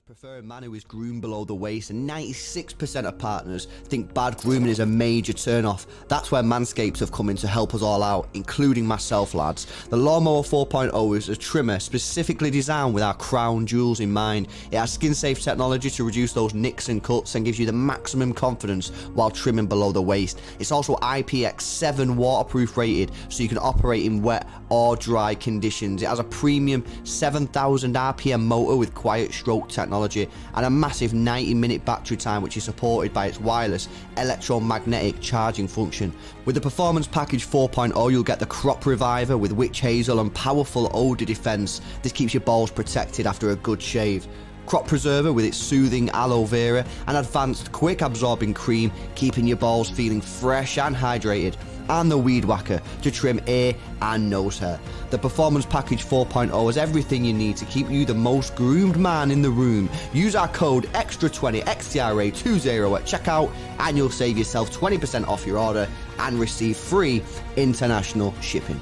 prefer a man who is groomed below the waist, and 96% of partners think bad grooming is a major turn-off. That's where Manscaped have come in to help us all out, including myself, lads. The Lawnmower 4.0 is a trimmer specifically designed with our crown jewels in mind. It has skin-safe technology to reduce those nicks and cuts and gives you the maximum confidence while trimming below the waist. It's also IPX7 waterproof rated, so you can operate in wet or dry conditions. It has a premium 7,000 RPM motor with quiet stroke technology and a massive 90-minute battery time, which is supported by its wireless electromagnetic charging function. With the Performance Package 4.0, you'll get the Crop Reviver with witch hazel and powerful odor defense. This keeps your balls protected after a good shave. Crop Preserver with its soothing aloe vera and advanced quick absorbing cream, keeping your balls feeling fresh and hydrated. And the Weed Whacker to trim ear and nose hair. The Performance Package 4.0 has everything you need to keep you the most groomed man in the room. Use our code XTRA20 XTRA20 at checkout and you'll save yourself 20% off your order and receive free international shipping.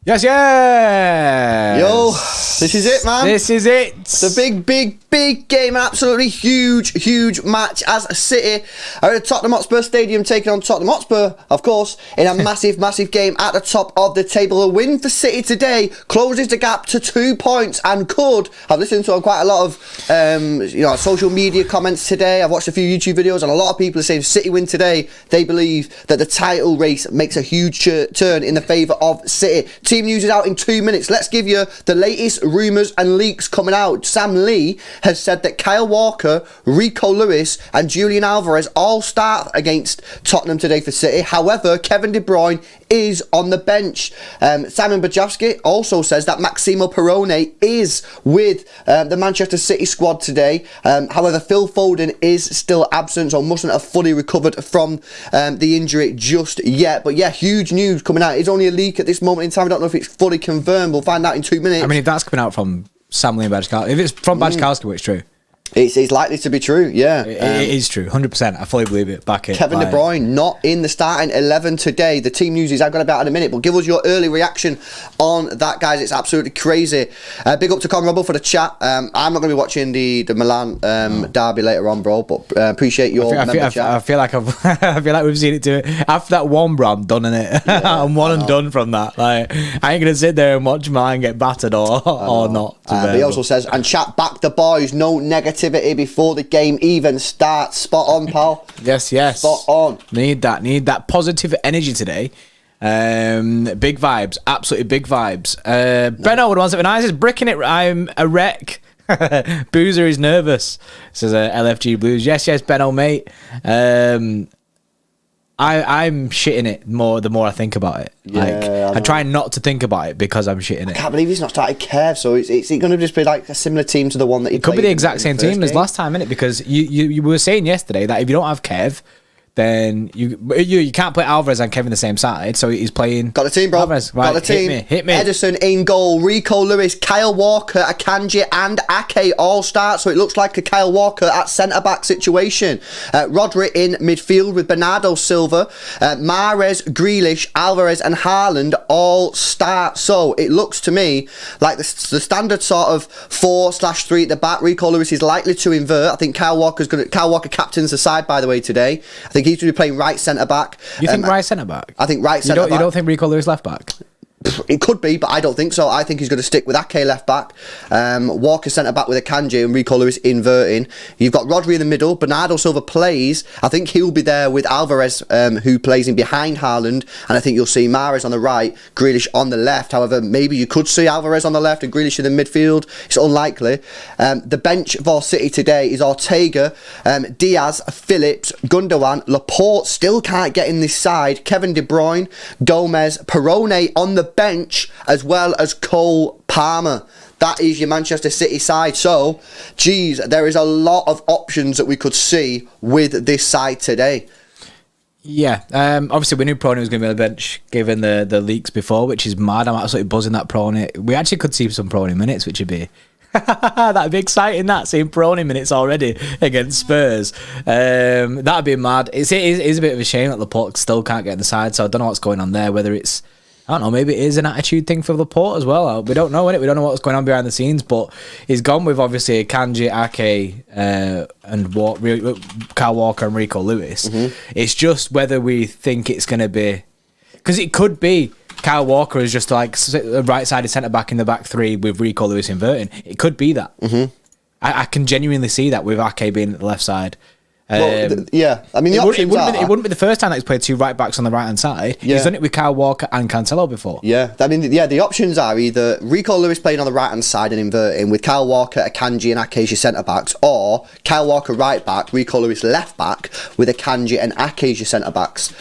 Yes, yes! Yo, this is it, man. This is it. The big game. Absolutely huge match as City are at Tottenham Hotspur Stadium taking on Tottenham Hotspur, of course, in a massive game at the top of the table. A win for City today closes the gap to 2 points and could. I've listened to quite a lot of social media comments today. I've watched a few YouTube videos and a lot of people are saying City win today. They believe that the title race makes a huge turn in the favour of City. Team news is out in 2 minutes. Let's give you the latest rumours and leaks coming out. Sam Lee has said that Kyle Walker, Rico Lewis and Julian Alvarez all start against Tottenham today for City. However, Kevin De Bruyne is on the bench. Simon Bajowski also says that Maximo Perrone is with the Manchester City squad today. However, Phil Foden is still absent, so mustn't have fully recovered from the injury just yet. But yeah, huge news coming out. It's only a leak at this moment in time. I don't know if it's fully confirmed. We'll find out in 2 minutes. I mean, if that's coming out from Sam Lee and Bajkowski, if it's from Bajkowski, it's true. It's likely to be true, yeah. It is true, 100%. I fully believe it. Back it. Kevin De Bruyne not in the starting 11 today. The team news is I've got about in a minute, but give us your early reaction on that, guys. It's absolutely crazy. Big up to Con Rubble for the chat. I'm not going to be watching the Milan derby later on, bro, but appreciate your chat. I feel like we've seen it too. After that one, bro, I'm done in it. Yeah, I'm one and done from that. Like, I ain't going to sit there and watch Milan get battered or not. He also says, and chat back the boys, no negativity before the game even starts. Spot on, pal. Yes. Spot on. Need that positive energy today. Big vibes, absolutely big vibes. Benno with 179 says, bricking it, I'm a wreck. Boozer is nervous, says LFG Blues. Yes, Benno, mate. I'm shitting it more the more I think about it. Yeah, I try not to think about it because I'm shitting it. I can't believe he's not started Kev, so it's going to just be like a similar team to the one that he could be the exact same team as last time, innit? Because you were saying yesterday that if you don't have Kev, then you can't put Alvarez and Kevin the same side, so he's playing. Got the team, bro. Alvarez. Right, got the team. Hit me. Edison in goal. Rico Lewis, Kyle Walker, Akanji, and Ake all start. So it looks like a Kyle Walker at centre back situation. Rodri in midfield with Bernardo Silva, Mahrez, Grealish, Alvarez, and Haaland all start. So it looks to me like the standard sort of 4/3 at the back. Rico Lewis is likely to invert. I think Kyle Walker captains the side, by the way, today. I think he's going to be playing right centre back. You think right centre back? I think right centre back. You don't think Rico Lewis left back? It could be, but I don't think so. I think he's going to stick with Ake left back, Walker centre back with Akanji and Rico Lewis inverting. You've got Rodri in the middle. Bernardo Silva plays. I think he'll be there with Alvarez, who plays in behind Haaland, and I think you'll see Mahrez on the right, Grealish on the left. However, maybe you could see Alvarez on the left and Grealish in the midfield. It's unlikely. The bench for City today is Ortega, Diaz, Phillips, Gundogan, Laporte still can't get in this side, Kevin De Bruyne, Gomez, Perrone on the bench, as well as Cole Palmer. That is your Manchester City side. So, geez, there is a lot of options that we could see with this side today. Yeah, obviously we knew Prone was going to be on the bench given the leaks before, which is mad. I'm absolutely buzzing that Prone. We actually could see some Prone minutes, which would be That'd be exciting. That seeing Peroni minutes already against Spurs. That'd be mad. It is a bit of a shame that Laporte still can't get in the side. So I don't know what's going on there. Whether it's, I don't know, maybe it is an attitude thing for Laporte as well. We don't know it. We don't know what's going on behind the scenes. But he's gone with obviously Kanji, Ake, and Kyle Walker and Rico Lewis. It's just whether we think it's going to be, because it could be Kyle Walker is just like a right-sided centre-back in the back three with Rico Lewis inverting. It could be that. I can genuinely see that with Ake being at the left side. Yeah, I mean, it wouldn't be the first time that he's played two right-backs on the right-hand side. Yeah. He's done it with Kyle Walker and Cancelo before. Yeah, I mean, the options are either Rico Lewis playing on the right-hand side and inverting with Kyle Walker, Akanji and Ake as your centre-backs, or Kyle Walker right-back, Rico Lewis left-back with Akanji and Ake as your centre-backs.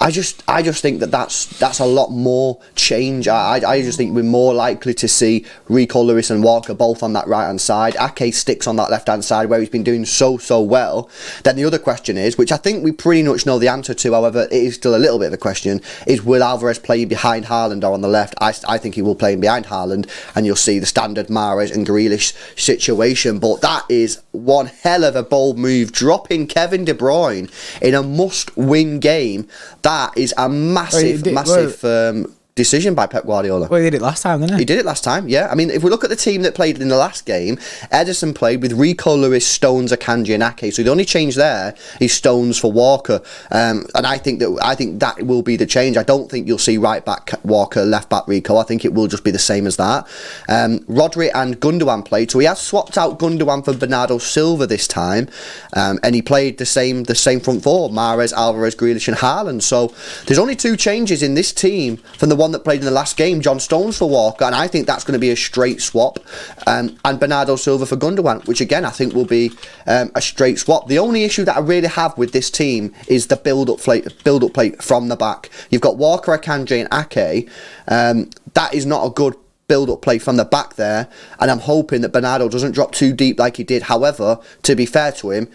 I just think that's a lot more change. I just think we're more likely to see Rico Lewis and Walker both on that right hand side. Ake sticks on that left hand side where he's been doing so well. Then the other question is, which I think we pretty much know the answer to, however it is still a little bit of a question, is will Alvarez play behind Haaland or on the left? I think he will play behind Haaland, and you'll see the standard Mahrez and Grealish situation. But that is one hell of a bold move, dropping Kevin De Bruyne in a must-win game. That is a massive decision by Pep Guardiola. Well, he did it last time, didn't he? He did it last time, yeah. I mean, if we look at the team that played in the last game, Ederson played with Rico Lewis, Stones, Akanji and Ake. So the only change there is Stones for Walker. And I think that will be the change. I don't think you'll see right back Walker, left back Rico. I think it will just be the same as that. Rodri and Gundogan played. So he has swapped out Gundogan for Bernardo Silva this time. And he played the same front four, Mahrez, Alvarez, Grealish and Haaland. So there's only two changes in this team from the one that played in the last game, John Stones for Walker, and I think that's going to be a straight swap, and Bernardo Silva for Gundogan, which again I think will be a straight swap. The only issue that I really have with this team is the build-up play from the back. You've got Walker, Akanji and Ake. That is not a good build-up play from the back there, and I'm hoping that Bernardo doesn't drop too deep like he did. However, to be fair to him,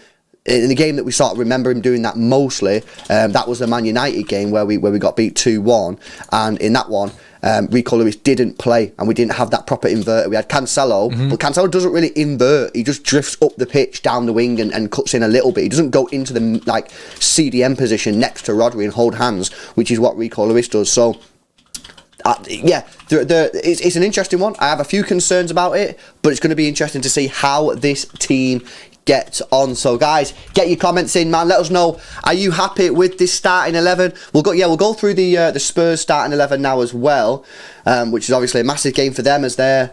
in the game that we sort of remember him doing that mostly, that was the Man United game where we got beat 2-1, and in that one Rico Lewis didn't play and we didn't have that proper inverter. We had Cancelo, but Cancelo doesn't really invert, he just drifts up the pitch down the wing and cuts in a little bit. He doesn't go into the CDM position next to Rodri and hold hands, which is what Rico Lewis does. So it's an interesting one. I have a few concerns about it, but it's going to be interesting to see how this team get on. So guys, get your comments in, man. Let us know, are you happy with this starting 11? We'll go through the Spurs starting 11 now as well, which is obviously a massive game for them as they're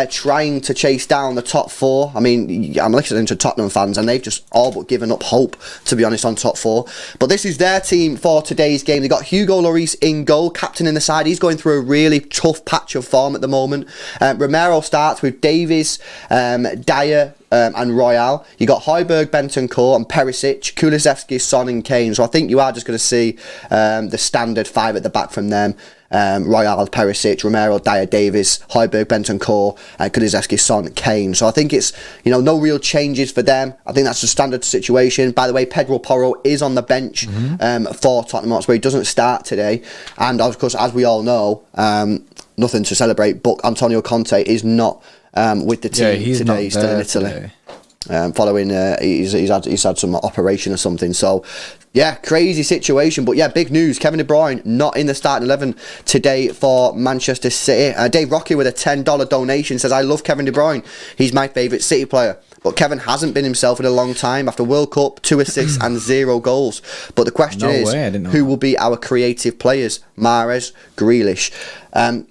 trying to chase down the top four. I mean, I'm listening to Tottenham fans and they've just all but given up hope, to be honest, on top four. But this is their team for today's game. They got Hugo Lloris in goal, captain in the side. He's going through a really tough patch of form at the moment. Romero starts with Davies, Dyer, and Royale. You got Højbjerg, Bentancur and Perisic, Kulusevski, Son and Kane. So I think you are just going to see the standard five at the back from them. Royale, Perisic, Romero, Dyer, Davies, Højbjerg, Bentancur, Kulusevski, Son, Kane. So I think it's, no real changes for them. I think that's a standard situation. By the way, Pedro Porro is on the bench for Tottenham Hotspur. He doesn't start today. And of course, as we all know, nothing to celebrate, but Antonio Conte is not with the team today. He's still in Italy. Following he's had some operation or something. So yeah, crazy situation. But yeah, big news, Kevin De Bruyne not in the starting 11 today for Manchester City. Dave Rocky with a $10 donation says, I love Kevin De Bruyne, he's my favourite City player, but Kevin hasn't been himself in a long time after World Cup, 2 assists and 0 goals. But the question is, who will be our creative players? Mahrez, Grealish?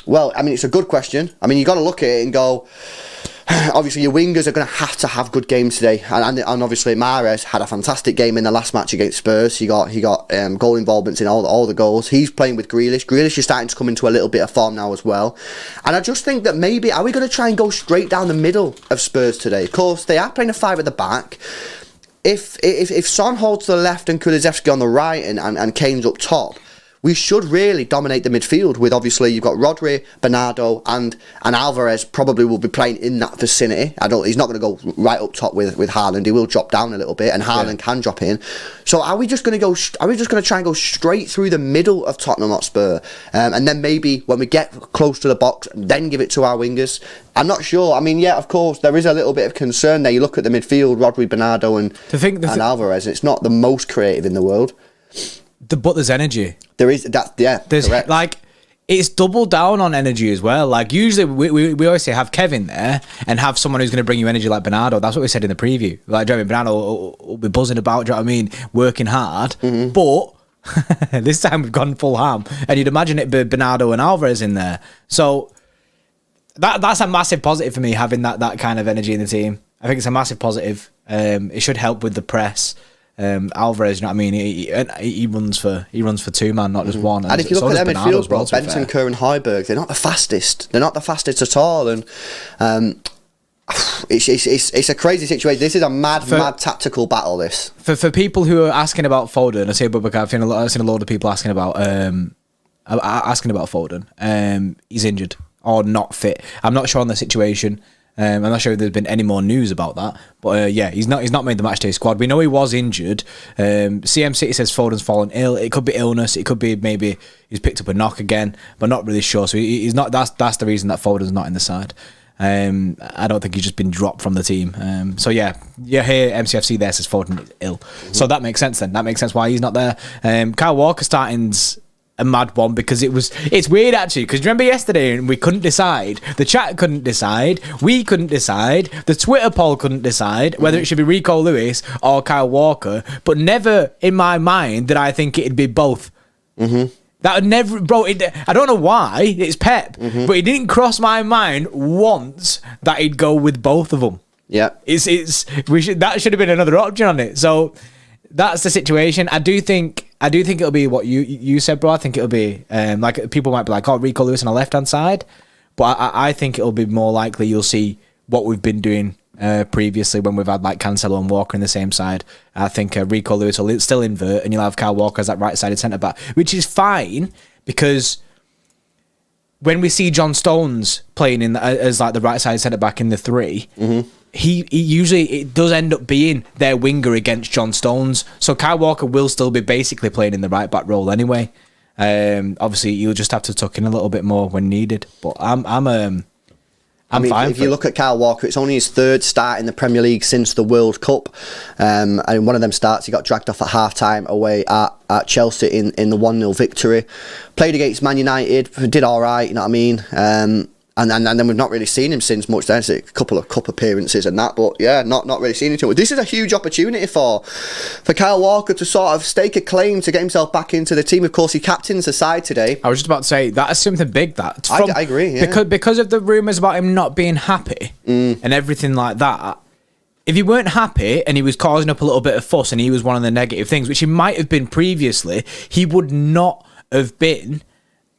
Well, I mean, it's a good question. I mean, you got to look at it and go, obviously your wingers are going to have good games today, and obviously Mahrez had a fantastic game in the last match against Spurs. He got goal involvements in all the goals. He's playing with Grealish. Grealish is starting to come into a little bit of form now as well, and I just think that maybe are we going to try and go straight down the middle of Spurs today? Of course they are playing a 5 at the back. If Son holds to the left and Kulusevski on the right and Kane's up top, we should really dominate the midfield with, obviously, you've got Rodri, Bernardo, and Alvarez probably will be playing in that vicinity. He's not going to go right up top with Haaland. He will drop down a little bit, and Haaland can drop in. So are we just going to try and go straight through the middle of Tottenham Hotspur, and then maybe when we get close to the box, then give it to our wingers? I'm not sure. I mean, yeah, of course, there is a little bit of concern there. You look at the midfield, Rodri, Bernardo, and Alvarez. It's not the most creative in the world. But there's energy. There is that. Yeah, there's correct. Like, it's double down on energy as well. Like, usually we always say have Kevin there and have someone who's going to bring you energy like Bernardo. That's what we said in the preview. Like, do you know what I mean? Bernardo will be buzzing about. Do you know what I mean? Working hard, but this time we've gone full ham, and you'd imagine it'd be Bernardo and Alvarez in there. So that's a massive positive for me, having that kind of energy in the team. I think it's a massive positive. It should help with the press. Alvarez, you know what I mean? He runs for two man, not just one. And if you look at their midfield, bro, Benton, Kerr, and Højbjerg, they're not the fastest. They're not the fastest at all, and it's a crazy situation. This is a mad tactical battle. This for people who are asking about Foden. I say, but I've seen a lot of people asking about Foden. He's injured or not fit. I'm not sure on the situation. I'm not sure if there's been any more news about that, but yeah, he's not made the matchday squad. We know he was injured. CM City says Foden's fallen ill. It could be illness. It could be maybe he's picked up a knock again, but not really sure. So he's not. That's the reason that Foden's not in the side. I don't think he's just been dropped from the team. So yeah, here MCFC there says Foden is ill. So that makes sense then. That makes sense why he's not there. Kyle Walker starting's a mad one because it's weird actually, because remember yesterday we couldn't decide, the chat couldn't decide, we couldn't decide, the Twitter poll couldn't decide whether it should be Rico Lewis or Kyle Walker, but never in my mind did I think it'd be both. That would never, bro. I don't know why it's Pep, but it didn't cross my mind once that he'd go with both of them. Yeah, that should have been another option on it. So that's the situation. I do think it'll be what you said, bro. I think it'll be like people might be like, oh, Rico Lewis on the left hand side, but I think it'll be more likely you'll see what we've been doing previously when we've had like Cancelo and Walker in the same side. I think Rico Lewis will still invert, and you'll have Kyle Walker as that right-sided centre back, which is fine because when we see John Stones playing as like the right-sided centre back in the three. He usually, it does end up being their winger against John Stones. So Kyle Walker will still be basically playing in the right back role anyway. Obviously, you'll just have to tuck in a little bit more when needed. But I'm fine. If you look at Kyle Walker, it's only his third start in the Premier League since the World Cup. And in one of them starts, he got dragged off at half-time away at Chelsea in the 1-0 victory. Played against Man United, did all right, you know what I mean? And then we've not really seen him since much. There's a couple of cup appearances and that, but yeah, not really seen him. This is a huge opportunity for Kyle Walker to sort of stake a claim to get himself back into the team. Of course, he captains the side today. I was just about to say that is something big. That I agree. Yeah. Because of the rumours about him not being happy and everything like that. If he weren't happy and he was causing up a little bit of fuss and he was one of the negative things, which he might have been previously, he would not have been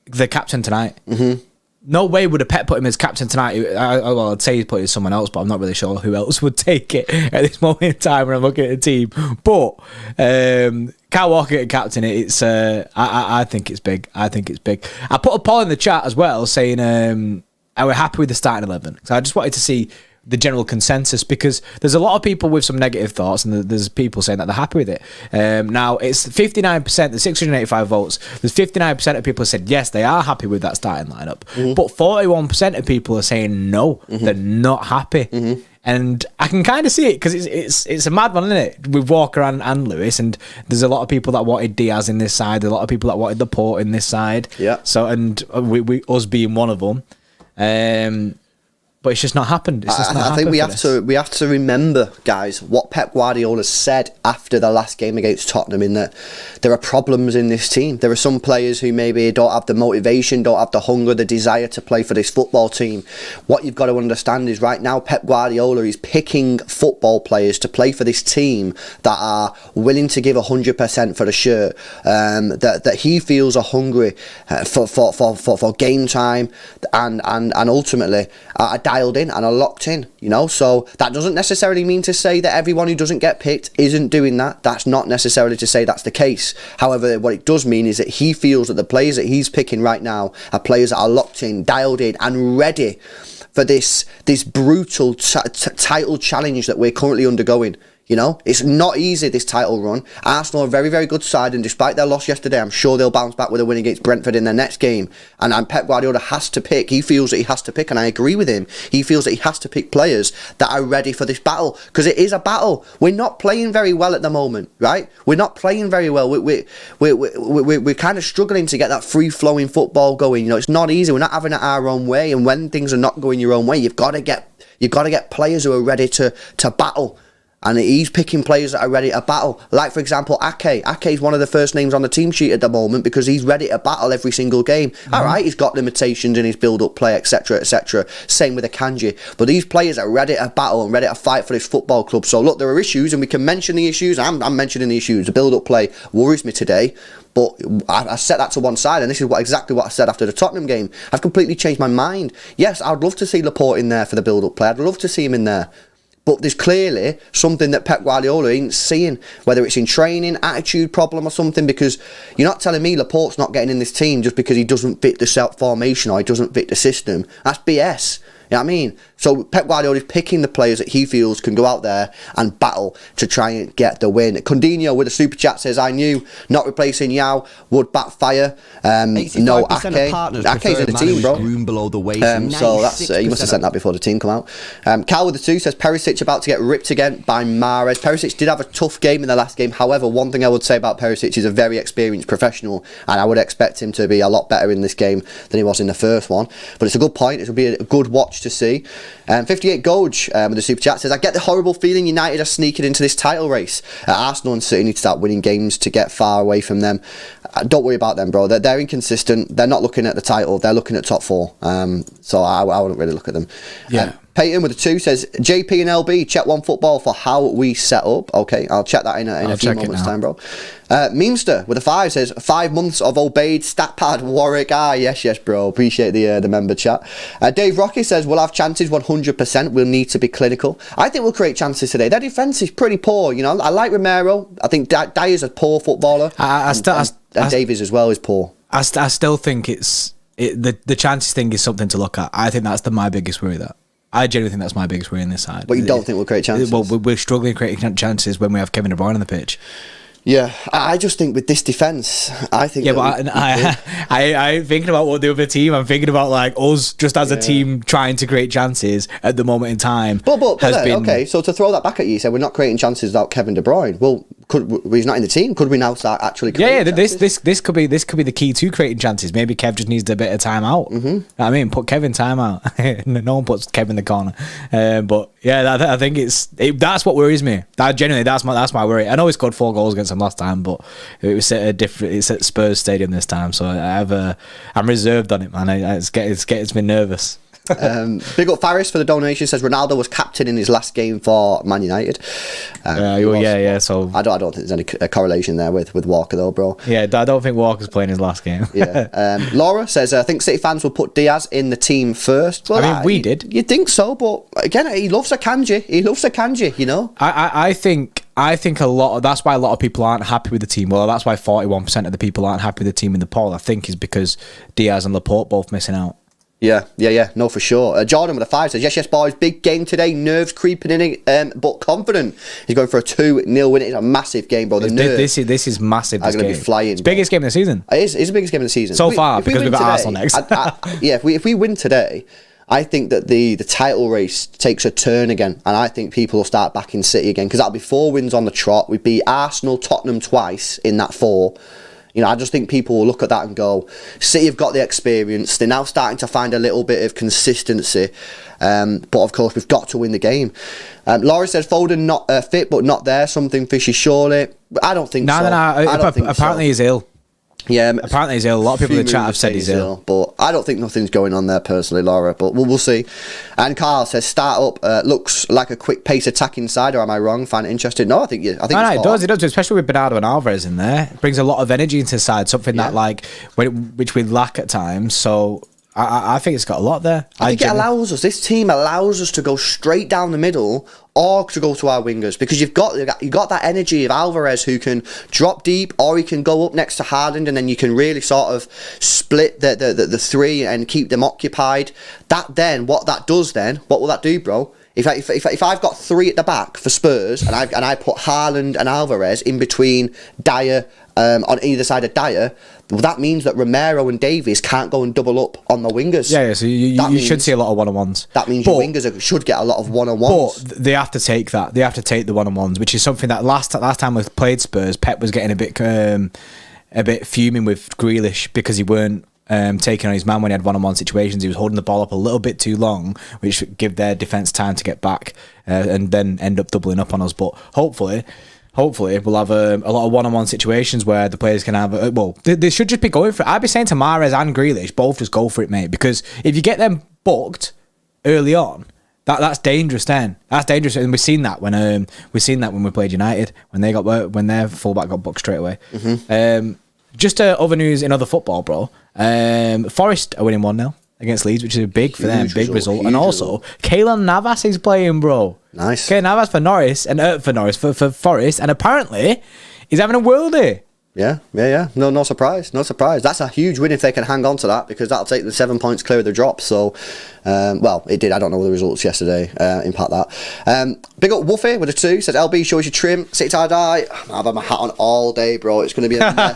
the captain tonight. No way would a Pep put him as captain tonight. Well, I'd say he'd put it as someone else, but I'm not really sure who else would take it at this moment in time when I'm looking at the team. But Kyle Walker at captain, I think it's big. I put a poll in the chat as well saying, are we happy with the starting 11? So I just wanted to see the general consensus, because there's a lot of people with some negative thoughts and there's people saying that they're happy with it. Now it's 59%, the 685 votes, there's 59% of people who said yes, they are happy with that starting lineup, but 41% of people are saying no, they're not happy. And I can kind of see it because it's a mad one, isn't it, with Walker and Lewis, and there's a lot of people that wanted Diaz in this side, a lot of people that wanted Laporte in this side, so, and we us being one of them. But it's just not happened. I think we have to remember, guys, what Pep Guardiola said after the last game against Tottenham, in that there are problems in this team. There are some players who maybe don't have the motivation, don't have the hunger, the desire to play for this football team. What you've got to understand is right now Pep Guardiola is picking football players to play for this team that are willing to give 100% for the shirt, that he feels are hungry for game time and ultimately are dialed in and are locked in, you know. So that doesn't necessarily mean to say that everyone who doesn't get picked isn't doing that. That's not necessarily to say that's the case. However, what it does mean is that he feels that the players that he's picking right now are players that are locked in, dialed in, and ready for this brutal title challenge that we're currently undergoing. You know, it's not easy, this title run. Arsenal are a very, very good side, and despite their loss yesterday, I'm sure they'll bounce back with a win against Brentford in their next game. And Pep Guardiola has to pick. He feels that he has to pick, and I agree with him. He feels that he has to pick players that are ready for this battle, because it is a battle. We're not playing very well at the moment, right? We're not playing very well. We're kind of struggling to get that free-flowing football going. You know, it's not easy. We're not having it our own way, and when things are not going your own way, you've got to get players who are ready to battle. And he's picking players that are ready to battle. Like, for example, Ake. Ake's one of the first names on the team sheet at the moment because he's ready to battle every single game. All right, he's got limitations in his build-up play, etc., etc. Same with Akanji. But these players are ready to battle and ready to fight for this football club. So, look, there are issues, and we can mention the issues. I'm mentioning the issues. The build-up play worries me today. But I set that to one side, and this is exactly what I said after the Tottenham game. I've completely changed my mind. Yes, I'd love to see Laporte in there for the build-up play. I'd love to see him in there. But there's clearly something that Pep Guardiola ain't seeing, whether it's in training, attitude problem or something, because you're not telling me Laporte's not getting in this team just because he doesn't fit the set formation or he doesn't fit the system. That's BS. You know what I mean? So Pep Guardiola is picking the players that he feels can go out there and battle to try and get the win. Condinho with a super chat says, I knew not replacing Yao would backfire. No, Ake's in the team, bro. Below the waist. So that's you must have sent that before the team come out. Cal with the 2 says, Perisic about to get ripped again by Mahrez. Perisic did have a tough game in the last game. However, one thing I would say about Perisic is a very experienced professional, and I would expect him to be a lot better in this game than he was in the first one. But it's a good point. It will be a good watch to see. 58 Goj with the super chat says, I get the horrible feeling United are sneaking into this title race. Arsenal and City need to start winning games to get far away from them. Don't worry about them, bro. They're inconsistent. They're not looking at the title. They're looking at top 4. So I wouldn't really look at them. Yeah. Peyton with a 2 says, JP and LB, check One Football for how we set up. Okay, I'll check that in a few moments' time, bro. Memester with a 5 says, 5 months of obeyed stat pad Warwick. Yes, bro. Appreciate the member chat. Dave Rocky says, we'll have chances 100%. We'll need to be clinical. I think we'll create chances today. Their defence is pretty poor, you know. I like Romero. I think Dyer's a poor footballer. And Davies as well is poor. I still think the chances thing is something to look at. I think that's my biggest worry. I genuinely think that's my biggest worry in this side. But you don't think we'll create chances? Well, we're struggling creating chances when we have Kevin De Bruyne on the pitch. Yeah, I just think with this defence, I think... Yeah, but I'm thinking about what the other team, I'm thinking about like us just as a team trying to create chances at the moment in time. But okay, so to throw that back at you, said we're not creating chances without Kevin De Bruyne. Well, he's not in the team. Could we now start actually creating chances? This could be the key to creating chances. Maybe Kev just needs a bit of time out. Mm-hmm. You know what I mean, put Kevin time out. No one puts Kevin in the corner. But yeah, I think that's what worries me. That's my worry. I know he scored 4 goals against them last time, but it's at Spurs Stadium this time, so I'm reserved on it, man. It's me nervous. Big up Faris for the donation. Says Ronaldo was captain in his last game for Man United. So I don't think there's any correlation there with Walker though, bro. Yeah, I don't think Walker's playing his last game. Laura says I think City fans will put Diaz in the team first. Well, I mean, we did. You'd think so, but again, he loves Akanji. You know, I think that's why a lot of people aren't happy with the team. Well, that's why 41% of the people aren't happy with the team in the poll. I think is because Diaz and Laporte both missing out. Yeah, no, for sure. Jordan with a 5 says, yes, boys, big game today, nerves creeping in, but confident. He's going for a 2-0 win. It's a massive game, bro. This is massive. This game. Be flying. It's the biggest game of the season. It's the biggest game of the season. So far, because we've got Arsenal next. If we win today, I think that the title race takes a turn again, and I think people will start backing City again, because that'll be 4 wins on the trot. We beat Arsenal, Tottenham twice in that 4. You know, I just think people will look at that and go, City have got the experience. They're now starting to find a little bit of consistency. But, of course, we've got to win the game. Laura says, Foden not fit, but not there. Something fishy, surely. I don't think so. No. Apparently he's ill. Yeah, apparently he's ill. A lot of people in the chat have said he's ill, but I don't think nothing's going on there personally, Laura. But we'll see. And Carl says start up looks like a quick pace attacking side, or am I wrong? Find it interesting? No, I think it does. It does, especially with Bernardo and Alvarez in there. It brings a lot of energy into the side, something that which we lack at times. So I think it's got a lot there. I think this team allows us to go straight down the middle or to go to our wingers, because you've got that energy of Alvarez who can drop deep, or he can go up next to Haaland, and then you can really sort of split the three and keep them occupied. What will that do, bro? If I've got three at the back for Spurs and I put Haaland and Alvarez in between Dyer on either side of Dyer, well, that means that Romero and Davies can't go and double up on the wingers. Yeah, so you should see a lot of one-on-ones. That means your wingers should get a lot of one-on-ones. But they have to take that. They have to take the one-on-ones, which is something that last time we played Spurs, Pep was getting a bit fuming with Grealish because he weren't taking on his man when he had one-on-one situations. He was holding the ball up a little bit too long, which would give their defence time to get back and then end up doubling up on us. But hopefully we'll have a lot of one-on-one situations where the players can have they should just be going for it. I'd be saying to Mahrez and Grealish, both just go for it, mate, because if you get them booked early on, that's dangerous then. That's dangerous, and we've seen that when we played United, when their fullback got booked straight away. Just other news in other football, bro. Forest are winning 1-0 against Leeds, which is big for them, big result. And also, Keylor Navas is playing, bro. Nice. Keylor Navas for Forest, and apparently he's having a worldie. Yeah. No surprise. That's a huge win if they can hang on to that, because that'll take the 7 points clear of the drop. So, it did. I don't know the results yesterday impact that. Big up Woofy with a 2. Says, LB, show us your trim. Sit tie die. I've had my hat on all day, bro. It's going to be a mess.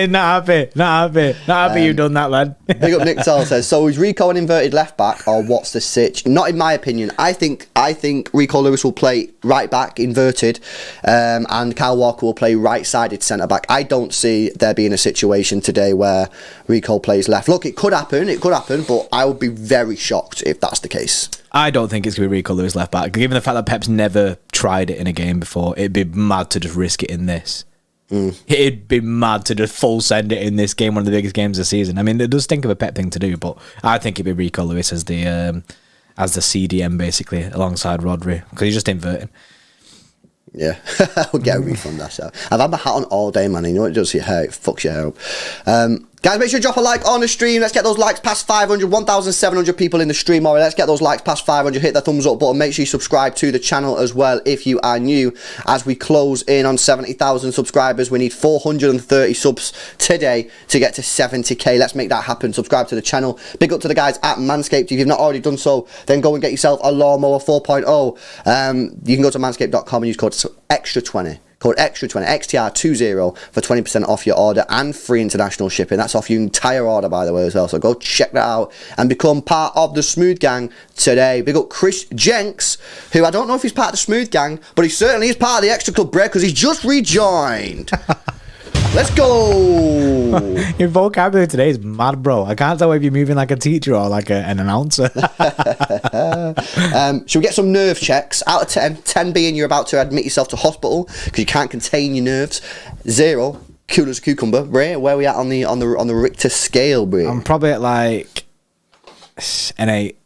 Not happy you've done that, lad. Big up Nick Tell says, so is Rico an inverted left back, or what's the sitch? Not in my opinion. I think Rico Lewis will play right back inverted, and Kyle Walker will play right-sided centre back. I don't see there being a situation today where Rico plays left. Look, it could happen, but I would be very shocked if that's the case. I don't think it's going to be Rico Lewis left back. Given the fact that Pep's never tried it in a game before, it'd be mad to just risk it in this. It'd be mad to just full send it in this game, one of the biggest games of the season. I mean, it does think of a Pep thing to do, but I think it'd be Rico Lewis as the CDM, basically, alongside Rodri, because he's just inverting. Yeah, I'll get a refund. I've had my hat on all day, man. You know what it does to your hair? It fucks your hair up. Guys, make sure to drop a like on the stream. Let's get those likes past 500, 1,700 people in the stream already. Let's get those likes past 500. Hit the thumbs up button. Make sure you subscribe to the channel as well if you are new. As we close in on 70,000 subscribers, we need 430 subs today to get to 70k. Let's make that happen. Subscribe to the channel. Big up to the guys at Manscaped. If you've not already done so, then go and get yourself a Lawnmower 4.0. You can go to manscaped.com and use code Xtra20. Code Xtra20, XTR20 for 20% off your order and free international shipping. That's off your entire order, by the way, as well. So go check that out and become part of the Smooth Gang today. Big up Chris Jenks, who I don't know if he's part of the Smooth Gang, but he certainly is part of the Xtra Club break because he's just rejoined. Let's go. Your vocabulary today is mad, bro. I can't tell if you're moving like a teacher or like an announcer. Should we get some nerve checks? Out of 10, 10 being you're about to admit yourself to hospital because you can't contain your nerves. 0, cool as a cucumber. Ray, where are we at on the Richter scale, bro? I'm probably at like an 8.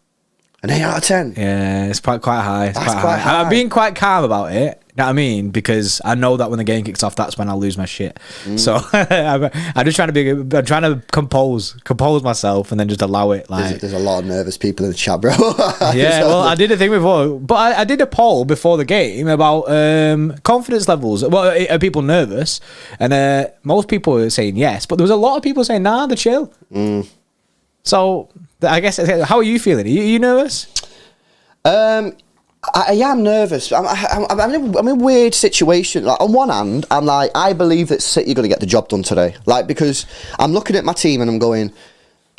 An 8 out of 10? Yeah, it's quite high. It's That's quite high. high. I'm being quite calm about it. You know what I mean? Because I know that when the game kicks off, that's when I'll lose my shit. So I'm just trying to compose myself and then just allow it. Like, there's a lot of nervous people in the chat, bro. Yeah, well, I did a thing before, but I did a poll before the game about confidence levels. Well, are people nervous? And most people were saying yes, but there was a lot of people saying, nah, they're chill. So I guess, how are you feeling? Are you nervous? I am nervous. I'm in a weird situation. Like, on one hand, I'm like, I believe that City are going to get the job done today. Like, because I'm looking at my team and I'm going,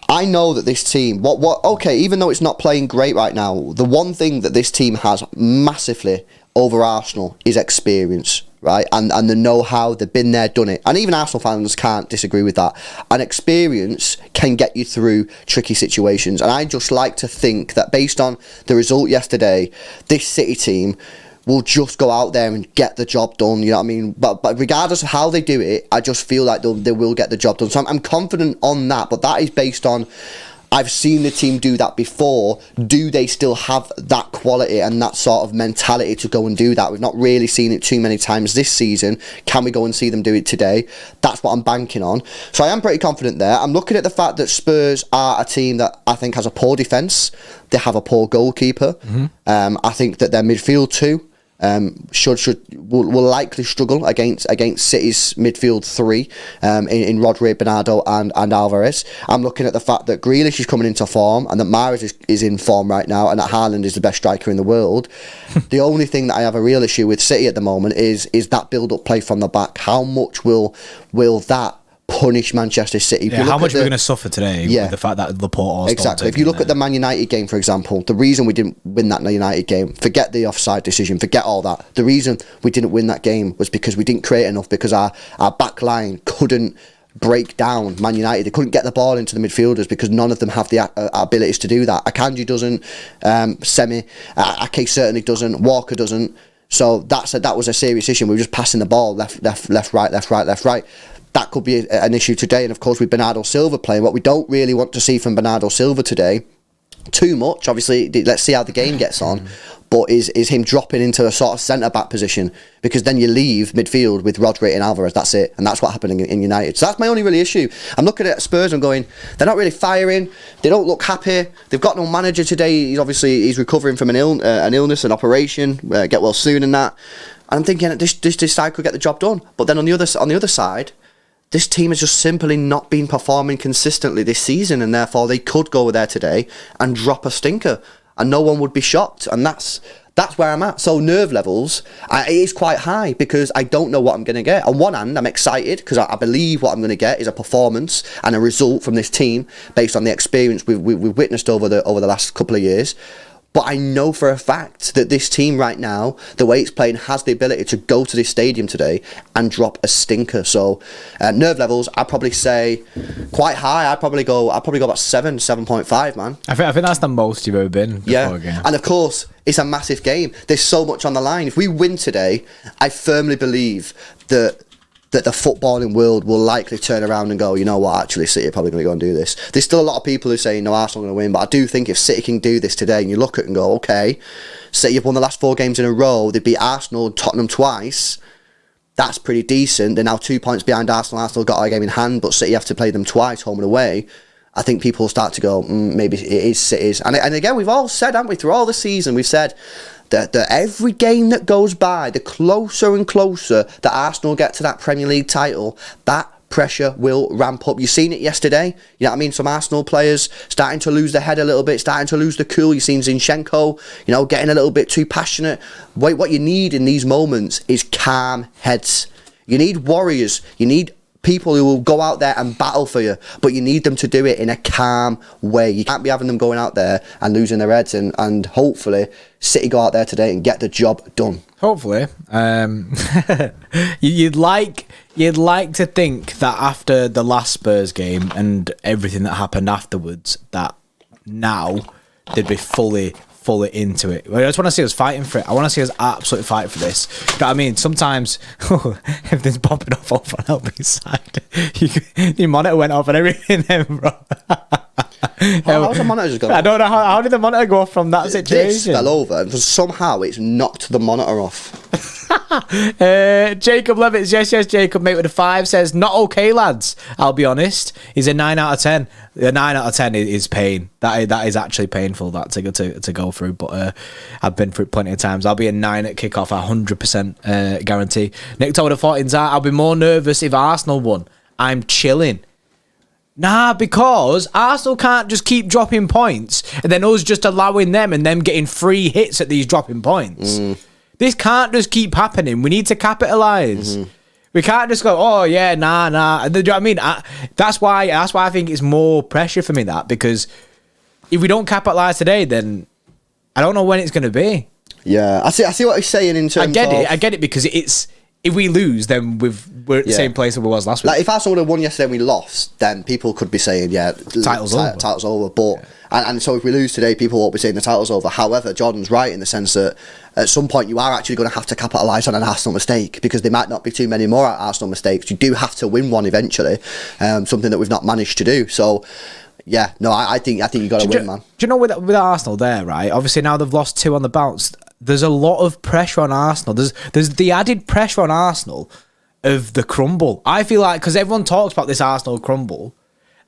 I know that this team, okay, even though it's not playing great right now, the one thing that this team has massively over Arsenal is experience, right? And the know-how, they've been there, done it. And even Arsenal fans can't disagree with that. And experience can get you through tricky situations. And I just like to think that based on the result yesterday, this City team will just go out there and get the job done, you know what I mean? But regardless of how they do it, I just feel like they will get the job done. So I'm confident on that, but that is based on I've seen the team do that before. Do they still have that quality and that sort of mentality to go and do that? We've not really seen it too many times this season. Can we go and see them do it today? That's what I'm banking on. So I am pretty confident there. I'm looking at the fact that Spurs are a team that I think has a poor defence. They have a poor goalkeeper. I think that their midfield too will likely struggle against City's midfield three in Rodri, Bernardo and Alvarez. I'm looking at the fact that Grealish is coming into form and that Mahrez is in form right now and that Haaland is the best striker in the world. The only thing that I have a real issue with City at the moment is that build-up play from the back. How much will that punish Manchester City? Yeah, how much are we going to suffer today with the fact that Laporte exactly. If you look at the Man United game, for example, the reason we didn't win that United game, forget the offside decision, forget all that. The reason we didn't win that game was because we didn't create enough, because our back line couldn't break down Man United. They couldn't get the ball into the midfielders because none of them have the abilities to do that. Akanji doesn't, Ake certainly doesn't, Walker doesn't. So that was a serious issue. We were just passing the ball left, right. That could be an issue today. And of course, with Bernardo Silva playing, what we don't really want to see from Bernardo Silva today, too much, obviously, let's see how the game gets on, but is him dropping into a sort of centre-back position, because then you leave midfield with Rodri and Alvarez. That's it. And that's what happened in United. So that's my only really issue. I'm looking at Spurs and going, they're not really firing. They don't look happy. They've got no manager today. He's recovering from an illness, an operation, get well soon and that. And I'm thinking, this side could get the job done. But then on the other side, this team has just simply not been performing consistently this season, and therefore they could go there today and drop a stinker, and no one would be shocked. And that's where I'm at. So nerve levels, it is quite high, because I don't know what I'm going to get. On one hand, I'm excited because I believe what I'm going to get is a performance and a result from this team based on the experience we've witnessed over the last couple of years. But I know for a fact that this team right now, the way it's playing, has the ability to go to this stadium today and drop a stinker. So nerve levels, I'd probably say quite high. I'd probably go about 7.5, man. I think that's the most you've ever been before a game. And of course, it's a massive game. There's so much on the line. If we win today, I firmly believe that the footballing world will likely turn around and go, you know what, actually City are probably going to go and do this. There's still a lot of people who say, no, Arsenal are going to win, but I do think if City can do this today, and you look at it and go, okay, City have won the last 4 games in a row, they beat Arsenal and Tottenham twice, that's pretty decent. They're now 2 points behind Arsenal. Arsenal got our game in hand, but City have to play them twice, home and away. I think people will start to go, maybe it is City's. And again, we've all said, haven't we, through all the season, we've said that every game that goes by, the closer and closer that Arsenal get to that Premier League title, that pressure will ramp up. You've seen it yesterday. You know what I mean? Some Arsenal players starting to lose their head a little bit, starting to lose the cool. You've seen Zinchenko, getting a little bit too passionate. What you need in these moments is calm heads. You need warriors. You need people who will go out there and battle for you, but you need them to do it in a calm way. You can't be having them going out there and losing their heads, and hopefully City go out there today and get the job done. Hopefully. You'd like to think that after the last Spurs game and everything that happened afterwards, that now they'd be fully into it. I just want to see us fighting for it. I want to see us absolutely fight for this. You know what I mean? Sometimes everything's popping off on LB's side. Your monitor went off and everything then, bro. How's the monitor just going off? I don't know. How did the monitor go off from that situation? This fell over and somehow it's knocked the monitor off. Jacob Levitz, yes, Jacob, mate with a 5, says, not okay, lads. I'll be honest. He's a 9 out of 10. A 9 out of 10 is pain. That is actually painful, that to go through. But I've been through it plenty of times. I'll be a 9 at kickoff, 100% guarantee. Nick told the 14s, I'll be more nervous if Arsenal won. I'm chilling. Nah, because Arsenal can't just keep dropping points and then us just allowing them and them getting free hits at these dropping points. This can't just keep happening. We need to capitalise. We can't just go, oh yeah, nah. Do you know what I mean? That's why I think it's more pressure for me, because if we don't capitalise today, then I don't know when it's going to be. Yeah, I see what he's saying in terms of... I get it, because it's... If we lose, then we're at the same place that we was last week. Like, if Arsenal would have won yesterday and we lost, then people could be saying, title's over. But and so if we lose today, people won't be saying the title's over. However, Jordan's right in the sense that at some point you are actually going to have to capitalise on an Arsenal mistake, because there might not be too many more Arsenal mistakes. You do have to win one eventually, something that we've not managed to do. So Yeah, no, I think you got to win, man. Do you know with Arsenal there, right? Obviously now they've lost 2 on the bounce. There's a lot of pressure on Arsenal. There's the added pressure on Arsenal of the crumble. I feel like, because everyone talks about this Arsenal crumble,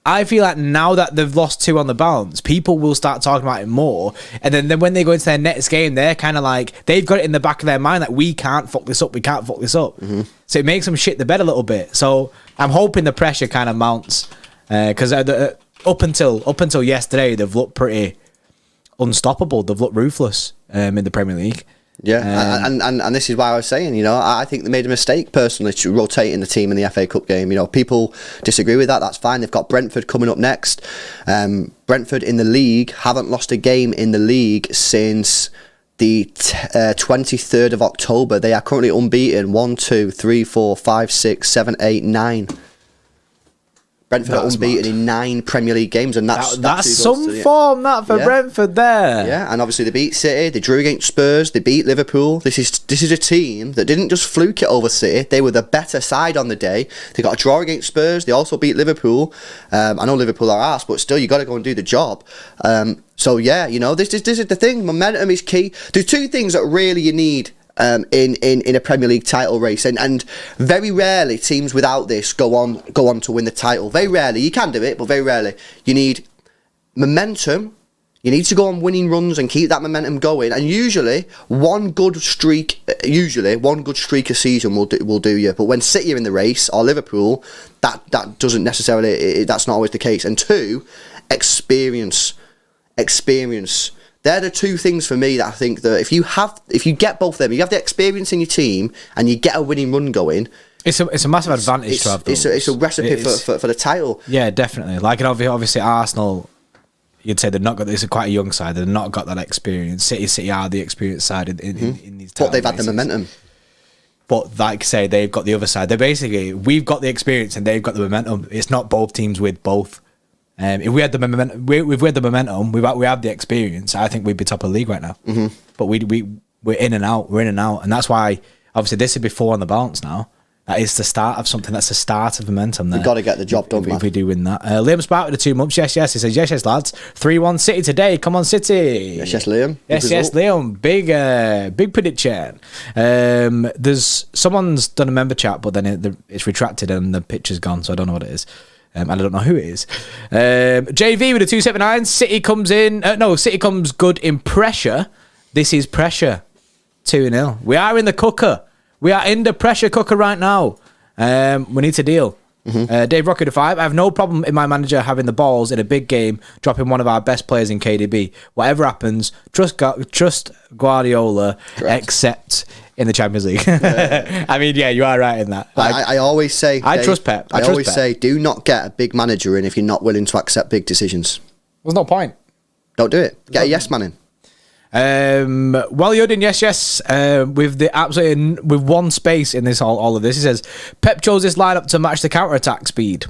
I feel like now that they've lost 2 on the bounce, people will start talking about it more. And then when they go into their next game, they're kind of like, they've got it in the back of their mind that we can't fuck this up. Mm-hmm. So it makes them shit the bed a little bit. So I'm hoping the pressure kind of mounts, because up until yesterday, they've looked pretty unstoppable. They've looked ruthless in the Premier League. Yeah, and this is why I was saying, I think they made a mistake personally to rotating the team in the FA Cup game. people disagree with that. That's fine. They've got Brentford coming up next. Brentford in the league haven't lost a game in the league since the 23rd of October. They are currently unbeaten. 1, 2, 3, 4, 5, 6, 7, 8, 9. Brentford are unbeaten in 9 Premier League games, and that's some form for Brentford there. Yeah, and obviously they beat City, they drew against Spurs, they beat Liverpool. This is a team that didn't just fluke it over City. They were the better side on the day. They got a draw against Spurs. They also beat Liverpool. I know Liverpool are arse, but still, you got to go and do the job. So yeah, this is the thing. Momentum is key. There's 2 things that really you need. In a Premier League title race, and very rarely teams without this go on to win the title. Very rarely. You can do it, but very rarely. You need momentum. You need to go on winning runs and keep that momentum going. And usually one good streak a season will do you. But when City are in the race or Liverpool, that doesn't necessarily. That's not always the case. And 2, experience. They're the 2 things for me that I think that if you get both of them, you have the experience in your team and you get a winning run going. It's a massive advantage to have those. It's a recipe for the title. Yeah, definitely. Like, and obviously Arsenal, you'd say they've not got. It's quite a young side. They've not got that experience. City are the experienced side in these. But they've had the momentum. But like I say, they've got the other side. We've got the experience and they've got the momentum. It's not both teams with both. If we had the momentum, we have the experience. I think we'd be top of the league right now. Mm-hmm. But we're in and out, and that's why obviously this would be 4 on the bounce now. That is the start of something. That's the start of momentum there. We've got to get the job done, man. If we do win that. Liam Spark with the 2 months. Yes. He says, yes, lads. 3-1 City today. Come on, City. Yes, Liam. Yes, Liam. Big prediction. There's someone's done a member chat, but then it's retracted and the picture's gone, so I don't know what it is. And I don't know who it is. JV with a 279. City comes in. City comes good in pressure. This is pressure. 2-0. We are in the cooker. We are in the pressure cooker right now. We need to deal. Mm-hmm. Dave Rocket 5. I have no problem in my manager having the balls in a big game, dropping one of our best players in KDB. Whatever happens, trust Guardiola, except in the Champions League. Yeah. I mean, yeah, you are right in that. I always say, I trust Pep. I always say, do not get a big manager in if you're not willing to accept big decisions. There's no point. Don't do it. Get a yes man in. Yudin, yes, with one space in this all of this. He says Pep chose this lineup to match the counter-attack speed.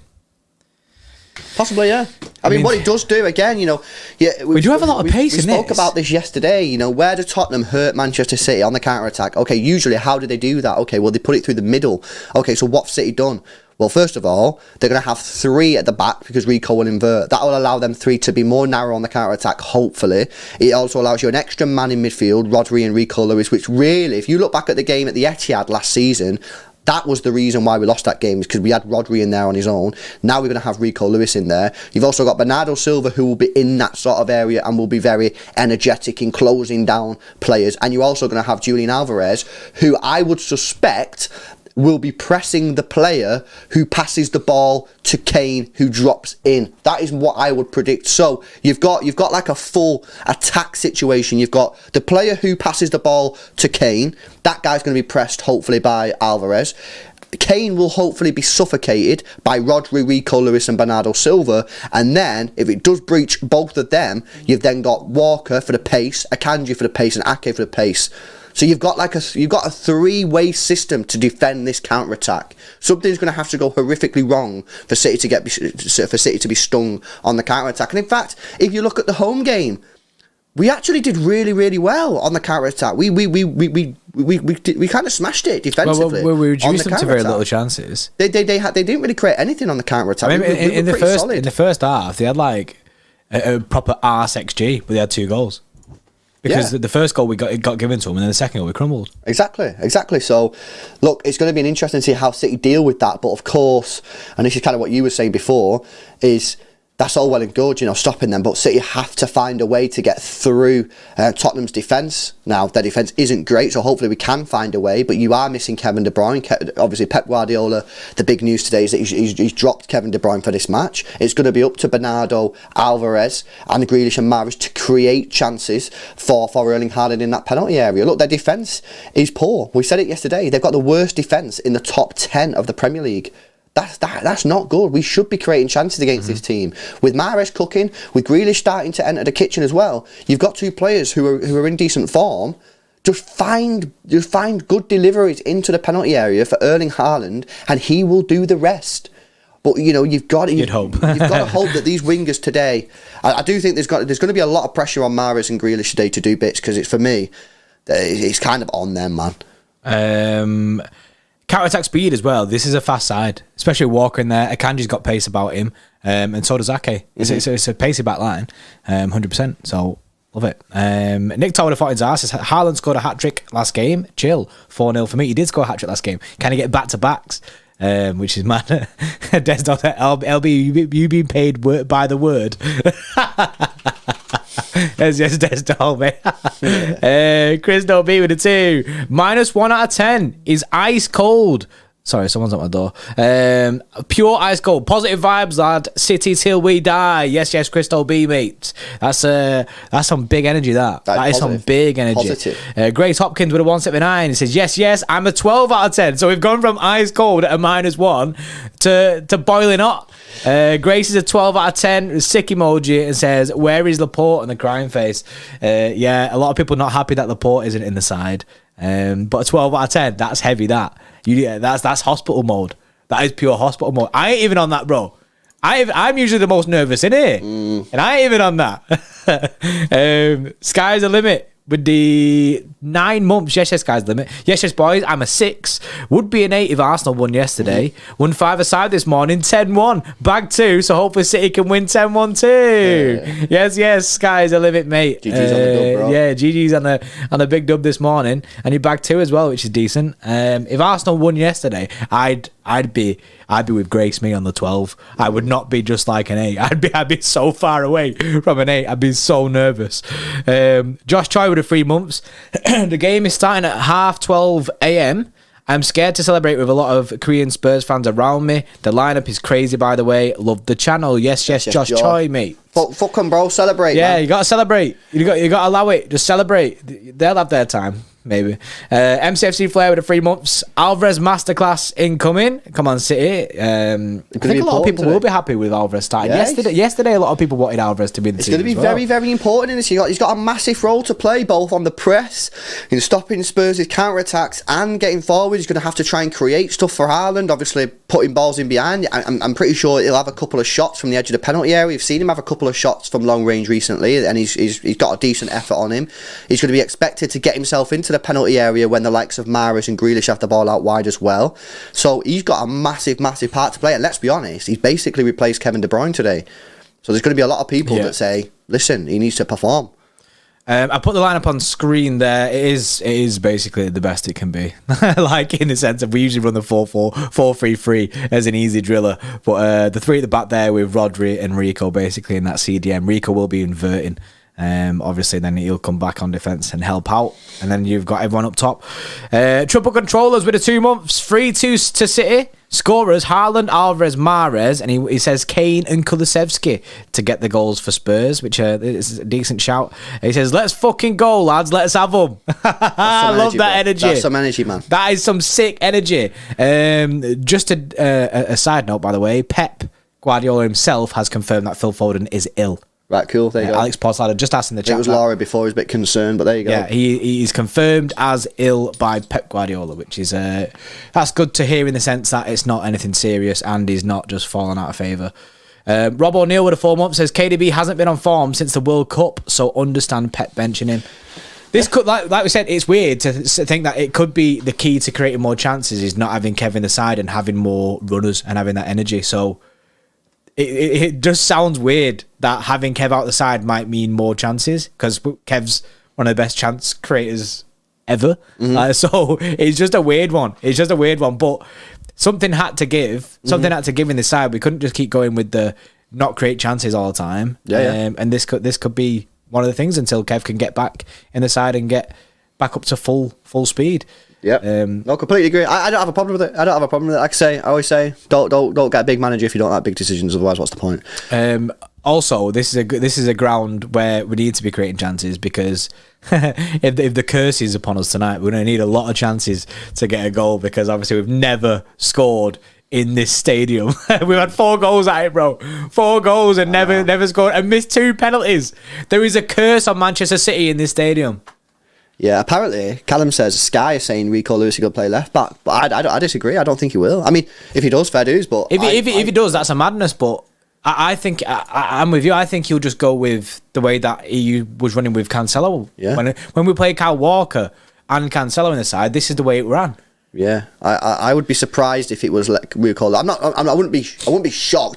Possibly, yeah. I mean, what it does do, again, we do have a lot of pace in this. We spoke about this yesterday, where did Tottenham hurt Manchester City on the counter-attack? Okay, usually, how do they do that? Okay, well, they put it through the middle. Okay, so what's City done? Well, first of all, they're going to have 3 at the back because Rico will invert. That will allow them 3 to be more narrow on the counter-attack, hopefully. It also allows you an extra man in midfield, Rodri and Rico Lewis, which really, if you look back at the game at the Etihad last season, that was the reason why we lost that game, because we had Rodri in there on his own. Now we're going to have Rico Lewis in there. You've also got Bernardo Silva, who will be in that sort of area and will be very energetic in closing down players. And you're also going to have Julian Alvarez, who I would suspect will be pressing the player who passes the ball to Kane, who drops in. That is what I would predict. So you've got like a full attack situation. You've got the player who passes the ball to Kane. That guy's going to be pressed, hopefully, by Alvarez. Kane will hopefully be suffocated by Rodri, Rico Lewis and Bernardo Silva. And then, if it does breach both of them, you've then got Walker for the pace, Akanji for the pace and Ake for the pace. So you've got a 3-way system to defend this counter-attack. Something's going to have to go horrifically wrong for City to be stung on the counter-attack. And in fact, if you look at the home game, we actually did really, really well on the counter attack. We kind of smashed it defensively. Well, we reduced them to very little chances. They didn't really create anything on the counter attack. I mean, in the first half, they had like a proper arse XG, but they had 2 goals. Because the first goal it got given to them, and then the second goal we crumbled. Exactly. So, look, it's going to be interesting to see how City deal with that. But of course, and this is kind of what you were saying before, is that's all well and good, stopping them. But City have to find a way to get through Tottenham's defence. Now, their defence isn't great, so hopefully we can find a way. But you are missing Kevin De Bruyne. Obviously, Pep Guardiola, the big news today is that he's dropped Kevin De Bruyne for this match. It's going to be up to Bernardo, Alvarez and Grealish and Mahrez to create chances for Erling Haaland in that penalty area. Look, their defence is poor. We said it yesterday. They've got the worst defence in the top 10 of the Premier League. That's not good. We should be creating chances against this team. With Mahrez cooking, with Grealish starting to enter the kitchen as well, you've got 2 players who are in decent form. Just find good deliveries into the penalty area for Erling Haaland, and he will do the rest. But you've got to hope that these wingers today. I do think there's going to be a lot of pressure on Mahrez and Grealish today to do bits, because for me, it's kind of on them, man. Counter-attack speed as well. This is a fast side, especially Walker in there. Akanji's got pace about him, and so does Ake. It's a pacey back line, 100%. So, love it. Nick Tower of Fortin's ass says, Haaland scored a hat-trick last game. Chill. 4-0 for me. He did score a hat-trick last game. Can he get back-to-backs? Which is mad. LB, you being paid by the word. Yes, Desdol, mate. Chris B with a 2. -1 out of 10 is ice cold. Sorry, someone's at my door. Pure ice cold. Positive vibes, lad. City till we die. Yes, Crystal B, mate. That's some big energy, that is some big energy. Positive. Grace Hopkins with a 179. He says, yes, I'm a 12 out of 10. So we've gone from ice cold at a -1 to boiling hot. Grace is a 12 out of 10. Sick emoji and says, where is Laporte? And the crying face. A lot of people not happy that Laporte isn't in the side. But a 12 out of 10, that's heavy, that's hospital mode. That is pure hospital mode. I ain't even on that, bro. I'm usually the most nervous in here. And I ain't even on that. Sky's the limit. With the 9 months, yes, sky's the limit. Yes, boys, I'm a 6. Would be an 8 if Arsenal won yesterday. Won 5-a-side this morning, 10-1. Bag 2, so hopefully City can win 10-1 too. Yeah. Yes, sky's the limit, mate. GG's on the dub, bro. Yeah, GG's on the big dub this morning. And you bag 2 as well, which is decent. If Arsenal won yesterday, I'd be with Grace me on the 12. I would not be just like an 8. I'd be so far away from an 8. I'd be so nervous. Josh Choi with a 3 months. The game is starting at 12:30 a.m. I'm scared to celebrate with a lot of Korean Spurs fans around me. The lineup is crazy, by the way. Love the channel. Yes, Josh Choi, mate. Fuck 'em, bro. Celebrate. Yeah, man. You gotta celebrate. You got to allow it. Just celebrate. They'll have their time. Maybe. MCFC Flair with a 3 months. Alvarez masterclass incoming. Come on, City. I think a lot of people will be happy with Alvarez starting. Yeah, yesterday, a lot of people wanted Alvarez to be in the team. It's going to be very, very important in this. He's got a massive role to play, both on the press, in stopping Spurs' counter-attacks and getting forward. He's going to have to try and create stuff for Haaland, obviously putting balls in behind. I'm pretty sure he'll have a couple of shots from the edge of the penalty area. We've seen him have a couple of shots from long range recently, and he's got a decent effort on him. He's going to be expected to get himself into the penalty area when the likes of Mahrez and Grealish have the ball out wide as well. So he's got a massive part to play. And let's be honest, he's basically replaced Kevin De Bruyne today. So there's going to be a lot of people that say, listen, he needs to perform. I put the lineup on screen there. It is basically the best it can be. Like, in the sense of we usually run the 4-4-3 as an easy driller. But the 3 at the back there with Rodri and Rico basically in that CDM. Rico will be inverting. Obviously then he'll come back on defence and help out, and then you've got everyone up top. Triple controllers with a 2 months. 3-2 to City. Scorers Haaland, Alvarez, Mahrez, and he says Kane and Kulusevski to get the goals for Spurs, which is a decent shout. He says, let's fucking go, lads, let's have them. I love that energy. That's some energy, man. That is some sick energy. Just a side note, by the way, Pep Guardiola himself has confirmed that Phil Foden is ill. Right, cool. There you go. Alex Podslada just asked in the chat. It was Laura before. He was a bit concerned, but there you go. Yeah, he's confirmed as ill by Pep Guardiola, which is that's good to hear in the sense that it's not anything serious and he's not just fallen out of favour. Rob O'Neill with a 4 month says KDB hasn't been on form since the World Cup, so understand Pep benching him. This could, like we said, it's weird to think that it could be the key to creating more chances is not having Kev in the side and having more runners and having that energy. So it just sounds weird that having Kev out the side might mean more chances because Kev's one of the best chance creators ever. So it's just a weird one. But something had to give. Something had to give in this side. We couldn't just keep going with the not create chances all the time. And this could be one of the things until Kev can get back in the side and get back up to full speed. Yeah, no, completely agree. I don't have a problem with it. Like I always say, don't get a big manager if you don't like big decisions. Otherwise, what's the point? Also, this is a ground where we need to be creating chances because if the curse is upon us tonight, we're going to need a lot of chances to get a goal because obviously we've never scored in this stadium. We've had 4 goals at it, bro. 4 goals and never scored and missed 2 penalties. There is a curse on Manchester City in this stadium. Yeah, apparently, Callum says Sky is saying Rico Lewis is going to play left back, but I disagree. I don't think he will. I mean, if he does, fair dues, but... If he does, that's a madness, but I think... I'm with you. I think he'll just go with the way that he was running with Cancelo. Yeah. When we played Kyle Walker and Cancelo in the side, this is the way it ran. Yeah, I would be surprised if it was like Rico. I wouldn't be shocked. I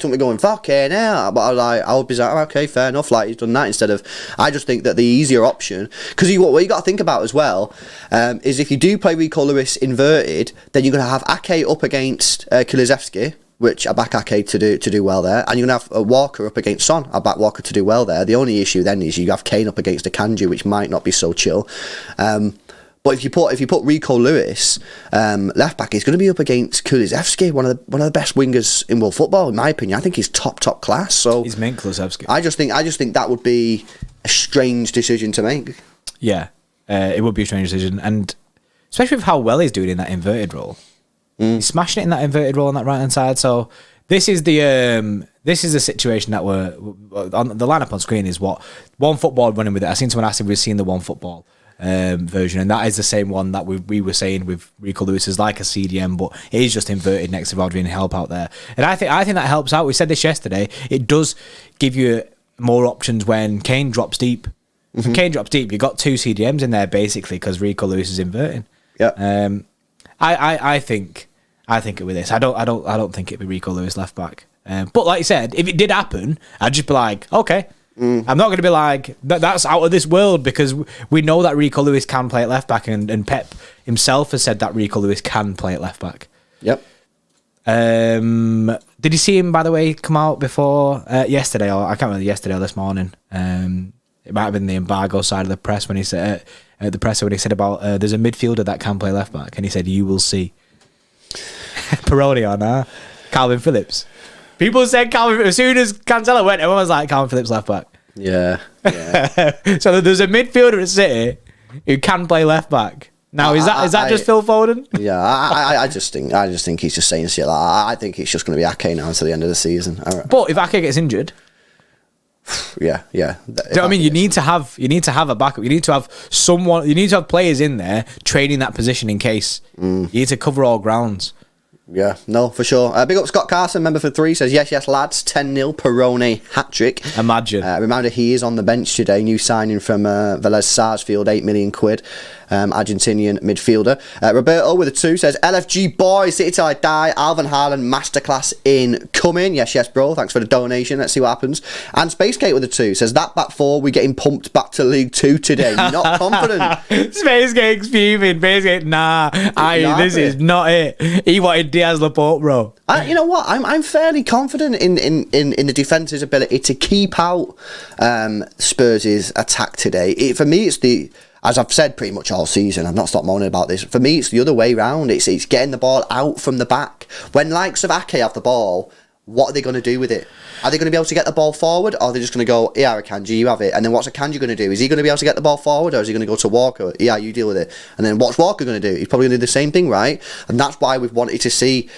wouldn't be going fucking hell. But I would be like, okay, fair enough. Like he's done that instead of. I just think that the easier option, because what you got to think about as well, is if you do play Rico Lewis inverted, then you're going to have Ake up against Kulusevski, which I back Ake to do well there, and you're going to have Walker up against Son. I back Walker to do well there. The only issue then is you have Kane up against Akanji, which might not be so chill. But if you put Rico Lewis left back, he's going to be up against Kulusevski, one of the best wingers in world football, in my opinion. I think he's top class. So he's meant Kulusevski. I just think that would be a strange decision to make. Yeah, it would be a strange decision, and especially with how well he's doing in that inverted role. He's smashing it in that inverted role on that right hand side. So this is the situation that we're on. The lineup on screen is what one football running with it. I seen someone ask if we've seen the one football version, and that is the same one that we were saying with Rico Lewis is like a CDM, but it is just inverted next to Rodri and help out there. And I think that helps out. We said this yesterday. It does give you more options when Kane drops deep. If Kane drops deep, you've got 2 CDMs in there basically because Rico Lewis is inverting. Yeah. I think it with this. I don't think it'd be Rico Lewis left back. But like you said, if it did happen, I'd just be like, okay. I'm not going to be like that's out of this world because we know that Rico Lewis can play at left back, and Pep himself has said that Rico Lewis can play at left back. Yep. Did you see him, by the way, come out before yesterday, or I can't remember yesterday or this morning? It might have been the embargo side of the press when he said at the presser when he said about there's a midfielder that can play left back, and he said you will see. Peroni on Calvin Phillips. People said Calvin as soon as Cancelo went, everyone was like Calvin Phillips left back. Yeah. So there's a midfielder at City who can play left back. Now is that just Phil Foden? Yeah, I just think he's just saying shit. I think it's just going to be Ake now until the end of the season. But if Ake gets injured, yeah. Do you know what I mean? You need to have a backup. You need to have someone. You need to have players in there training that position in case. You need to cover all grounds. Yeah, no, for sure. Big up Scott Carson, member for 3, says, yes, lads, 10-0, Peroni, hat-trick. Imagine. Reminder, he is on the bench today, new signing from Vélez Sarsfield, 8 million quid, Argentinian midfielder. Roberto with a 2 says, LFG boys, City till I die, Alvin Haaland masterclass incoming. Yes, bro, thanks for the donation, let's see what happens. And Spacegate with a 2 says, that back 4, we're getting pumped back to League 2 today, not confident. Spacegate's fuming, Spacegate, nah, this is not it. He wanted Diaz Laporte, bro. You know what? I'm fairly confident in the defence's ability to keep out Spurs' attack today. For me, it's as I've said pretty much all season, I've not stopped moaning about this. For me, it's the other way round. It's getting the ball out from the back. When likes of Ake have the ball, what are they going to do with it? Are they going to be able to get the ball forward, or are they just going to go, yeah, Akanji, you have it? And then what's Akanji going to do? Is he going to be able to get the ball forward, or is he going to go to Walker? Yeah, you deal with it. And then what's Walker going to do? He's probably going to do the same thing, right? And that's why we've wanted to see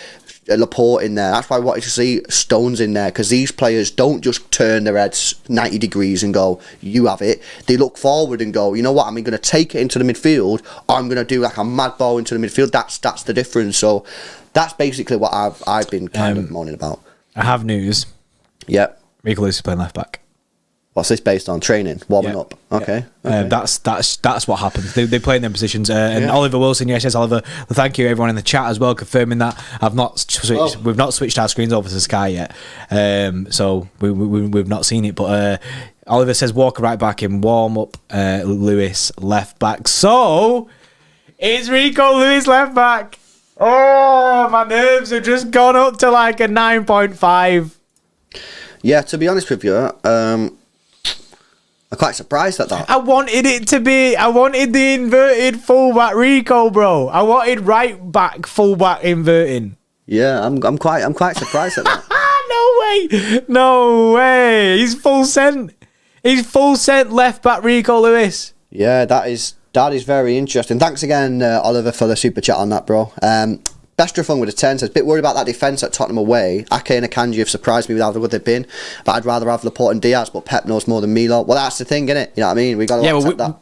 Laporte in there. That's why I wanted to see Stones in there, because these players don't just turn their heads 90 degrees and go, you have it. They look forward and go, you know what, I'm going to take it into the midfield, or I'm going to do like a mad ball into the midfield. That's the difference. So that's basically what I've been kind of moaning about. I have news. Yep. Rico Lewis is playing left back. What's this based on? Training? Warming up? Okay. That's what happens. They play in their positions. And Oliver Wilson, yes, Oliver. Well, thank you everyone in the chat as well, confirming that. We've not switched our screens over to Sky yet, so we've not seen it. But Oliver says Walker right back in warm up, Lewis left back. So it's Rico Lewis left back. Oh, my nerves have just gone up to like a 9.5. Yeah, to be honest with you, I'm quite surprised at that. I wanted the inverted fullback Rico, bro. I wanted right back fullback inverting. Yeah, I'm quite surprised at that. No way. He's full sent left back Rico Lewis. Yeah, that is very interesting. Thanks again, Oliver, for the super chat on that, bro. Bestrafung with a 10 says, bit worried about that defence at Tottenham away. Ake and Akanji have surprised me with how good they've been, but I'd rather have Laporte and Diaz, but Pep knows more than Milo. Well, that's the thing, innit? You know what I mean? We got to accept that.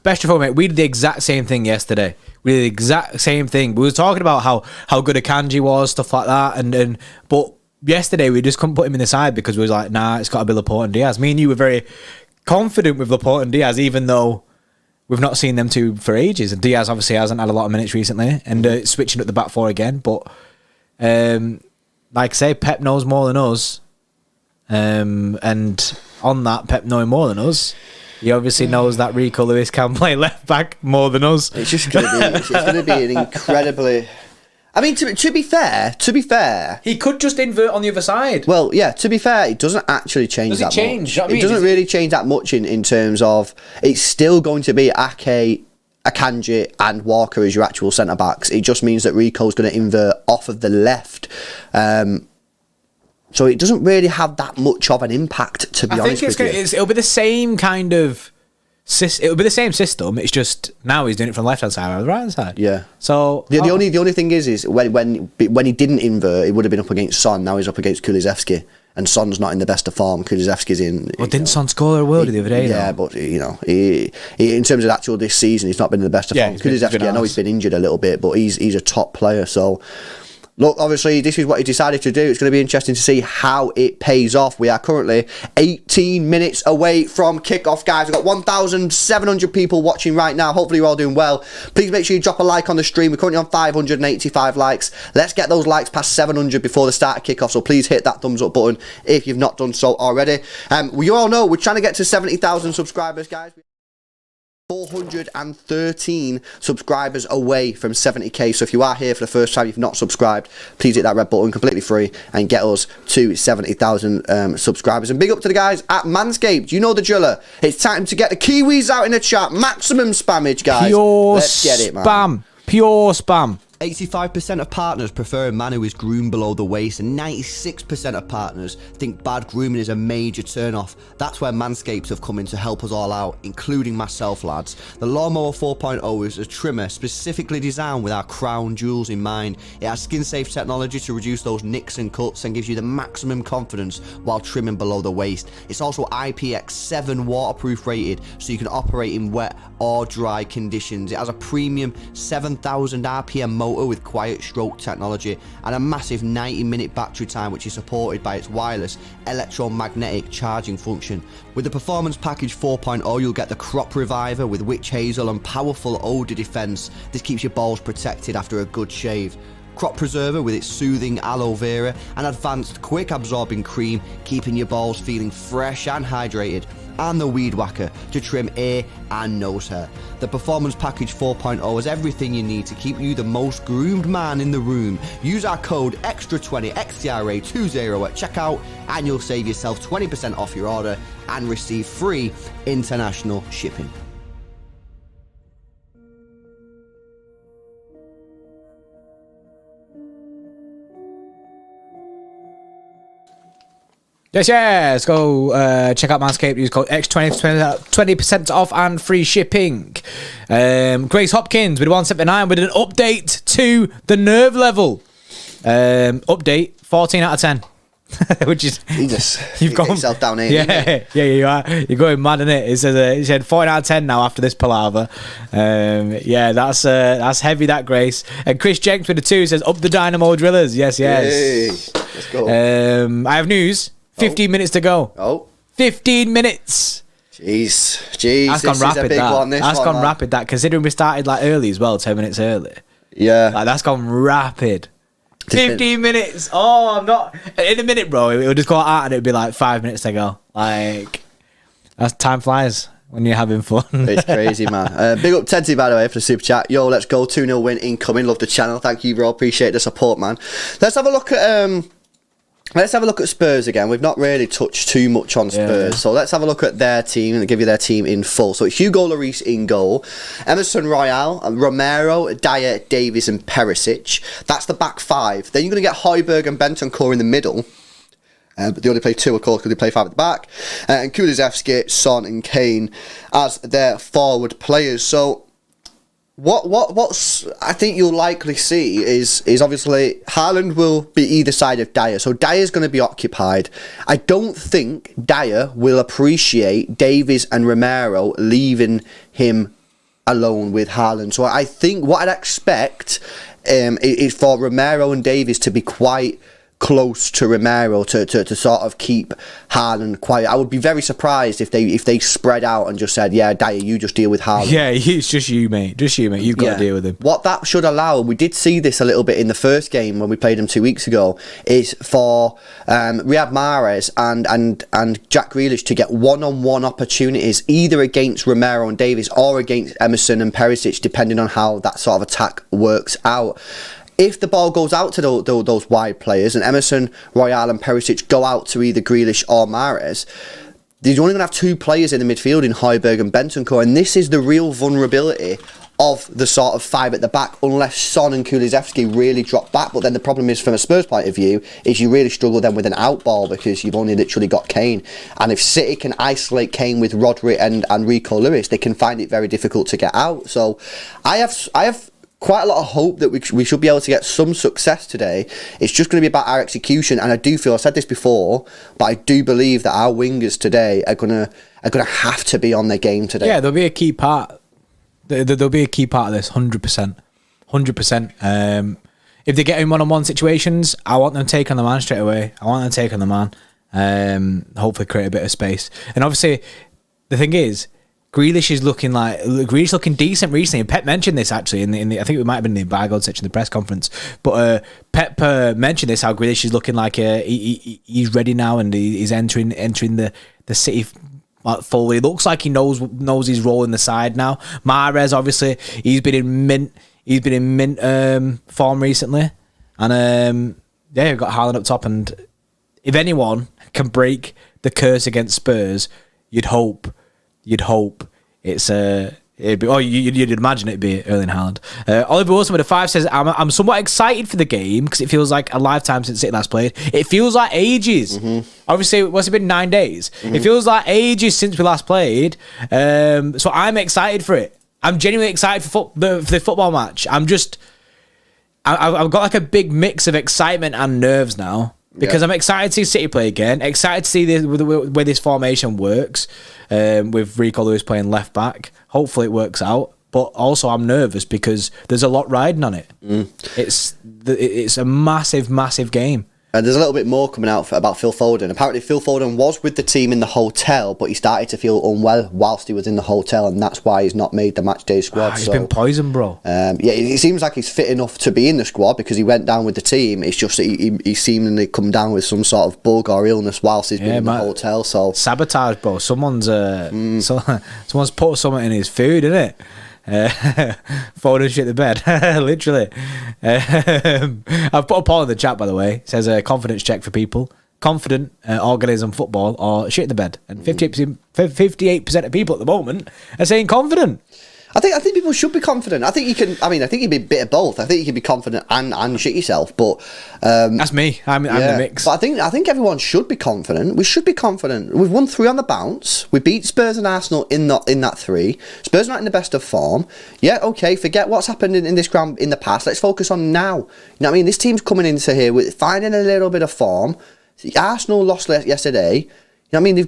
Bestrafung, mate, we did the exact same thing yesterday. We did the exact same thing. We were talking about how good Akanji was, stuff like that, but yesterday we just couldn't put him in the side because we was like, nah, it's got to be Laporte and Diaz. Me and you were very confident with Laporte and Diaz, even though we've not seen them two for ages, and Diaz obviously hasn't had a lot of minutes recently, and switching at the back four again. But like I say, Pep knows more than us, and on that, Pep knowing more than us, he obviously knows that Rico Lewis can play left back more than us. It's just going to be an incredibly. I mean, to be fair, he could just invert on the other side. Well, yeah. To be fair, it doesn't actually change that much. It doesn't really change that much in terms of it's still going to be Ake, Akanji, and Walker as your actual centre backs. It just means that Rico's going to invert off of the left. So it doesn't really have that much of an impact. To be honest with you, it'll be the same kind of. It'll be the same system. It's just now he's doing it from the left hand side or the right hand side. Yeah. So the only thing is when he didn't invert, he would have been up against Son. Now he's up against Kulusevski, and Son's not in the best of form. Kulusevski's in. Well, didn't Son score a worldie the other day? Yeah, though? But he in terms of this season, he's not been in the best of form. Kulusevski, I know he's been injured a little bit, but he's a top player. So. Look, obviously, this is what he decided to do. It's going to be interesting to see how it pays off. We are currently 18 minutes away from kickoff, guys. We've got 1,700 people watching right now. Hopefully, you're all doing well. Please make sure you drop a like on the stream. We're currently on 585 likes. Let's get those likes past 700 before the start of kickoff. So please hit that thumbs up button if you've not done so already. We all know we're trying to get to 70,000 subscribers, guys. 413 subscribers away from 70k. So if you are here for the first time, you've not subscribed, please hit that red button, completely free, and get us to 70,000 subscribers. And big up to the guys at Manscaped. You know the driller. It's time to get the Kiwis out in the chat. Maximum spammage, guys. Let's get it, man. Pure spam. 85% of partners prefer a man who is groomed below the waist, and 96% of partners think bad grooming is a major turn-off. That's where Manscaped have come in to help us all out, including myself, lads. The Lawnmower 4.0 is a trimmer specifically designed with our crown jewels in mind. It has skin-safe technology to reduce those nicks and cuts and gives you the maximum confidence while trimming below the waist. It's also IPX7 waterproof rated, so you can operate in wet or dry conditions. It has a premium 7,000 RPM motor with quiet stroke technology and a massive 90-minute battery time, which is supported by its wireless electromagnetic charging function. With the Performance Package 4.0, you'll get the Crop Reviver with witch hazel and powerful odor defense. This keeps your balls protected after a good shave. Crop Preserver with its soothing aloe vera and advanced quick absorbing cream, keeping your balls feeling fresh and hydrated. And the Weed Whacker to trim ear and nose hair. The Performance Package 4.0 has everything you need to keep you the most groomed man in the room. Use our code XTRA20 XTRA20 at checkout and you'll save yourself 20% off your order and receive free international shipping. Yes, go check out Manscaped. Use code X20 20% off and free shipping. Grace Hopkins with 179 with an update to the nerve level. Update 14 out of 10. Which is you've got yourself down here. Yeah, you are. You're going mad, innit? It says he said 14 out of 10 now after this palaver. Yeah, that's heavy, that, Grace. And Chris Jenks with a 2 says up the Dynamo Drillers. Yes. Yay. Let's go. I have news 15 minutes to go. Oh. 15 minutes. Jeez. That's gone rapid, That's gone man. rapid, that. Considering we started like early as well, 10 minutes early. Yeah. Like, that's gone rapid. 15 minutes. Oh, I'm not... In a minute, bro, it would just go out and it would be like 5 minutes to go. Like, that's time flies when you're having fun. It's crazy, man. Big up Teddy, by the way, for the super chat. Yo, let's go. 2-0 win incoming. Love the channel. Thank you, bro. Appreciate the support, man. Let's have a look at... Let's have a look at Spurs again. We've not really touched too much on Spurs. So let's have a look at their team and give you their team in full. So it's Hugo Lloris in goal. Emerson Royal, Romero, Dyer, Davies and Perisic. That's the back five. Then you're going to get Højbjerg and Bentancur in the middle. But they only play two, of course, because they play five at the back. And Kulusevski, Son and Kane as their forward players. So... What's I think you'll likely see is obviously Haaland will be either side of Dyer. So Dyer's going to be occupied. I don't think Dyer will appreciate Davies and Romero leaving him alone with Haaland. So I think what I'd expect is for Romero and Davies to be quite close to Romero to sort of keep Haaland quiet. I would be very surprised if they spread out and just said, yeah, Dyer, you just deal with Haaland. Yeah, it's just you, mate. Just you, mate. You've got to deal with him. What that should allow, we did see this a little bit in the first game when we played him 2 weeks ago, is for Riyad Mahrez and Jack Grealish to get one-on-one opportunities either against Romero and Davies or against Emerson and Perisic, depending on how that sort of attack works out. If the ball goes out to those wide players and Emerson, Royal and Perisic go out to either Grealish or Mahrez, they're only going to have two players in the midfield in Højbjerg and Bentancur, and this is the real vulnerability of the sort of five at the back, unless Son and Kulusevski really drop back. But then the problem is, from a Spurs point of view, is you really struggle then with an out ball because you've only literally got Kane. And if City can isolate Kane with Rodri and Rico Lewis, they can find it very difficult to get out. So I have quite a lot of hope that we should be able to get some success today. It's just going to be about our execution, and I do feel, I said this before, but I do believe that our wingers today are gonna have to be on their game today. Yeah, there'll be a key part. There'll be a key part of this, 100%. 100%. If they get in one-on-one situations, I want them to take on the man straight away. I want them to take on the man. Hopefully create a bit of space. And obviously, the thing is, Grealish is looking decent recently. And Pep mentioned this actually in the I think it might have been in the embargoed section of the press conference. But Pep mentioned this, how Grealish is looking like he's ready now and he's entering the City fully. It looks like he knows his role in the side now. Mahrez, obviously, he's been in mint form recently, and yeah, you've got Haaland up top. And if anyone can break the curse against Spurs, you'd hope it's you'd imagine it'd be Erling Haaland. Oliver Wilson with a 5 says, I'm somewhat excited for the game because it feels like a lifetime since City last played. It feels like ages. Mm-hmm. Obviously, what's it been, 9 days? Mm-hmm. It feels like ages since we last played. So I'm excited for it. I'm genuinely excited for the football match. I've got like a big mix of excitement and nerves now. Because I'm excited to see City play again. Excited to see the way this formation works, with Rico Lewis playing left back. Hopefully it works out. But also I'm nervous because there's a lot riding on it. It's a massive, massive game. And there's a little bit more coming out about Phil Foden. Apparently Phil Foden was with the team in the hotel, but he started to feel unwell whilst he was in the hotel, and that's why he's not made the matchday squad. He's been poisoned, bro. Yeah, it seems like he's fit enough to be in the squad because he went down with the team. It's just that he seemingly come down with some sort of bug or illness whilst he's been in the hotel. So sabotage, bro. Someone's put something in his food, innit? Foden shit the bed. Literally. I've put a poll in the chat, by the way. It says a confidence check for people. Confident organism football or shit the bed. And 58% of people at the moment are saying confident. I think people should be confident. I think you can. I think you'd be a bit of both. I think you can be confident and shit yourself. But that's me. I'm the mix. But I think everyone should be confident. We should be confident. We've won 3 on the bounce. We beat Spurs and Arsenal in that 3. Spurs are not in the best of form. Yeah, okay. Forget what's happened in this ground in the past. Let's focus on now. You know what I mean? This team's coming into here with finding a little bit of form. Arsenal lost yesterday. You know what I mean?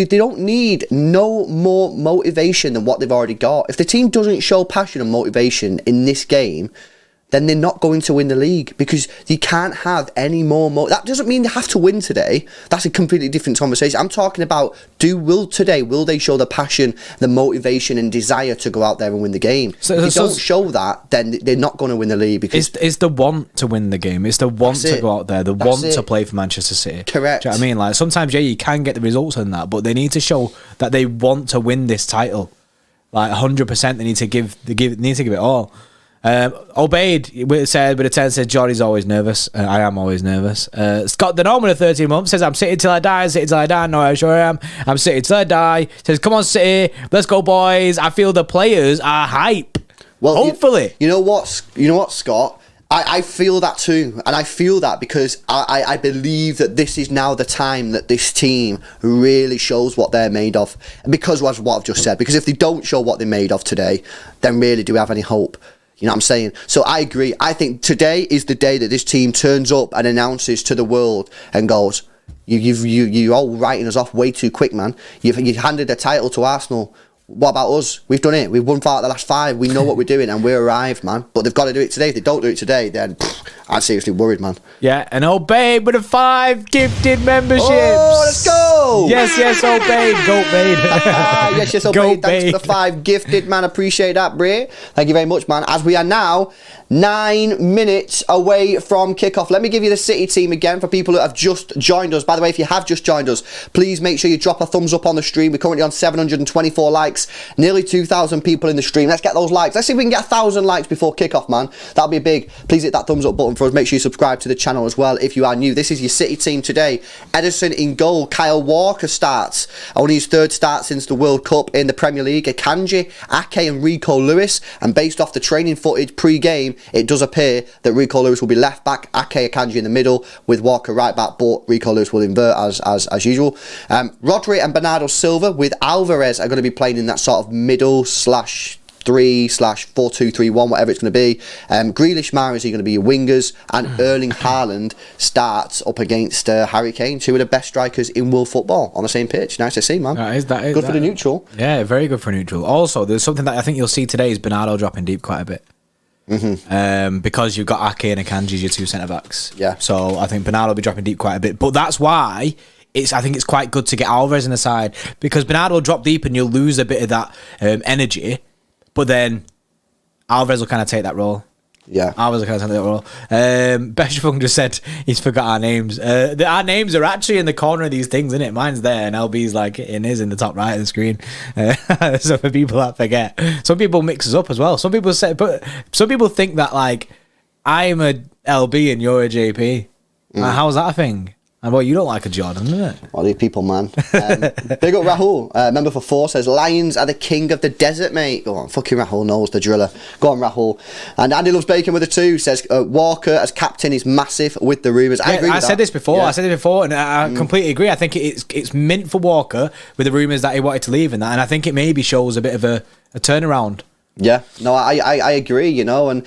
They don't need no more motivation than what they've already got. If the team doesn't show passion and motivation in this game, then they're not going to win the league, because you can't have any more. That doesn't mean they have to win today. That's a completely different conversation. I'm talking about will they show the passion, the motivation and desire to go out there and win the game? If they don't show that, then they're not going to win the league. Because it's the want to win the game. It's the want to go out there, the want to play for Manchester City. Correct. Do you know what I mean? Like, sometimes, you can get the results in that, but they need to show that they want to win this title. Like 100%, they need to give it all. Obeyed said, but it says Johnny's always nervous. I am always nervous. Scott the Norman of 13 months says, I'm City till I die. City till I die. No, I sure am. I'm City till I die. Says, come on City, let's go boys. I feel the players are hype. Well, hopefully. You know what, Scott? I feel that too, and I feel that because I believe that this is now the time that this team really shows what they're made of, and because of what I've just said. Because if they don't show what they're made of today, then really do we have any hope? You know what I'm saying? So I agree. I think today is the day that this team turns up and announces to the world and goes, you're all writing us off way too quick, man. You've handed the title to Arsenal. What about us? We've done it. We've won 4 out of the last 5. We know what we're doing, and we're arrived, man. But they've got to do it today. If they don't do it today, then I'm seriously worried, man. Yeah, and Obeyed with the 5 gifted memberships. Oh, let's go! Yes, Obeyed. Goat Bade. yes, Obeyed. Thanks for the 5 gifted, man. Appreciate that, Bray. Thank you very much, man. As we are now 9 minutes away from kickoff. Let me give you the City team again for people who have just joined us. By the way, if you have just joined us, please make sure you drop a thumbs up on the stream. We're currently on 724 likes. Nearly 2,000 people in the stream. Let's get those likes. Let's see if we can get 1,000 likes before kickoff, man. That'll be big. Please hit that thumbs up button for us. Make sure you subscribe to the channel as well if you are new. This is your City team today. Ederson in goal. Kyle Walker starts. Only his 3rd start since the World Cup in the Premier League. Akanji, Ake and Rico Lewis. And based off the training footage pre-game, it does appear that Rico Lewis will be left back, Ake Akanji in the middle, with Walker right back, but Rico Lewis will invert as usual. Rodri and Bernardo Silva with Alvarez are going to be playing in that sort of middle /3/4-2-3-1, whatever it's going to be. Grealish, Mahrez are going to be your wingers, and Erling Haaland starts up against Harry Kane, 2 of the best strikers in world football on the same pitch. Nice to see, man. That is good for the neutral. Yeah, very good for neutral. Also, there's something that I think you'll see today is Bernardo dropping deep quite a bit. Because you've got Ake and Akanji as your 2 centre backs. Yeah. So I think Bernardo will be dropping deep quite a bit, but that's why. I think it's quite good to get Alvarez in the side, because Bernardo will drop deep and you'll lose a bit of that energy, but then Alvarez will kind of take that role. Yeah. Alvarez will kind of take that role. Beshafung just said he's forgot our names. Our names are actually in the corner of these things, isn't it? Mine's there and LB's like in his in the top right of the screen. So for people that forget, some people mix us up as well. Some people think that like I'm a LB and you're a JP. How's that a thing? Well, you don't like a Jordan, isn't it? Well, these people, man. Big up Rahul. Member for 4 says, Lions are the king of the desert, mate. Go on, fucking Rahul knows the driller. Go on, Rahul. And Andy Loves Bacon with a 2 says, Walker as captain is massive with the rumours. I agree with that. Said this before. Yeah. I said it before, and I completely agree. I think it's mint for Walker with the rumours that he wanted to leave and that, and I think it maybe shows a bit of a turnaround. Yeah, no, I agree, you know, and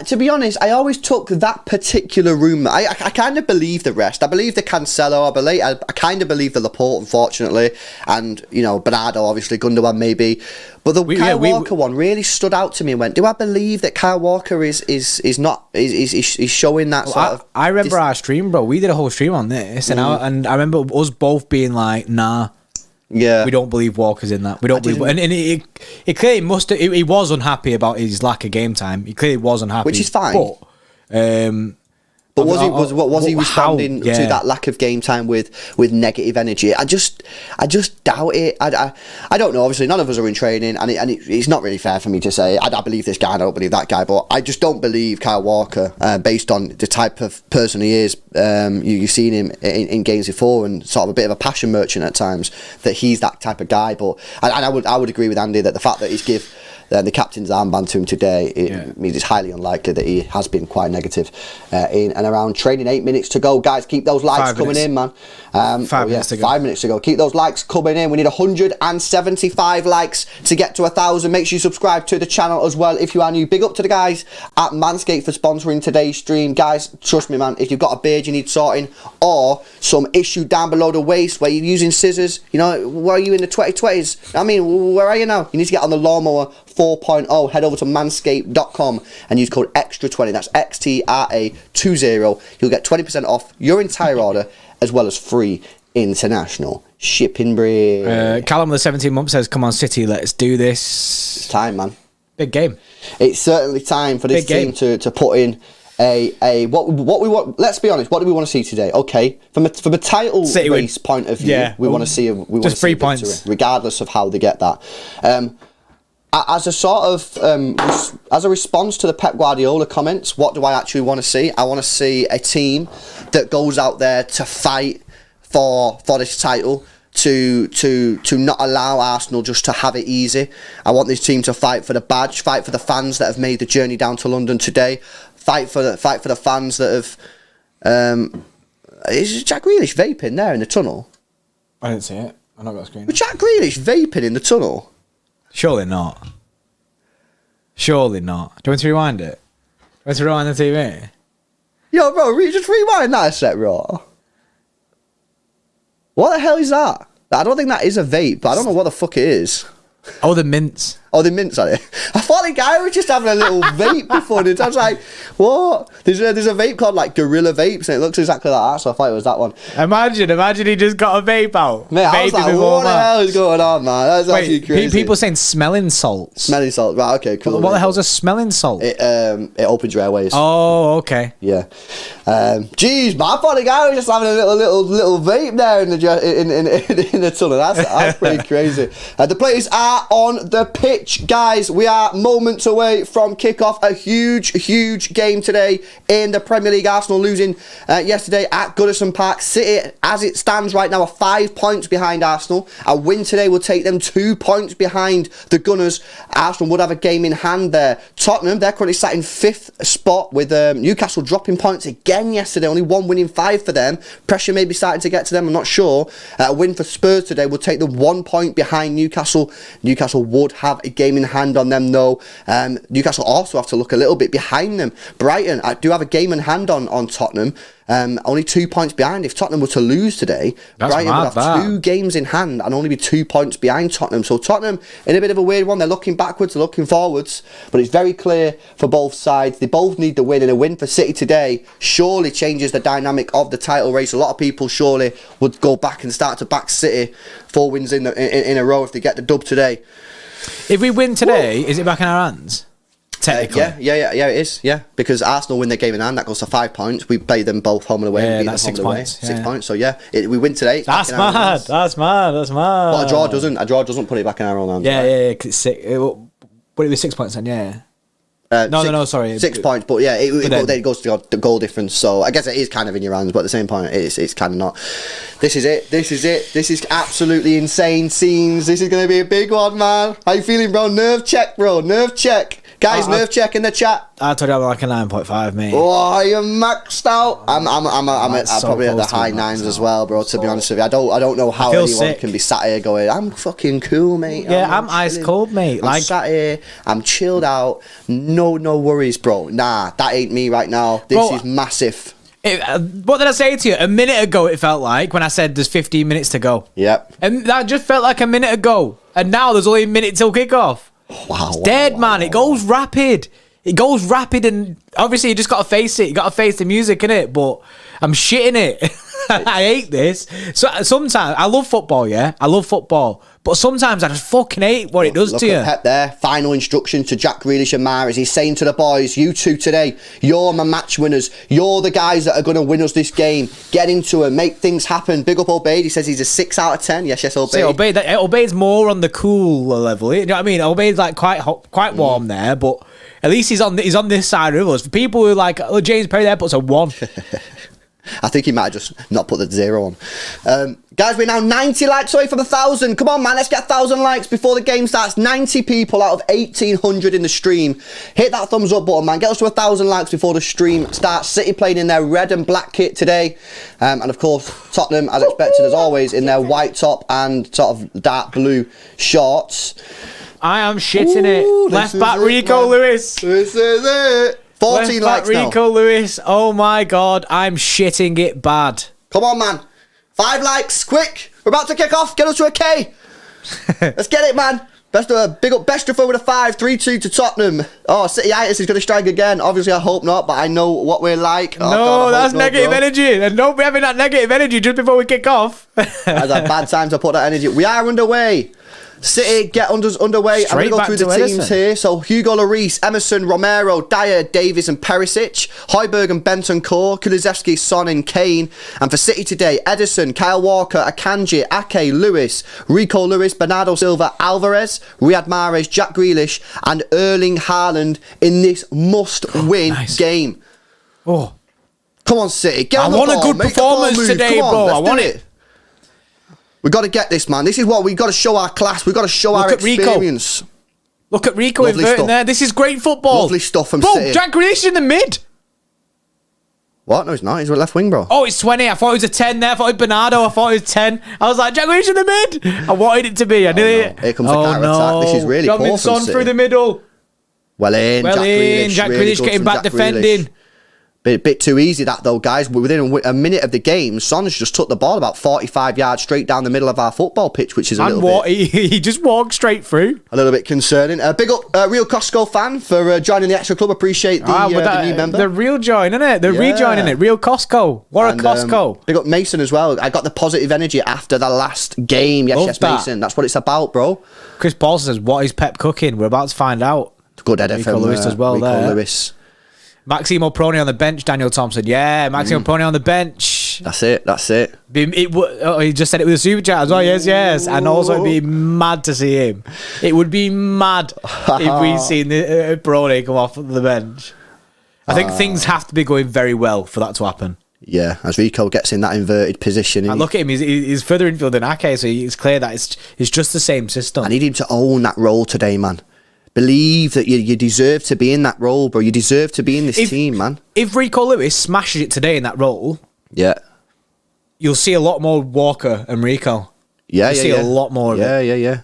to be honest, I always took that particular rumour. I kind of believe the rest. I believe the Cancelo, I kind of believe the Laporte, unfortunately, and, you know, Bernardo, obviously, Gundogan, maybe. But the Kyle Walker one really stood out to me and went, do I believe that Kyle Walker is showing that sort of... I remember our stream, bro. We did a whole stream on this, and I remember us both being like, nah. Yeah, we don't believe Walker's in that. We don't believe, and it clearly must. He was unhappy about his lack of game time. He clearly was unhappy, which is fine. But was he responding to that lack of game time with negative energy? I just doubt it. I don't know. Obviously, none of us are in training, and it's not really fair for me to say I believe this guy and I don't believe that guy. But I just don't believe Kyle Walker based on the type of person he is. You've seen him in games before, and sort of a bit of a passion merchant at times. That he's that type of guy. But I would agree with Andy that the fact that he's give the captain's armband to him today means it's highly unlikely that he has been quite negative in and around training. 8 minutes to go, guys. Keep those likes coming in, man. 5 minutes to go. 5 minutes to go. Keep those likes coming in. We need 175 likes to get to 1,000. Make sure you subscribe to the channel as well if you are new. Big up to the guys at Manscaped for sponsoring today's stream. Guys, trust me, man, if you've got a beard you need sorting, or some issue down below the waist where you're using scissors, you know, where are you in the 2020s? I mean, where are you now? You need to get on the lawnmower 4.0, head over to manscaped.com and use code XTRA20. That's XTRA20. You'll get 20% off your entire order, as well as free international shipping, bro. Callum, the 17 month says, come on, City, let's do this. It's time, man. Big game. It's certainly time for this team to put in what we want. Let's be honest. What do we want to see today? Okay, from a title race point of view, we want to see just 3 points, regardless of how they get that. As a sort of as a response to the Pep Guardiola comments, what do I actually want to see? I want to see a team that goes out there to fight for this title. To not allow Arsenal just to have it easy. I want this team to fight for the badge, fight for the fans that have made the journey down to London today, fight for the fans that have. Is Jack Grealish vaping there in the tunnel? I didn't see it. I not got a screen. Was Jack Grealish vaping in the tunnel? Surely not. Surely not. Do you want to rewind it? Do you want to rewind the TV? Yo, bro, just rewind that a sec, bro. What the hell is that? I don't think that is a vape, but I don't know what the fuck it is. Oh, the mints. Oh, the mints are it? I thought the guy was just having a little vape before it. I was like, what? There's a vape called like Gorilla Vapes, and it looks exactly like that, so I thought it was that one. Imagine he just got a vape out. Mate, I was like, what the hell is going on, man? That's actually crazy. People saying smelling salts. Smelling salt, right, okay, cool. What the hell's a smelling salt? It opens your airways. Oh, okay. Yeah. Jeez, man, I thought the guy was just having a little vape there in the tunnel. That's pretty crazy. The players are on the pitch, guys. We are moments away from kickoff. A huge game today in the Premier League. Arsenal losing yesterday at Goodison Park. City, as it stands right now, are 5 points behind Arsenal. A win today will take them 2 points behind the Gunners. Arsenal would have a game in hand there. Tottenham, they're currently sat in 5th spot with Newcastle dropping points again yesterday. Only 1 win in 5 for them. Pressure may be starting to get to them, I'm not sure. A win for Spurs today will take them 1 point behind Newcastle. Newcastle would have a game in hand on them though. Newcastle also have to look a little bit behind them. Brighton do have a game in hand on Tottenham. Only 2 points behind. If Tottenham were to lose today, Brighton would have 2 games in hand and only be 2 points behind Tottenham. So Tottenham in a bit of a weird one. They're looking backwards, they're looking forwards, but it's very clear for both sides. They both need the win, and a win for City today surely changes the dynamic of the title race. A lot of people surely would go back and start to back City 4 wins in a row if they get the dub today. If we win today, is it back in our hands? Technically. Yeah, it is. Yeah, because Arsenal win their game in hand, that goes to 5 points. We play them both home and away. Yeah, and that's 6 points. 6 points. So yeah, we win today. That's mad. That's mad. But a draw doesn't put it back in our own hands. Yeah. Cause it's 6. But it was 6 points then. Yeah. No, sorry. 6 points, but yeah, it goes to the goal difference. So I guess it is kind of in your hands, but at the same point, it's kind of not. This is it. This is absolutely insane scenes. This is going to be a big one, man. How you feeling, bro? Nerve check, bro. Nerve check. Guys, nerve check in the chat. I told you I'm like a 9.5, mate. Oh, you're maxed out. I'm probably at the high 9s as well, bro. To be honest with you, I don't know how anyone can be sat here going, I'm fucking cool, mate. Yeah, I'm ice cold, mate. I'm sat here, I'm chilled out. No worries, bro. Nah, that ain't me right now. This is massive. What did I say to you? A minute ago, it felt like when I said there's 15 minutes to go. Yep. And that just felt like a minute ago. And now there's only a minute till kickoff. Wow. It's dead, man. It goes rapid. And obviously you just got to face it. You got to face the music, innit? But I'm shitting it. I hate this. So sometimes I love football, yeah. I love football, but sometimes I just fucking hate what it does to you. Look at Pep there. Final instruction to Jack Grealish and Mahrez. He's saying to the boys, "You two today, you're my match winners. You're the guys that are going to win us this game. Get into it, make things happen." Big up Obeid. He says he's a 6 out of 10. Yes, Obeid. See, Obeid's more on the cool level. You know what I mean? Obeid's like quite warm there, but at least he's on this side of us. For people who are like, oh, James Perry there puts a 1. I think he might have just not put the 0 on. Guys, we're now 90 likes away from 1,000. Come on, man, let's get 1,000 likes before the game starts. 90 people out of 1,800 in the stream. Hit that thumbs up button, man. Get us to 1,000 likes before the stream starts. City playing in their red and black kit today. And of course, Tottenham, as expected, as always, in their white top and sort of dark blue shorts. I am shitting it. Left back Rico Lewis. This is it. 14 likes now. Rico Lewis. Oh my God, I'm shitting it bad. Come on, man. 5 likes, quick. We're about to kick off. Get us to a K. Let's get it, man. Big up Bestraford with a 5, 3-2 to Tottenham. Oh, Cityitis is going to strike again. Obviously, I hope not, but I know what we're like. Oh, no, God, that's negative energy. And don't be having that negative energy just before we kick off. That's a bad time to put that energy. We are underway. City get underway. I'm going to go through the teams here. So Hugo Lloris, Emerson, Romero, Dyer, Davies and Perisic, Højbjerg and Bentancur, Kulusevski, Son and Kane. And for City today, Ederson, Kyle Walker, Akanji, Ake, Lewis, Rico Lewis, Bernardo Silva, Alvarez, Riyad Mahrez, Jack Grealish and Erling Haaland in this must-win game. Oh, come on, City. Get on the ball. I want a good performance today, bro. I want it. We got to get this, man. This is what we got to show our class. We got to show our experience. Look at Rico inverting there. This is great football. Lovely stuff from City. Bro, Jack Grealish in the mid. What? No, he's not. He's a left wing, bro. Oh, it's 20. I thought it was a 10 there. I thought it was Bernardo. I thought it was 10. I was like, Jack Grealish in the mid. I wanted it to be. I knew it. Here comes the counter-attack. This is really poor from Son City. Through the middle. Well in. Jack Grealish getting back defending. Bit too easy that though, guys. Within a minute of the game, Son's just took the ball about 45 yards straight down the middle of our football pitch, which is he just walked straight through. A little bit concerning. Big up Real Costco fan for joining the Xtra Club. Appreciate the new member. The real join, isn't it? They're rejoining it. Real Costco. What a Costco. Big up Mason as well. I got the positive energy after the last game. Yes, Mason. That's what it's about, bro. Chris Paul says, "What is Pep cooking?" We're about to find out. Good edit from Lewis as well. Rico Lewis. Maximo Proni on the bench, Daniel Thompson. Yeah, Maximo Proni on the bench. That's it. He just said it with a super chat as well. Yes. And also it'd be mad to see him. It would be mad if we'd seen Proni come off the bench. I think things have to be going very well for that to happen. Yeah, as Rico gets in that inverted position. And look at him, he's further infield than Ake, so it's clear that it's just the same system. I need him to own that role today, man. Believe that you deserve to be in that role, bro. You deserve to be in this team, man. If Rico Lewis smashes it today in that role, you'll see a lot more Walker and Rico. You'll see a lot more of it. Yeah.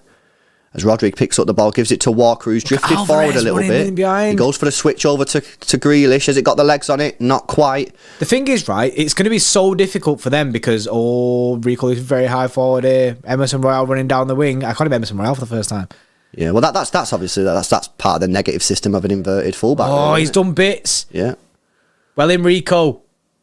As Rodrigue picks up the ball, gives it to Walker, who's drifted forward a little bit. He goes for the switch over to Grealish. Has it got the legs on it? Not quite. The thing is, right, it's going to be so difficult for them because, Rico is very high forward here. Emerson Royale running down the wing. I caught him Emerson Royale for the first time. Yeah, well, that's obviously that's part of the negative system of an inverted fullback. Oh, really, he's done bits. Yeah. Well in, Rico.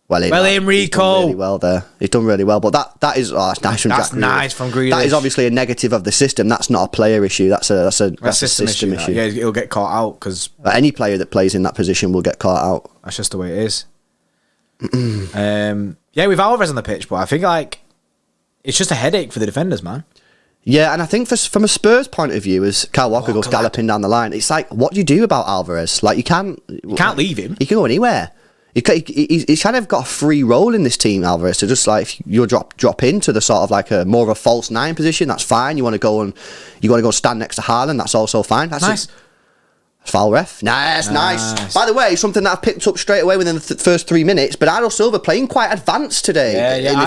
Well in, Rico. He's done really well there. He's done really well, but that is that's nice from Jack Grealish. That's nice from Grealish. That is obviously a negative of the system. That's not a player issue. That's a system issue. Yeah, he'll get caught out because any player that plays in that position will get caught out. That's just the way it is. Yeah, with Alvarez on the pitch, but I think it's just a headache for the defenders, man. Yeah, and I think from a Spurs point of view, as Kyle Walker goes galloping down the line, it's like, what do you do about Alvarez? Like, you can't leave him. He can go anywhere. He's kind of got a free role in this team, Alvarez. So just like if you drop into the sort of like a more of a false nine position, that's fine. You want to go stand next to Haaland, that's also fine. That's nice. Foul ref. Nice. By the way, something that I picked up straight away within the first 3 minutes. Bernardo Silva playing quite advanced today in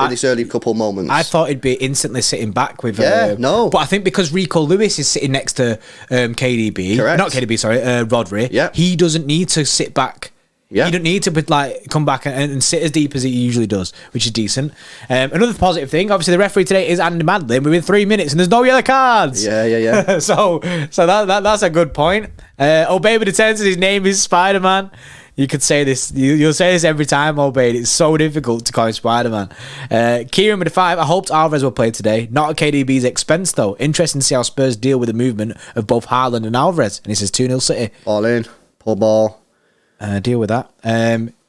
this early couple moments. I thought he'd be instantly sitting back with. But I think because Rico Lewis is sitting next to KDB, correct. Not KDB, sorry, Rodri. Yeah. He doesn't need to sit back. Yeah. He don't need to come back and sit as deep as he usually does, which is decent. Another positive thing, obviously, the referee today is Andy Madlin within 3 minutes, and there's no yellow cards. Yeah. so that's a good point. Obey with the tense, his name is Spider-Man. You could say this. You'll say this every time, Obey. It's so difficult to call him Spider-Man. Kieran with the 5. I hoped Alvarez will play today. Not at KDB's expense, though. Interesting to see how Spurs deal with the movement of both Haaland and Alvarez. And he says 2-0 City. All in. Pull ball. Deal with that.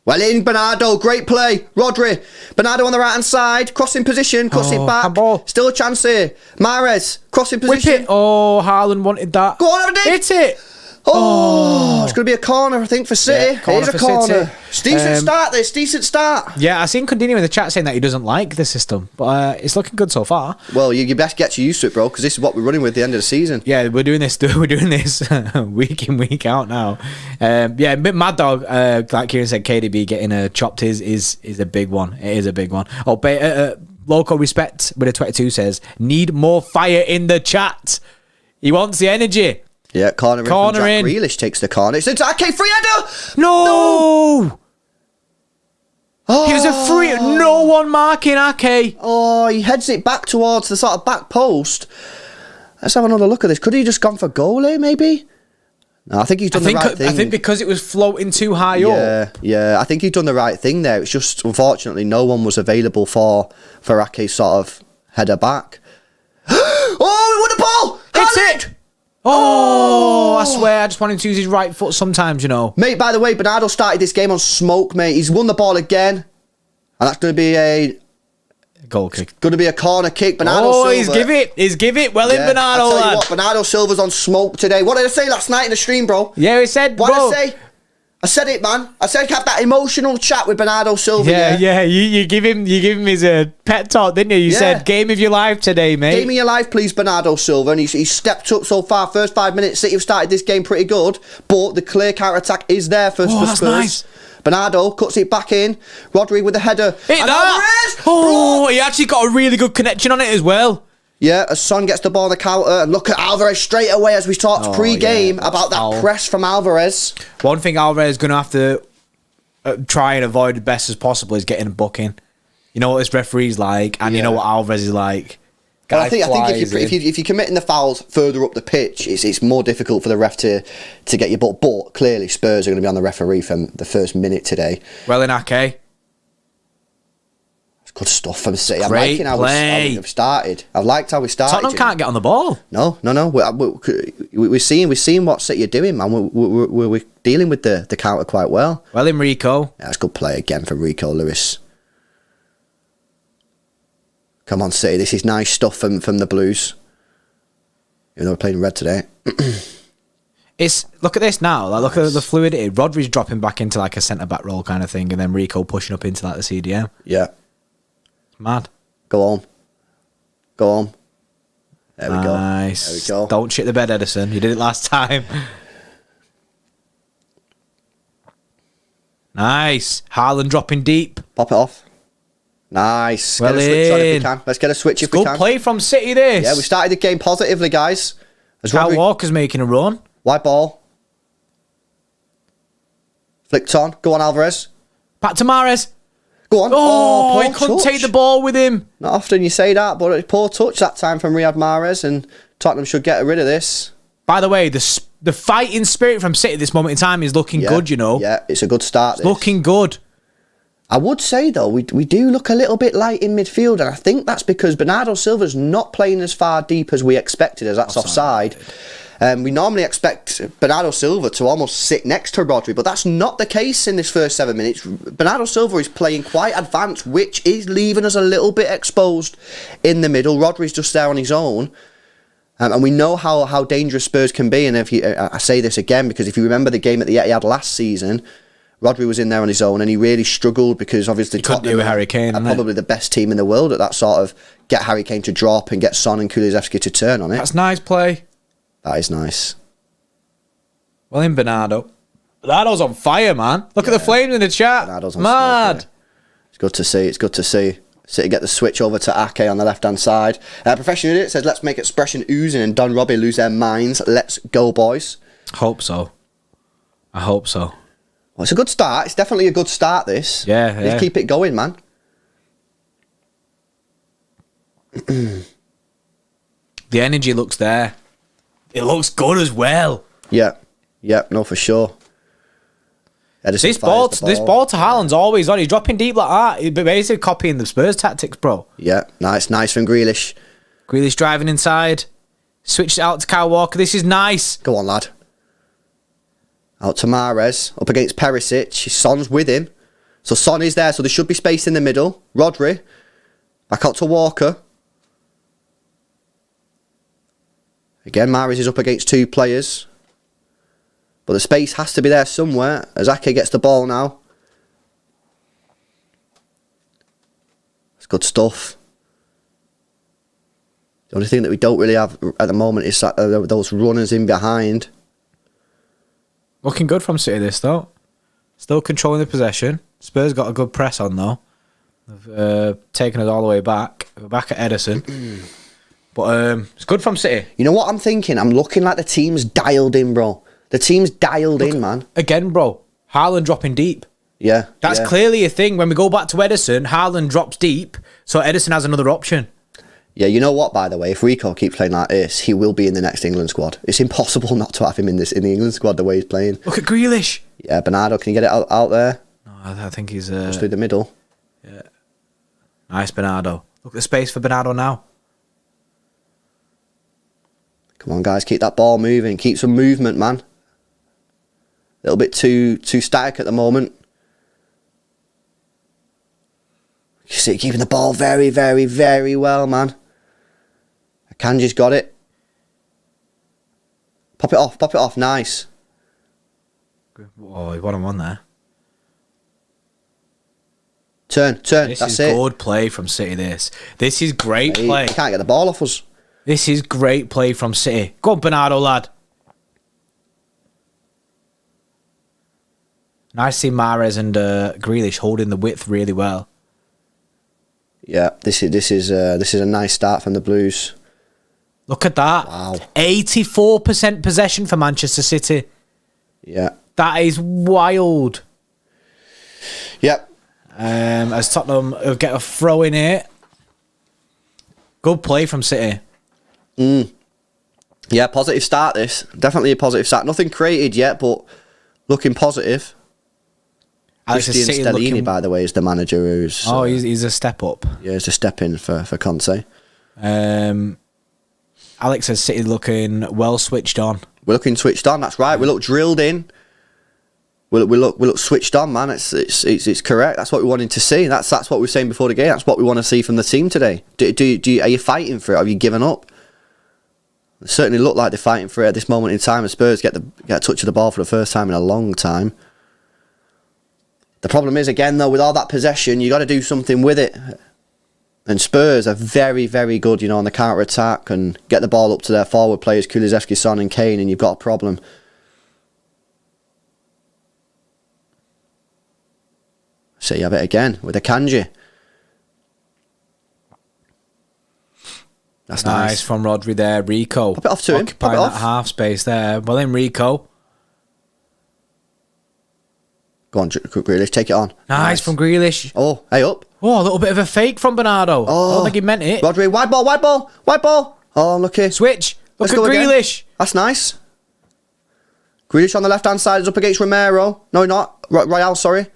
Well in, Bernardo. Great play. Rodri. Bernardo on the right-hand side. Crossing position. Cuts it back. Handball. Still a chance here. Mahrez. Crossing position. Whip it. Oh, Haaland wanted that. Go on, Rodri. Hit it. Oh, it's going to be a corner, I think, for City. Yeah, It is a corner. Decent start. Yeah, I seen Continue in the chat saying that he doesn't like the system, but it's looking good so far. Well, you best get used to it, bro, because this is what we're running with at the end of the season. Yeah, we're doing this week in, week out now. Mad Dog, like Kieran said, KDB getting chopped is a big one. It is a big one. Local Respect with a 22 says, need more fire in the chat. He wants the energy. Yeah, corner in. Jack Grealish takes the corner. It's Ake, free header! No! Oh. He was a free... No one marking Ake. Oh, he heads it back towards the sort of back post. Let's have another look at this. Could he have just gone for goalie, maybe? No, I think he's done the right thing. I think because it was floating too high up. Yeah. I think he's done the right thing there. It's just, unfortunately, no one was available for Ake's sort of header back. Oh, we won the ball! It's it! Oh, I swear, I just wanted to use his right foot sometimes, you know. Mate, by the way, Bernardo started this game on smoke, mate. He's won the ball again. And that's going to be a goal kick. Going to be a corner kick. Bernardo Silva. He's give it. Well in Bernardo, I'll tell lad. you what, Bernardo Silva's on smoke today. What did I say last night in the stream, bro? Yeah, he said, what did I say? I said it, man. I said have that emotional chat with Bernardo Silva. Yeah. You give him his pet talk, didn't you? You said game of your life today, mate. Game of your life, please, Bernardo Silva. And he's stepped up so far. First 5 minutes, City have started this game pretty good, but the clear counter attack is there for Spurs. Nice. Bernardo cuts it back in. Rodri with the header. He actually got a really good connection on it as well. Yeah, as Son gets the ball on the counter, and look at Alvarez straight away as we talked pre-game about that press from Alvarez. One thing Alvarez is going to have to try and avoid as best as possible is getting a booking. You know what this referee's like, and you know what Alvarez is like. I think if you're committing the fouls further up the pitch, it's more difficult for the ref to get your book. But clearly, Spurs are going to be on the referee from the first minute today. Well in Ake. Good stuff from City. I'm Great liking how we've started. I've liked how we started. Tottenham can't get on the ball. No. We're seeing what City are doing, man. We're dealing with the counter quite well. Well in Rico. Yeah, that's a good play again from Rico Lewis. Come on, City. This is nice stuff from the Blues. Even though we're playing red today. Look at this now. Like, look at the fluidity. Rodri's dropping back into like a centre-back role kind of thing, and then Rico pushing up into like the CDM. Yeah. Mad. Go on. There we go. Nice. There we go. Don't shit the bed, Edison. You did it last time. Nice. Haaland dropping deep. Pop it off. Nice. Well get a switch on if we can. Let's get a switch if we can. Good play from City, this. Yeah, we started the game positively, guys. Kyle Walker's making a run. White ball. Flicked on. Go on, Alvarez. Back to Mahrez. Go on. Oh, he couldn't take the ball with him. Not often you say that, but a poor touch that time from Riyad Mahrez, and Tottenham should get rid of this. By the way, the fighting spirit from City at this moment in time is looking good, you know. Yeah, it's a good start. It's looking good. I would say, though, we do look a little bit light in midfield, and I think that's because Bernardo Silva's not playing as far deep as we expected, as that's offside. We normally expect Bernardo Silva to almost sit next to Rodri, but that's not the case in this first 7 minutes. Bernardo Silva is playing quite advanced, which is leaving us a little bit exposed in the middle. Rodri's just there on his own. And we know how dangerous Spurs can be. And I say this again, because if you remember the game at the Etihad last season, Rodri was in there on his own and he really struggled because obviously Tottenham with Harry Kane, are probably the best team in the world at that sort of get Harry Kane to drop and get Son and Kulusevski to turn on it. That's nice play. That is nice. Well in Bernardo. Bernardo's on fire, man. Look at the flames in the chat. Bernardo's on mad. Smoke, it's good to see. It's good to see. City get the switch over to Ake on the left-hand side. Professional Idiot says, let's make expression oozing and Don Robbie lose their minds. Let's go, boys. Hope so. I hope so. Well, it's a good start. It's definitely a good start, this. Yeah. Just keep it going, man. The energy looks there. It looks good as well. Yeah, no, for sure. This ball to Haaland's always on. He's dropping deep like that. He's basically copying the Spurs tactics, bro. Yeah, nice from Grealish. Grealish driving inside. Switched it out to Kyle Walker. This is nice. Go on, lad. Out to Mahrez. Up against Perisic. Son's with him. So Son is there, so there should be space in the middle. Rodri. Back out to Walker. Again, Mahrez is up against two players. But the space has to be there somewhere as Ake gets the ball now. It's good stuff. The only thing that we don't really have at the moment is those runners in behind. Looking good from City, this, though. Still controlling the possession. Spurs got a good press on, though. They've taken us all the way back. We're back at Edison. But it's good from City. You know what I'm thinking? I'm looking like the team's dialed in, bro. The team's dialed in, man. Again, bro. Haaland dropping deep. Yeah. That's clearly a thing. When we go back to Edison, Haaland drops deep, so Edison has another option. Yeah, you know what, by the way, if Rico keeps playing like this, he will be in the next England squad. It's impossible not to have him in the England squad the way he's playing. Look at Grealish. Yeah, Bernardo, can you get it out there? No, I think he's... Just through the middle. Yeah. Nice, Bernardo. Look at the space for Bernardo now. Come on, guys, keep that ball moving. Keep some movement, man. A little bit too static at the moment. You see, keeping the ball very, very, very well, man. Akanji's got it. Pop it off, nice. Oh, he won him one there. Turn, This that's is it. good play from City, This is great play. He can't get the ball off us. This is great play from City. Go on, Bernardo, lad. Nice to see Mahrez and Grealish holding the width really well. Yeah, this is a nice start from the Blues. Look at that. Wow. 84% possession for Manchester City. Yeah. That is wild. Yep. As Tottenham get a throw in here. Good play from City. Yeah, positive start this. Definitely a positive start. Nothing created yet, but looking positive. Christian Stellini, by the way, is the manager who's... Oh, he's a step up. Yeah, he's a step in for Conte. Alex says City looking well switched on. We're looking switched on, that's right. We look drilled in. We look switched on, man. It's correct. That's what we wanted to see. That's what we were saying before the game. That's what we want to see from the team today. Are you fighting for it? Have you given up? They certainly look like they're fighting for it at this moment in time. As Spurs get a touch of the ball for the first time in a long time. The problem is, again, though, with all that possession, you got to do something with it. And Spurs are very, very good, on the counter-attack and get the ball up to their forward players, Kulusevski, Son and Kane, and you've got a problem. So you have it again with Akanji. That's nice. From Rodri there. Rico. Pop it off to him. Occupying that half space there. Well then, Rico. Go on, Grealish, take it on. Nice from Grealish. Oh, hey up. Oh, a little bit of a fake from Bernardo. I don't think he meant it. Rodri, wide ball. Oh, look here. Switch. Look Let's at go again. Grealish. That's nice. Grealish on the left-hand side is up against Romero. No, not. Royale, sorry.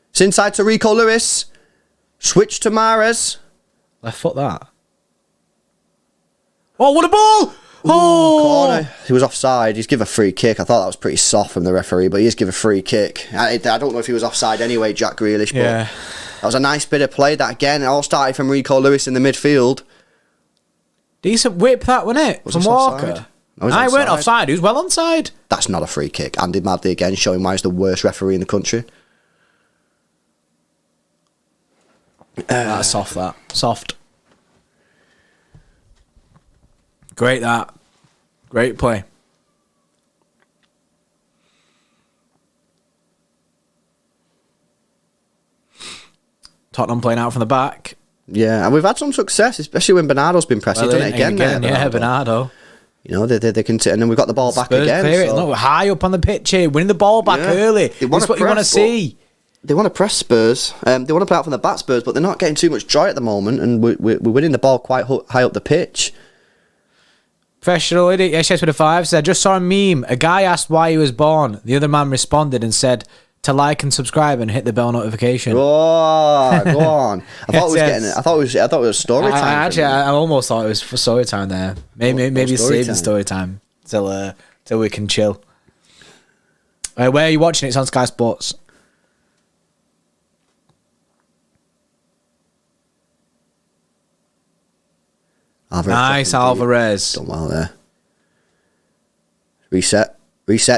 It's inside to Rico Lewis. Switch to Mahrez. Left foot that. Oh, what a ball! Corner. He was offside. He's give a free kick. I thought that was pretty soft from the referee, but he's give a free kick. I don't know if he was offside anyway, Jack Grealish, but that was a nice bit of play. That again, it all started from Rico Lewis in the midfield. Decent whip that, wasn't it? Was from this Walker. offside? No, he's I onside. weren't offside. He was well onside. That's not a free kick. Andy Madley again showing why he's the worst referee in the country. That's soft, that. Soft. Great, that. Great play. Tottenham playing out from the back. Yeah, and we've had some success, especially when Bernardo's been pressing. He's done it again there. Yeah, Bernardo. They can, and then we've got the ball back Spurs again. Clear it. So. Look, high up on the pitch here, winning the ball back early. That's what you want to see. They want to press Spurs. They want to play out from the back Spurs, but they're not getting too much joy at the moment, and we're winning the ball quite high up the pitch. Professional idiot, yes, with a 5 said, just saw a meme. A guy asked why he was born. The other man responded and said to like and subscribe and hit the bell notification. Oh, go on! I thought it was story time. I almost thought it was for story time there. Maybe save the story time till we can chill. Where are you watching it? It's on Sky Sports. Nice, Alvarez. Done well there. Reset.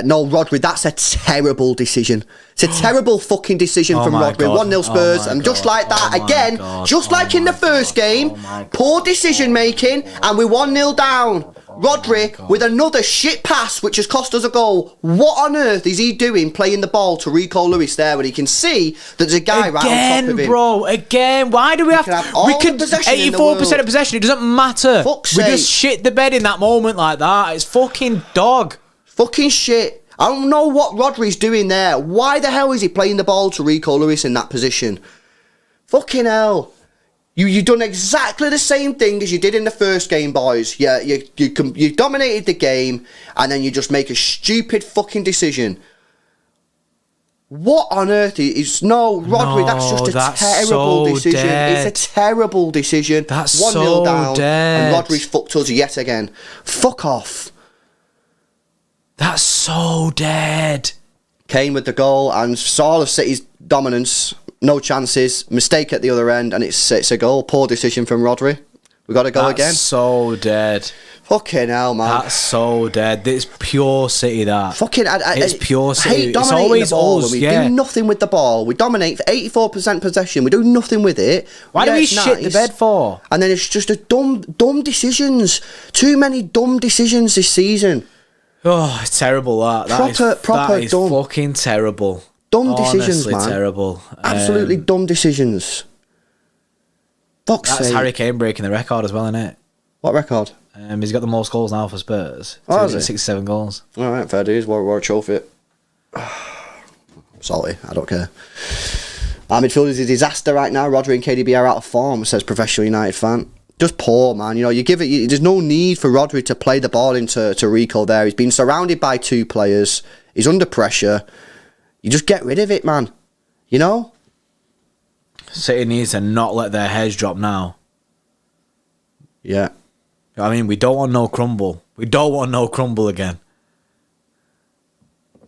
No, Rodri, that's a terrible decision. It's a terrible fucking decision from Rodri. 1-0 Spurs. And just like that, again, just like in the first game, poor decision making, and we're 1-0 down. Rodri with another shit pass, which has cost us a goal. What on earth is he doing playing the ball to Rico Lewis there when he can see that there's a guy right on top of him? Bro, again, why do we have we could 84% of possession, it doesn't matter. Fuck's we sake. just shit the bed in that moment like that. It's fucking dog. Fucking shit. I don't know what Rodri's doing there. Why the hell is he playing the ball to Rico Lewis in that position? Fucking hell. You've done exactly the same thing as you did in the first game, boys. Yeah, you dominated the game, and then you just make a stupid fucking decision. What on earth is... No, Rodri, No, that's just a that's terrible so decision. dead. It's a terrible decision. That's 1-0 so down, dead. and Rodri's fucked us yet again. Fuck off. That's so dead. Kane with the goal, and all of City's dominance... No chances. Mistake at the other end, and it's a goal. Poor decision from Rodri. We got to go again. That's so dead. Fucking hell, man. That's so dead. It's pure City, that. Fucking... It's pure City. I hate It's dominating always the ball us, when we do nothing with the ball. We dominate for 84% possession. We do nothing with it. Why do we it's shit the nice. bed for? And then it's just a dumb decisions. Too many dumb decisions this season. Oh, it's terrible, that. Proper that is dumb. fucking terrible. Dumb decisions, Honestly man. terrible. Absolutely dumb decisions. Fuck's That's sake. Harry Kane breaking the record as well, isn't it? What record? He's got the most goals now for Spurs. Oh, has he? 67 goals. All right, fair dues. War a trophy. Salty. I don't care. Our midfield is a disaster right now. Rodri and KDB are out of form, says Professional United fan. Just poor, man. You know, you give it. There's no need for Rodri to play the ball into Rico there. He's been surrounded by two players. He's under pressure. You just get rid of it, man. You know? City needs to not let their heads drop now. Yeah. I mean, we don't want no crumble. We don't want no crumble again.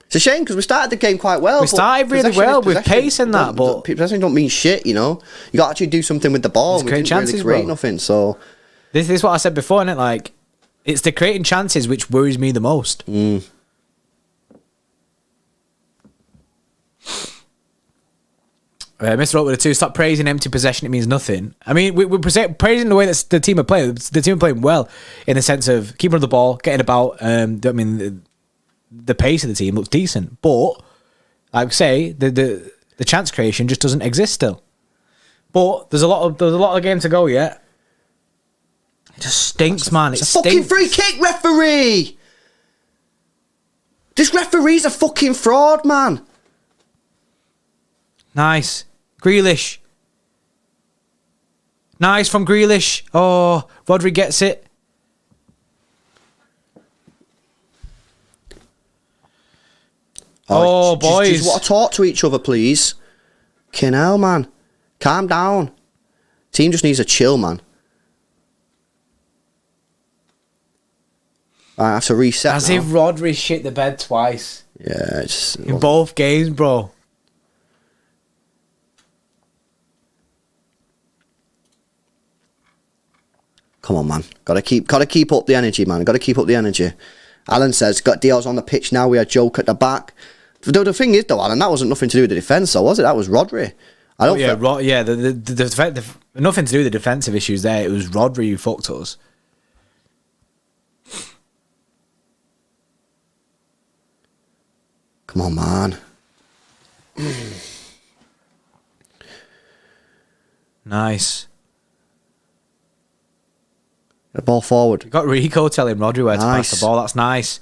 It's a shame because we started the game quite well. We started really well with pace and that, but possession don't mean shit, you know. You got to actually do something with the ball. We didn't really create nothing, so this is what I said before, isn't it? Like, it's the creating chances which worries me the most. Mr. Oak with a 2. Stop praising empty possession. It means nothing. I mean, we're praising the way that the team are playing. The team are playing well in the sense of keeping on the ball, getting about. I mean, the pace of the team looks decent, but like I say, the chance creation just doesn't exist still. But there's a lot of game to go yet. It just stinks, man. It's a fucking free kick, referee. This referee's a fucking fraud, man. Nice. Grealish. Nice from Grealish. Oh, Rodri gets it. Oh, boys. Just want to talk to each other, please. Fucking hell, man. Calm down. Team just needs a chill, man. I have to reset As now. if Rodri shit the bed twice. Yeah, it's... In both games, bro. Come on, man. Gotta keep up the energy, man. Gotta keep up the energy. Alan says, got Diaz on the pitch now. We had Joke at the back. The thing is, though, Alan, that wasn't nothing to do with the defence, though, was it? That was Rodri. I don't nothing to do with the defensive issues there. It was Rodri who fucked us. Come on, man. Nice. The ball forward. You got Rico telling Rodri where to pass the ball. That's nice.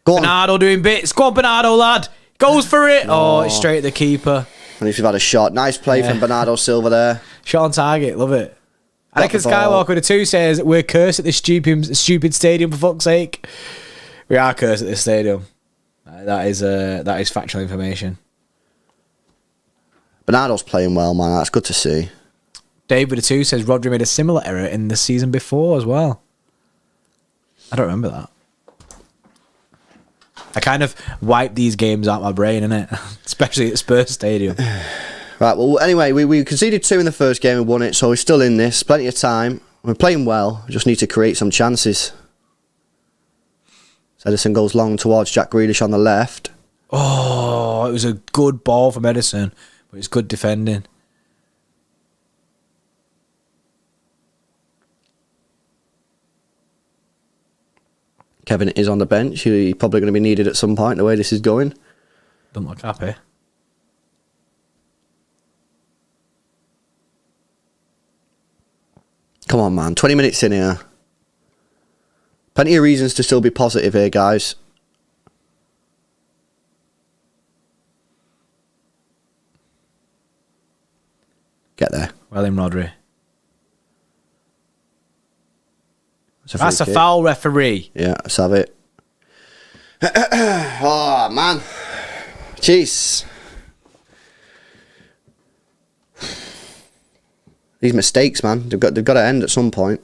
Go on. Bernardo doing bits. Go on, Bernardo, lad. Goes for it. Oh, it's straight at the keeper. And if you've had a shot. Nice play from Bernardo Silva there. Shot on target. Love it. Anakin Skywalker with a 2 says, we're cursed at this stupid stadium, for fuck's sake. We are cursed at this stadium. That is factual information. Bernardo's playing well, man. That's good to see. Dave with a 2 says Rodri made a similar error in the season before as well. I don't remember that. I kind of wipe these games out of my brain, innit? Especially at Spurs Stadium. Right, well, anyway, we conceded 2 in the first game and won it, so we're still in this. Plenty of time. We're playing well. We just need to create some chances. Edison goes long towards Jack Grealish on the left. Oh, it was a good ball from Edison, but it's good defending. Kevin is on the bench. He's probably going to be needed at some point, the way this is going. Don't look happy. Come on, man. 20 minutes in here. Plenty of reasons to still be positive here, guys. Get there. Well in, Rodri. That's a foul, referee. Yeah, let's have it. Oh, man. Jeez. These mistakes, man, they've got to end at some point.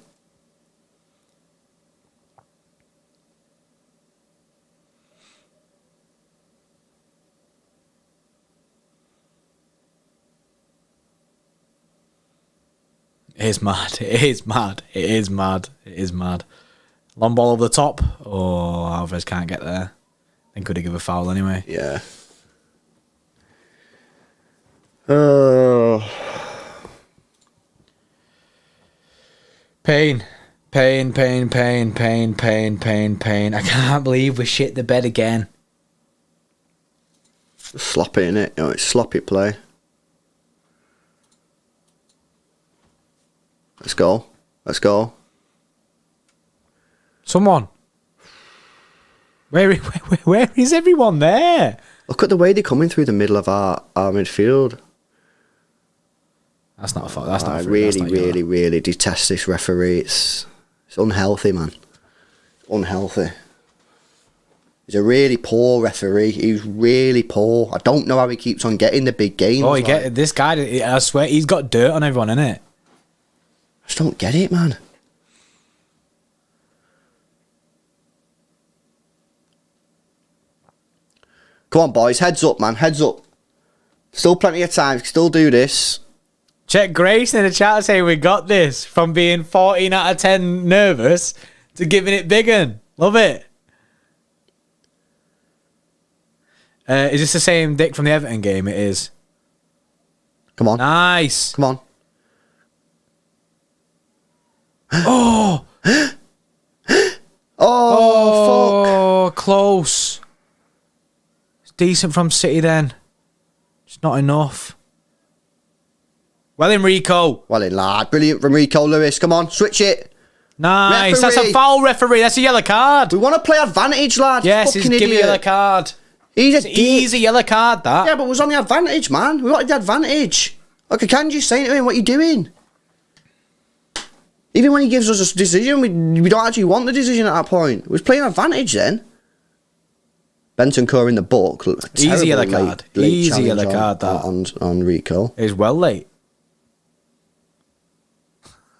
It is mad. It is mad. It is mad. It is mad. Long ball over the top. Oh, Alvarez can't get there. Then could he give a foul anyway? Yeah. Oh. Pain. Pain, pain, pain, pain, pain, pain, pain. I can't believe we shit the bed again. Sloppy, innit? You know, it's sloppy play. Let's go. Let's go. Someone. Where is everyone there? Look at the way they're coming through the middle of our midfield. That's not a foul. That's not I free. really detest this referee. It's unhealthy, man. Unhealthy. He's a really poor referee. He's really poor. I don't know how he keeps on getting the big games. Oh, this guy, I swear, he's got dirt on everyone, innit? I just don't get it, man. Come on, boys. Heads up, man. Heads up. Still plenty of time. Still do this. Check Grace in the chat saying we got this. From being 14 out of 10 nervous to giving it big un. Love it. Is this the same Dick from the Everton game? It is. Come on. Nice. Come on. Oh. Oh, fuck. Close. It's decent from City then. It's not enough. Well in, Rico. Well in, lad. Brilliant from Rico Lewis. Come on, switch it. Nice. Referee. That's a foul, referee. That's a yellow card. We want to play advantage, lad. Yes, he's giving a yellow card. He's It's an easy yellow card, that. Yeah, but it was on the advantage, man. We wanted the advantage. Like, Akanji's saying to him, what are you doing? Even when he gives us a decision, we don't actually want the decision at that point. We was playing advantage then. Bentancur in the book. Easy yellow card. Easy yellow challenge card, that. on Rico. It's well late.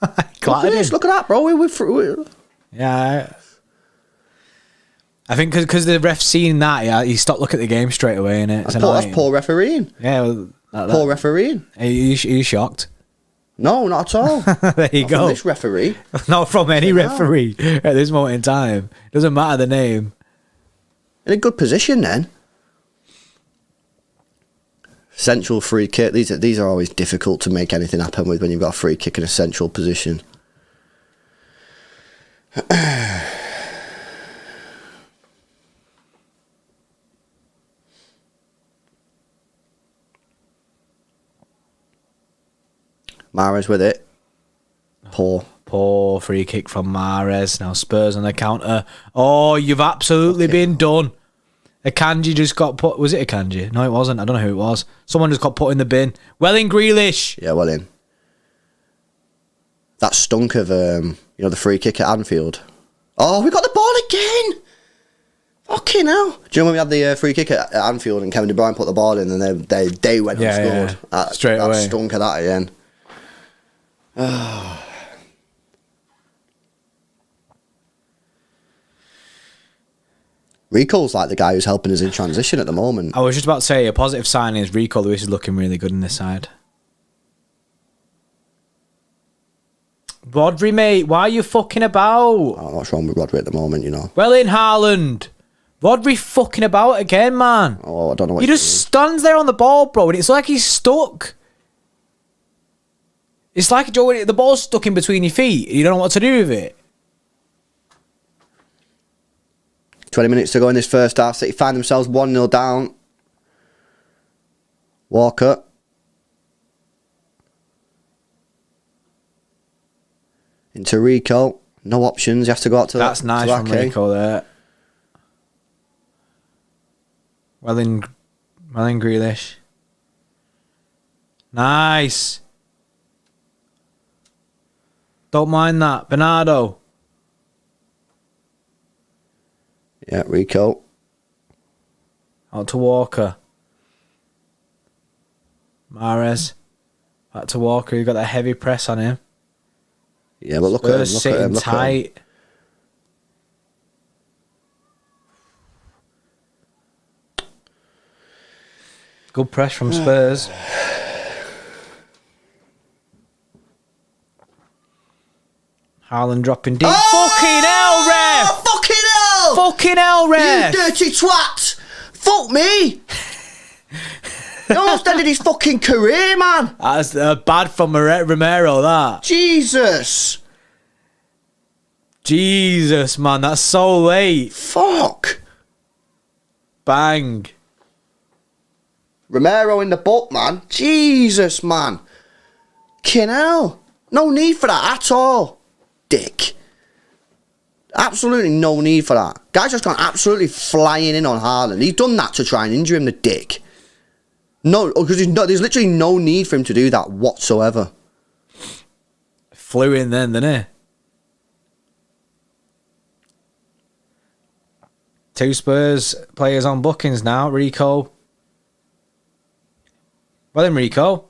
Look at this. Look at that, bro. We're through. Yeah. I think because the ref seen that, yeah, he stopped looking at the game straight away, innit? That's poor refereeing. Yeah, well, Poor refereeing. Are you shocked? No, not at all. There you go. From this referee. Not from any referee at this moment in time. Doesn't matter the name. In a good position then. Central free kick. These are always difficult to make anything happen with when you've got a free kick in a central position. Mahrez with it. Poor free kick from Mahrez. Now Spurs on the counter. Oh, you've absolutely been done. Akanji just got put... Was it Akanji? No, it wasn't. I don't know who it was. Someone just got put in the bin. Well in, Grealish. Yeah, well in. That stunk of, the free kick at Anfield. Oh, we got the ball again! Fucking hell. Do you know when we had the free kick at Anfield and Kevin De Bruyne put the ball in and they went and scored? Yeah. Straight away. That stunk of that again. Rico's like the guy who's helping us in transition at the moment. I was just about to say, a positive sign is Rico Lewis is looking really good in this side. Rodri, mate, why are you fucking about? What's wrong with Rodri at the moment, you know? Well in, Haaland. Rodri fucking about again, man. Oh, I don't know what he just stands there on the ball, bro, and it's like he's stuck. It's like, Joe, the ball's stuck in between your feet. You don't know what to do with it. 20 minutes to go in this first half. City find themselves 1-0 down. Walker. Into Rico. No options. He has to go out to That's nice from Rico there. Well in Grealish. Nice. Don't mind that. Bernardo. Yeah, Rico. Out to Walker. Mahrez. Back to Walker. He got that heavy press on him. Yeah, but look at him. Spurs sitting tight. Good press from Spurs. Haaland dropping deep. Fucking hell, ref! Fucking hell! Fucking hell, ref! You dirty twat! Fuck me! He almost ended his fucking career, man! That's bad from Romero, that. Jesus! Jesus, man, that's so late. Fuck! Bang. Romero in the book, man. Jesus, man. Fucking hell. No need for that at all. Dick. Absolutely no need for that. Guy's just gone absolutely flying in on Haaland. He's done that to try and injure him, the dick. No, because there's literally no need for him to do that whatsoever. Flew in then, didn't he? Two Spurs players on bookings now. Rico. Well then, Rico.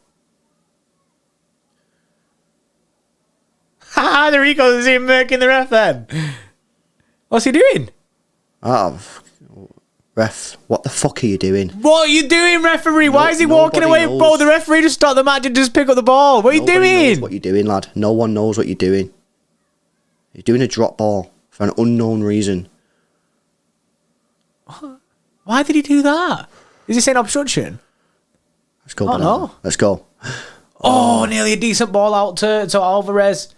Ha! The Rico's him murking the ref then. What's he doing? Oh, ref, what the fuck are you doing? What are you doing, referee? Why is he walking away? Knows. Bro, the referee just stopped the match and just pick up the ball. What are you Nobody doing? knows what you're doing, lad. No one knows what you're doing. You're doing a drop ball for an unknown reason. Why did he do that? Is he saying obstruction? Let's go. Oh, no. Let's go. Oh, nearly a decent ball out to Alvarez.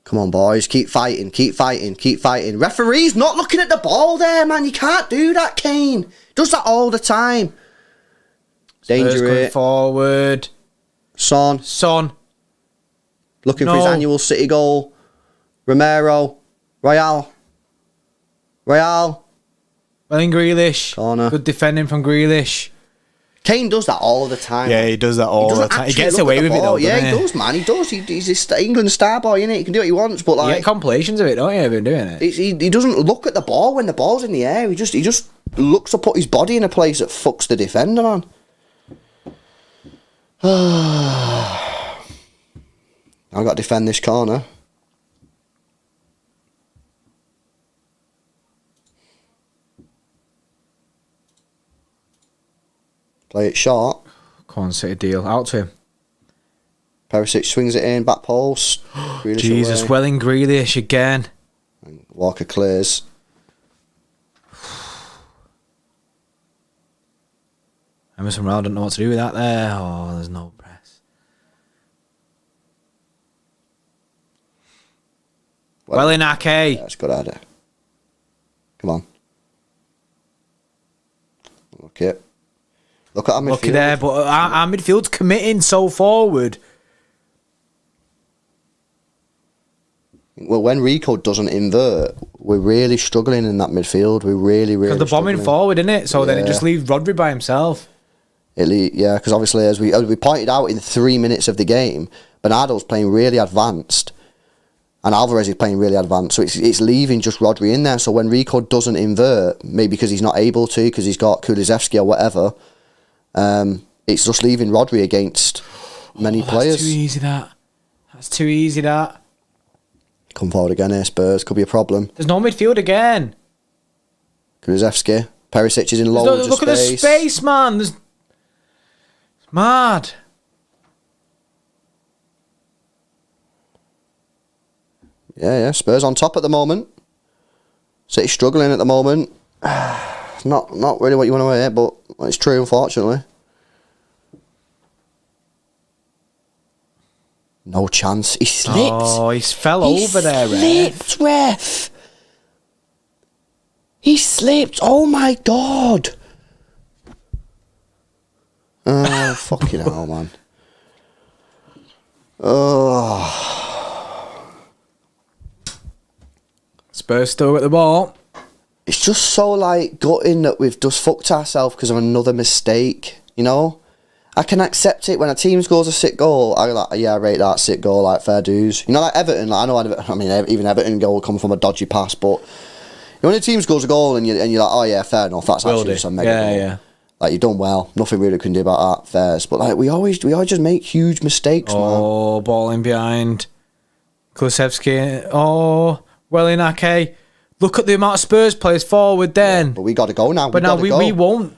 Come on, boys. Keep fighting. Keep fighting. Keep fighting. Referee's not looking at the ball there, man. You can't do that, Kane. Does that all the time. Danger it. Forward. Son. Looking for his annual City goal. Romero. Royale. Well, in Grealish. Corner. Good defending from Grealish. Kane does that all the time. Yeah, he does that all the time. He gets away with it, though. Yeah, he does, man. He does. He's a England star boy, innit? He can do what he wants, but like, You get compilations of it, don't you? Been doing it. He doesn't look at the ball when the ball's in the air. He just looks to put his body in a place that fucks the defender, man. I've got to defend this corner. Play it short. Come on, City deal. Out to him. Perisic swings it in, back post. Jesus, away. well in Grealish again. And Walker clears. Emerson Royal don't know what to do with that there. Oh, there's no press. Well in Ake. Yeah, it's good idea. Come on. Okay. Look at our midfield. Lucky there, but our midfield's committing so forward. Well, when Rico doesn't invert, we're really struggling in that midfield. We're really Because the bombing struggling. forward, isn't it? So then it just leaves Rodri by himself. Yeah, because obviously, as we pointed out in 3 minutes of the game, Bernardo's playing really advanced, and Alvarez is playing really advanced. So it's leaving just Rodri in there. So when Rico doesn't invert, maybe because he's not able to, because he's got Kulusevski or whatever, it's just leaving Rodri against many players. That's too easy, that. That's too easy, that. Come forward again here, Spurs. Could be a problem. There's no midfield again. Kulusevski. Perisic is in loads of space. Look at the space, man. It's mad. Yeah. Spurs on top at the moment. City struggling at the moment. Not really what you want to hear, but it's true, unfortunately. No chance. He slipped. Oh, he fell over there, ref. He slipped, ref. He slipped. Oh, my God. Oh, fucking hell, man. Oh. Spurs still at the ball. It's just so, like, gutting that we've just fucked ourselves because of another mistake, you know? I can accept it when a team scores a sick goal. I rate that sick goal, like, fair dues. You know, like Everton, like, I know, I mean, even Everton goal come from a dodgy pass, but When the team scores a goal and you're like, oh yeah, fair enough, that's actually just a mega goal. Yeah. Like, you've done well. Nothing really can do about that, fairs. But like, we always just make huge mistakes, man. Oh, ball in behind. Kulusevski. Oh, Wellinake. Look at the amount of Spurs players forward then. Yeah, but we got to go now. But now we won't.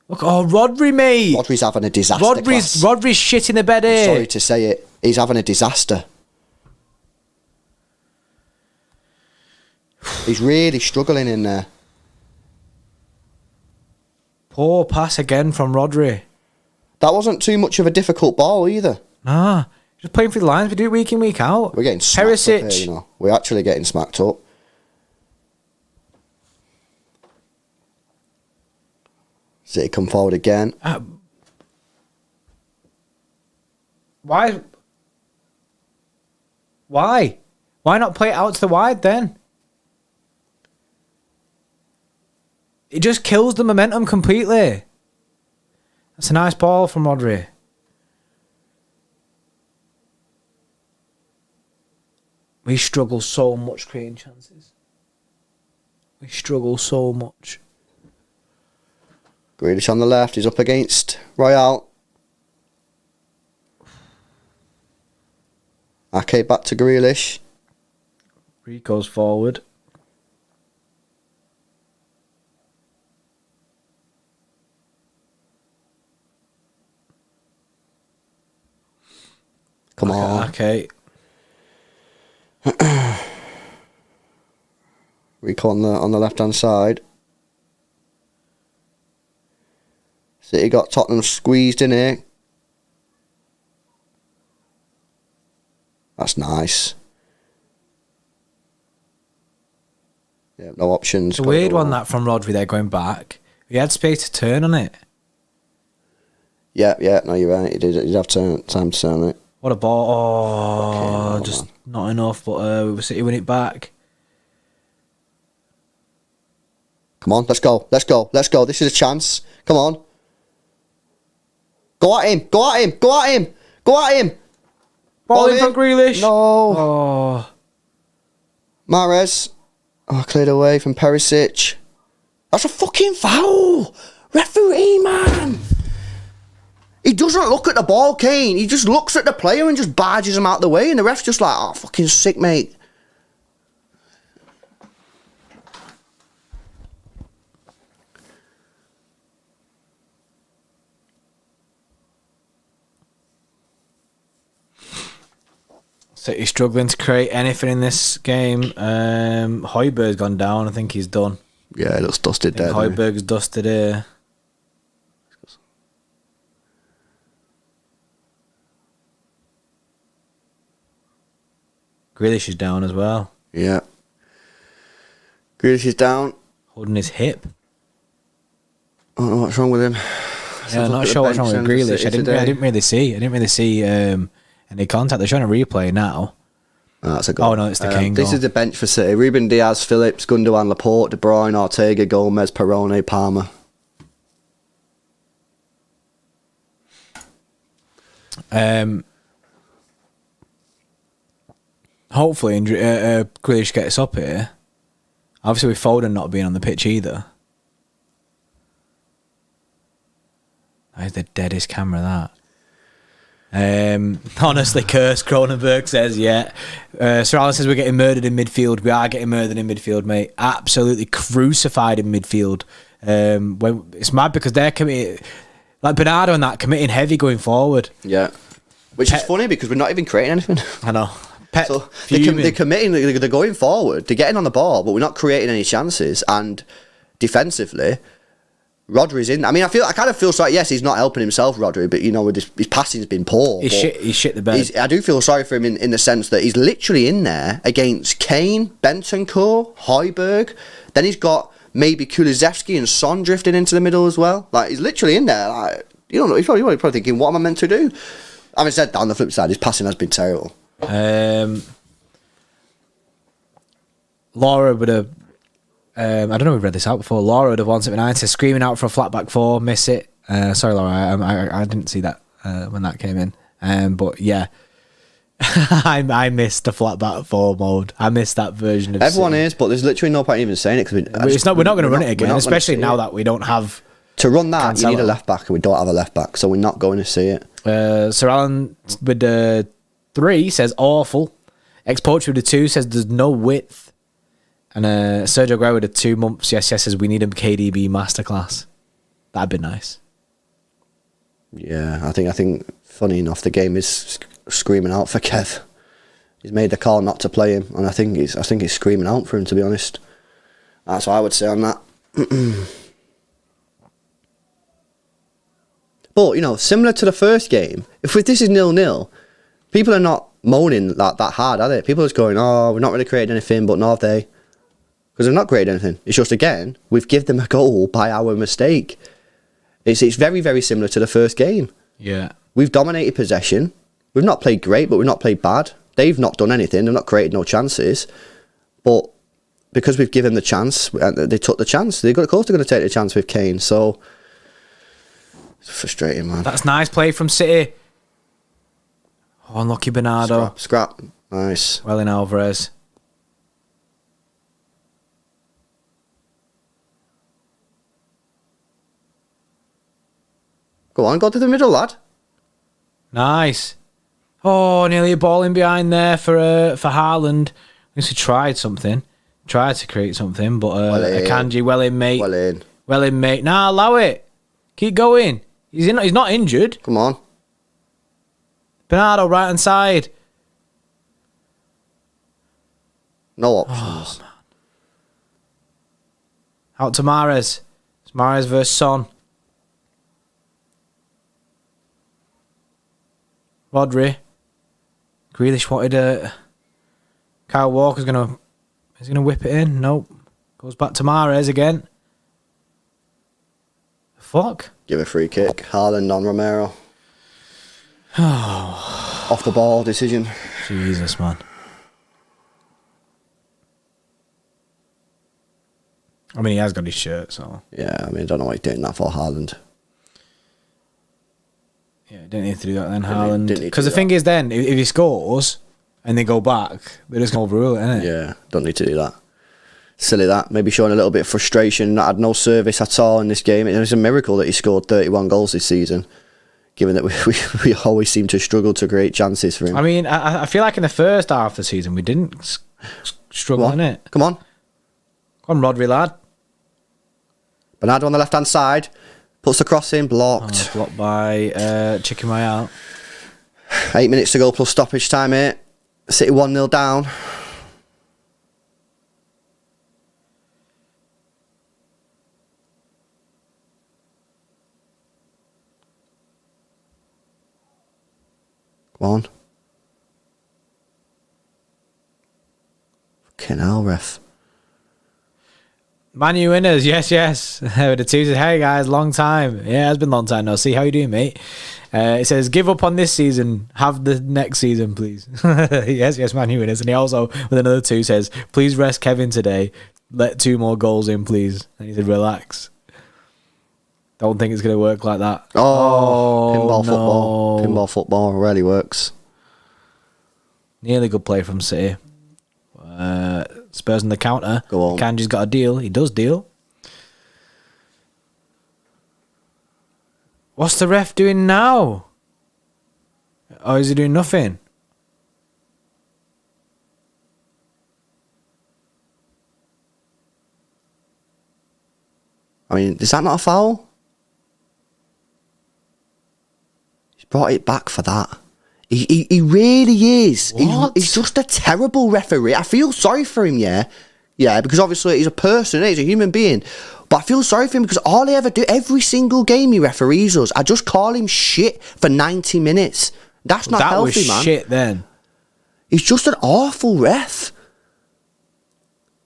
Look, Rodri, mate. Rodri's having a disaster. Rodri's shit in the bed here. I'm sorry to say it. He's having a disaster. He's really struggling in there. Poor pass again from Rodri. That wasn't too much of a difficult ball either. Nah, just playing through the lines. We do it week in, week out. We're getting smacked up here, you know. We're actually getting smacked up. City come forward again. Why? Why not play it out to the wide then? It just kills the momentum completely. That's a nice ball from Rodri. We struggle so much creating chances. We struggle so much. Grealish on the left. He's up against Royale. Ake back to Grealish. Rico's forward. Come on. Okay. Rico on the left hand side. City got Tottenham squeezed in here. That's nice. Yeah, no options. It's a weird one that from Rodri there going back. He had space to turn on it. Yeah, no, you're right. He did have time to turn it. What a ball. Oh, Okay, just not enough, but City win it back. Come on, let's go. This is a chance. Come on. Go at him. Ball in from Grealish. No. Oh. Mahrez. Oh, cleared away from Perisic. That's a fucking foul. Referee, man. He doesn't look at the ball, Kane. He just looks at the player and just barges him out the way. And the ref's just like, oh, fucking sick, mate. City struggling to create anything in this game. Højbjerg's gone down. I think he's done. Yeah, it looks dusted there. Højbjerg's dusted here. Grealish is down as well. Yeah. Grealish is down. Holding his hip. I don't know what's wrong with him. Yeah, I'm not sure what's wrong with Grealish. I didn't really see any contact. They're showing a replay now. Oh, that's a goal. Oh no, it's the King This goal. is the bench for City. Ruben Diaz, Phillips, Gundogan, Laporte, De Bruyne, Ortega, Gomez, Perrone, Palmer. Hopefully, Grealish gets up here. Obviously, with Foden not being on the pitch either. That is the deadest camera, that. Honestly, curse, Cronenberg says, yeah. Sir Alan says we're getting murdered in midfield. We are getting murdered in midfield, mate. Absolutely crucified in midfield. It's mad because they're committing, like Bernardo and that, committing heavy going forward. Yeah. Which is funny because we're not even creating anything. I know. So they're committing, they're going forward, they're getting on the ball, but we're not creating any chances. And defensively, Rodri's in. I mean, I kind of feel sorry. Yes, he's not helping himself, Rodri, but you know, with his passing's been poor. He's shit the bed. I do feel sorry for him in the sense that he's literally in there against Kane, Bentancur, Højbjerg. Then he's got maybe Kulusevski and Son drifting into the middle as well. Like, he's literally in there. Like, you don't know. He's probably thinking, what am I meant to do? Having said that, on the flip side, his passing has been terrible. Laura would have. I don't know if we've read this out before. Laura would have 179 says screaming out for a flat back four, miss it. Sorry, Laura, I didn't see that when that came in. But yeah, I missed the flat back 4 mode. I missed that version of Everyone City. is, but there's literally no point even saying it because We're not going to run it again, especially now that we don't have. To run that, you need a Cancelo. left back, and we don't have a left back, so we're not going to see it. Sir Alan with 3 says awful. Ex-Poach with 2 says there's no width. And Sergio Aguero with 2 months, yes, says we need a KDB masterclass. That'd be nice. Yeah, I think. Funny enough, the game is screaming out for Kev. He's made the call not to play him, and I think he's screaming out for him. To be honest, that's what I would say on that. But similar to the first game, if this is 0-0, people are not moaning that hard, are they? People are just going, "Oh, we're not really creating anything," but no, have they? Because they've not created anything. It's just again we've given them a goal by our mistake. It's very, very similar to the first game. Yeah. We've dominated possession. We've not played great, but we've not played bad. They've not done anything. They've not created no chances. But because we've given the chance, they took the chance. Of course they're going to take the chance with Kane. So, it's frustrating, man. That's nice play from City. Oh, unlucky Bernardo. Scrap. Nice. Well in Alvarez. Go on, go to the middle, lad. Nice. Oh, nearly a ball in behind there for Haaland. At least he tried something. Tried to create something, but Akanji, well in, mate. Well in, mate. Nah, allow it. Keep going. He's not injured. Come on. Bernardo, right hand side. No options. Oh, out to Mahrez. It's Mahrez versus Son. Rodri. Grealish wanted a... Kyle Walker's going to whip it in. Nope. Goes back to Mahrez again. Fuck. Give a free kick. Haaland on Romero. Off the ball decision. Jesus, man. I mean, he has got his shirt, so... Yeah, I don't know why he's doing that for Haaland. Yeah, didn't need to do that then, Haaland. Because the thing is then, if he scores and they go back, they're just going to overrule it, innit? Yeah, don't need to do that. Silly that. Maybe showing a little bit of frustration. Not had no service at all in this game. It was a miracle that he scored 31 goals this season, given that we always seem to struggle to create chances for him. I mean, I feel like in the first half of the season, we didn't struggle, innit? Come on. Come on, Rodri, lad. Bernardo on the left-hand side. Puts the cross in, blocked. Blocked by Chicken Royale. 8 minutes to go plus stoppage time here. City 1-0 down. Come on. Fucking hell, ref. Man U winners, yes. With the 2 says, hey guys, long time. Yeah, it's been a long time now. See, how you doing, mate? It says, give up on this season. Have the next season, please. yes, Man U winners. And he also, with another 2, says, please rest Kevin today. Let 2 more goals in, please. And he said, relax. Don't think it's going to work like that. Pinball football rarely works. Nearly good play from City. Spurs on the counter. Go on. Kanji's got a deal. He does deal. What's the ref doing now? Or is he doing nothing? I mean, is that not a foul? He's brought it back for that. He really is. He's just a terrible referee. I feel sorry for him, yeah, because obviously he's a person, he's a human being. But I feel sorry for him because all he ever do, every single game he referees us, I just call him shit for 90 minutes. That's not healthy, man. That was shit then. He's just an awful ref.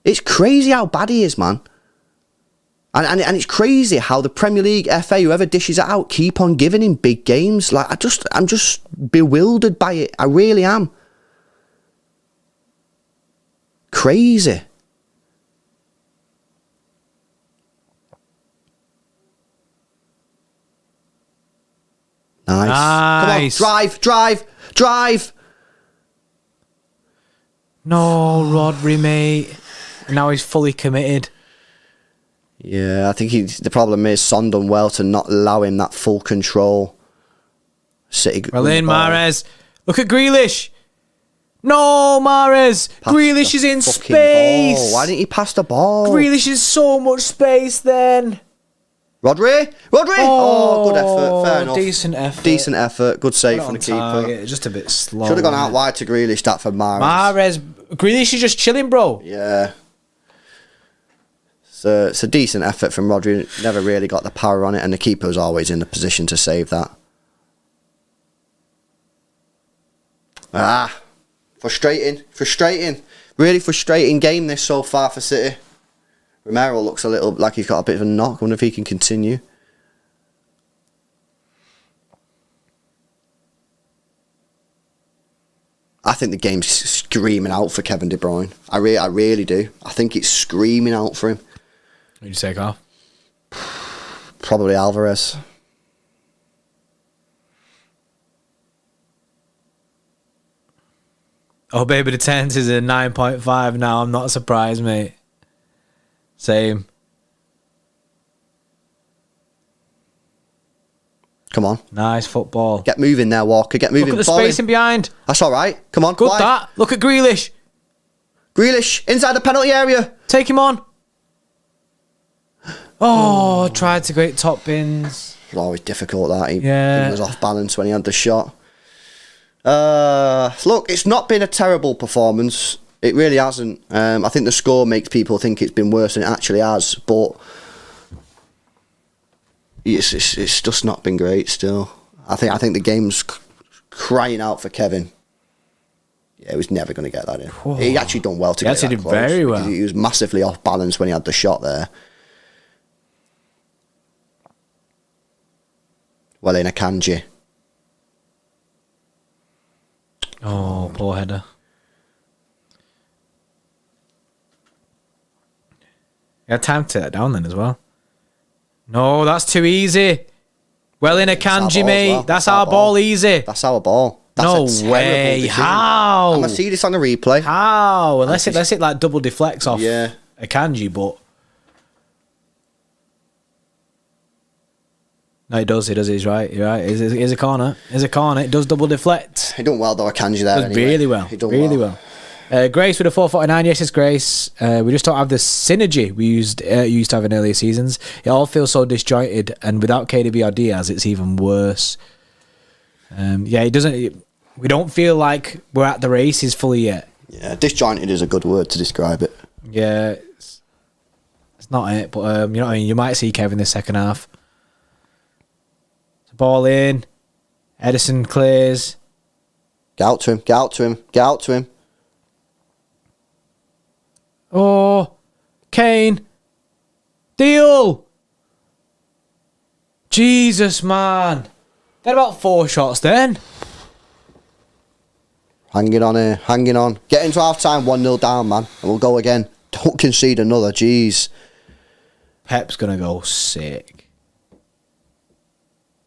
It's crazy how bad he is, man. And it's crazy how the Premier League, FA, whoever dishes it out, keep on giving him big games. Like I'm just bewildered by it. I really am. Crazy. Nice. Come on, drive. No, Rodri, mate. Now he's fully committed. Yeah, I think the problem is Son done well to not allow him that full control. City. Well in, Mahrez. Look at Grealish. No, Mahrez. Grealish is in space. Ball. Why didn't he pass the ball? Grealish is so much space then. Rodri. Oh, good effort. Fair enough. Decent effort. Good save from the keeper. Target. Just a bit slow. Should have gone out wide to Grealish. That for Mahrez. Grealish is just chilling, bro. Yeah. So it's a decent effort from Rodri. Never really got the power on it, and the keeper was always in the position to save that. Frustrating. Really frustrating game this so far for City. Romero looks a little like he's got a bit of a knock. I wonder if he can continue. I think the game's screaming out for Kevin De Bruyne. I really do. I think it's screaming out for him. Who'd you take off? Probably Alvarez. Oh, baby, the tenth is a 9.5 now. I'm not surprised, mate. Same. Come on. Nice football. Get moving there, Walker. Get moving. Look at the space in behind. That's all right. Come on. Good that. Look at Grealish. Grealish, inside the penalty area. Take him on. Oh, tried to great top bins. It's always difficult that. He was off balance when he had the shot. Look, it's not been a terrible performance. It really hasn't. I think the score makes people think it's been worse than it actually has, but it's just not been great still. I think the game's crying out for Kevin. Yeah, he was never going to get that in. Whoa. He actually done well to get that close. He did very well. He was massively off balance when he had the shot there. Well in Akanji. Oh, poor header. You had time to take that down then as well. No, that's too easy. Well in Akanji, mate. Well. That's our ball easy. That's our ball. That's no way. Decision. How? I'm going to see this on the replay. How? Unless it like double deflects off Akanji, but... No, it does. He's right. You're right. Here's a corner. It does double deflect. He done well though, Akanji there. Does really well. He done really well. Grace with a 449. Yes, it's Grace. We just don't have the synergy we used to have in earlier seasons. It all feels so disjointed, and without KDB or Diaz, it's even worse. It doesn't. We don't feel like we're at the races fully yet. Yeah, disjointed is a good word to describe it. Yeah, it's not it, but you know what I mean. You might see Kevin this second half. Ball in. Edison clears. Get out to him. Oh, Kane. Deal. Jesus, man. They had about 4 shots then. Hanging on here. Get into half time, 1-0 down, man. And we'll go again. Don't concede another, jeez. Pep's going to go sick.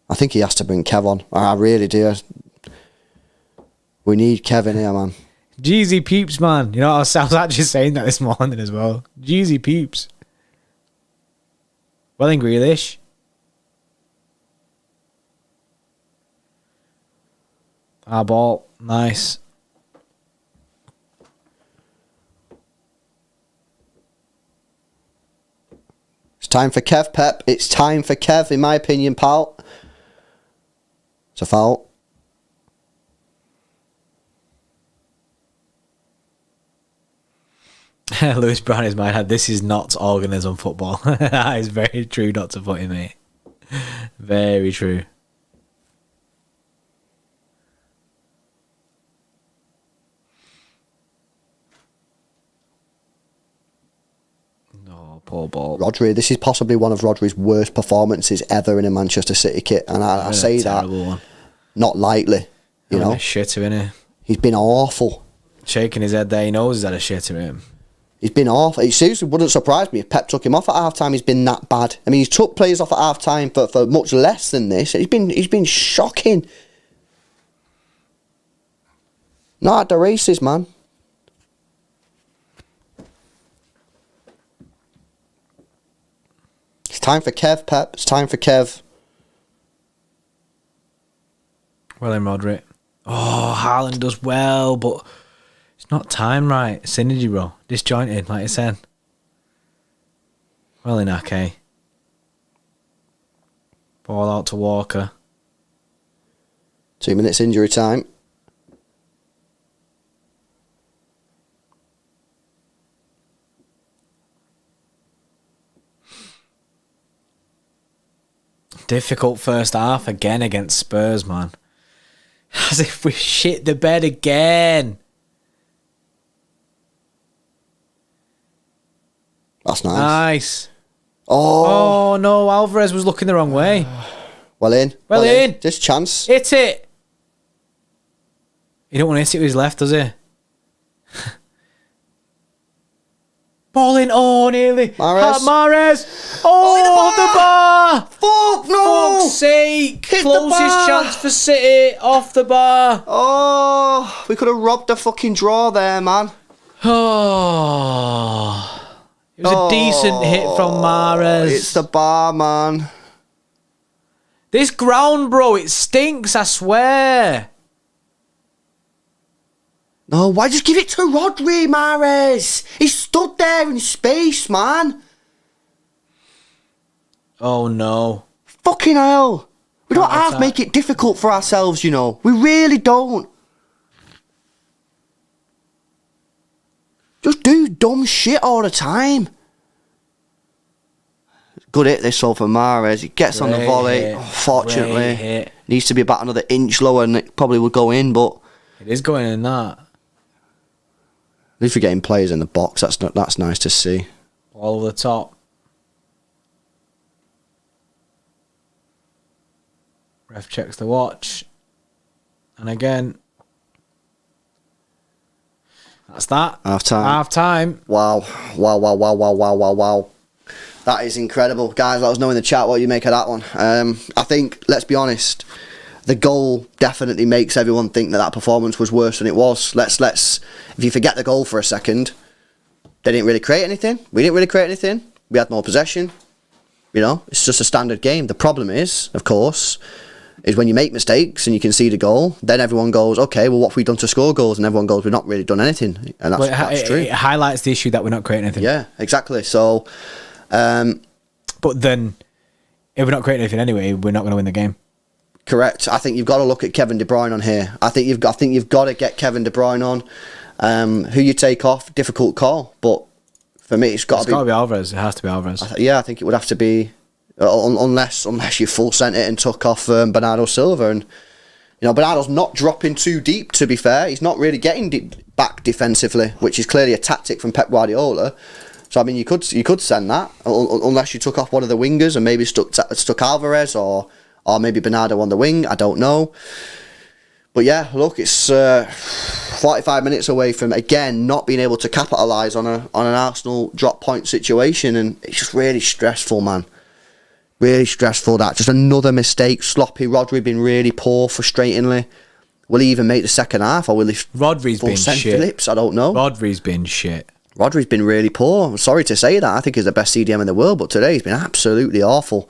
I think he has to bring Kev on. I really do. We need Kevin here, man. Jeezy peeps, man. You know, I was actually saying that this morning as well. Jeezy peeps. Well in Grealish. Our ball. Nice. It's time for Kev, Pep. It's time for Kev, in my opinion, pal. It's a foul. Lewis Brown is my head. This is not organism football. That is very true, Dr. Footy, mate. Very true. No, poor ball. Rodri, this is possibly one of Rodri's worst performances ever in a Manchester City kit. And I say that not lightly. You know, a shitter, innit? He's been awful. Shaking his head there, he knows he's had a shitter in him. He's been awful. It seriously wouldn't surprise me if Pep took him off at half-time. He's been that bad. I mean, he's took players off at half-time for much less than this. He's been shocking. Not at the races, man. time for Kev, Pep. It's time for Kev. Well in, Rodri. Oh, Haaland does well, but it's not timed right. Synergy, bro. Disjointed, like I said. Well in, Ake. Ball out to Walker. 2 minutes injury time. Difficult first half again against Spurs, man. As if we shit the bed again. That's nice. Nice. Oh. Oh, no. Alvarez was looking the wrong way. Well in. Well in. This chance. Hit it. He don't want to hit it with his left, does he? Ball in. Oh, nearly. Mahrez. Oh, off the bar. Fuck, no. Fuck's sake. Hit the Closest bar. chance for City. Off the bar. Oh, we could have robbed the fucking draw there, man. Oh. It was a decent hit from Mahrez. It's the bar, man. This ground, bro, it stinks, I swear. No, why just give it to Rodri, Mahrez? He stood there in space, man. Oh, no. Fucking hell. We don't have to Attack. make it difficult for ourselves, you know. We really don't. Just do dumb shit all the time. Good hit this all for Mahrez. He gets on the Great volley. hit. Unfortunately, Great hit. needs to be about another inch lower and it probably would go in, but It is going in that. at least we're getting players in the box. That's nice to see. All over the top. Ref checks the watch. And again. That's that. Half time. Half time. Wow. That is incredible. Guys, let us know in the chat what you make of that one. I think, let's be honest, the goal definitely makes everyone think that performance was worse than it was. If you forget the goal for a second, they didn't really create anything. We didn't really create anything. We had more possession. You know, it's just a standard game. The problem is, of course, is when you make mistakes and you concede a goal, then everyone goes, okay, well, what have we done to score goals? And everyone goes, we've not really done anything. And that's true. It highlights the issue that we're not creating anything. Yeah, exactly. So, But then, if we're not creating anything anyway, we're not going to win the game. correct. I think you've got to look at Kevin De Bruyne on here. I think you've got to get Kevin De Bruyne on. Who you take off, difficult call. But for me, it's got to be Alvarez. It has to be Alvarez. I think it would have to be, unless you full sent it and took off Bernardo Silva. And you know, Bernardo's not dropping too deep. To be fair, he's not really getting back defensively, which is clearly a tactic from Pep Guardiola. So I mean, you could send that, unless you took off one of the wingers and maybe stuck Alvarez or maybe Bernardo on the wing. I don't know. But yeah, look, it's 45 minutes away from again not being able to capitalise on an Arsenal drop point situation, and it's just really stressful, man. Really stressful. That just another mistake. Sloppy. Rodri been really poor, frustratingly. Will he even make the second half, or will he? Rodri's been shit. Phillips? I don't know. Rodri's been shit. Rodri's been really poor. I'm sorry to say that. I think he's the best CDM in the world, but today he's been absolutely awful.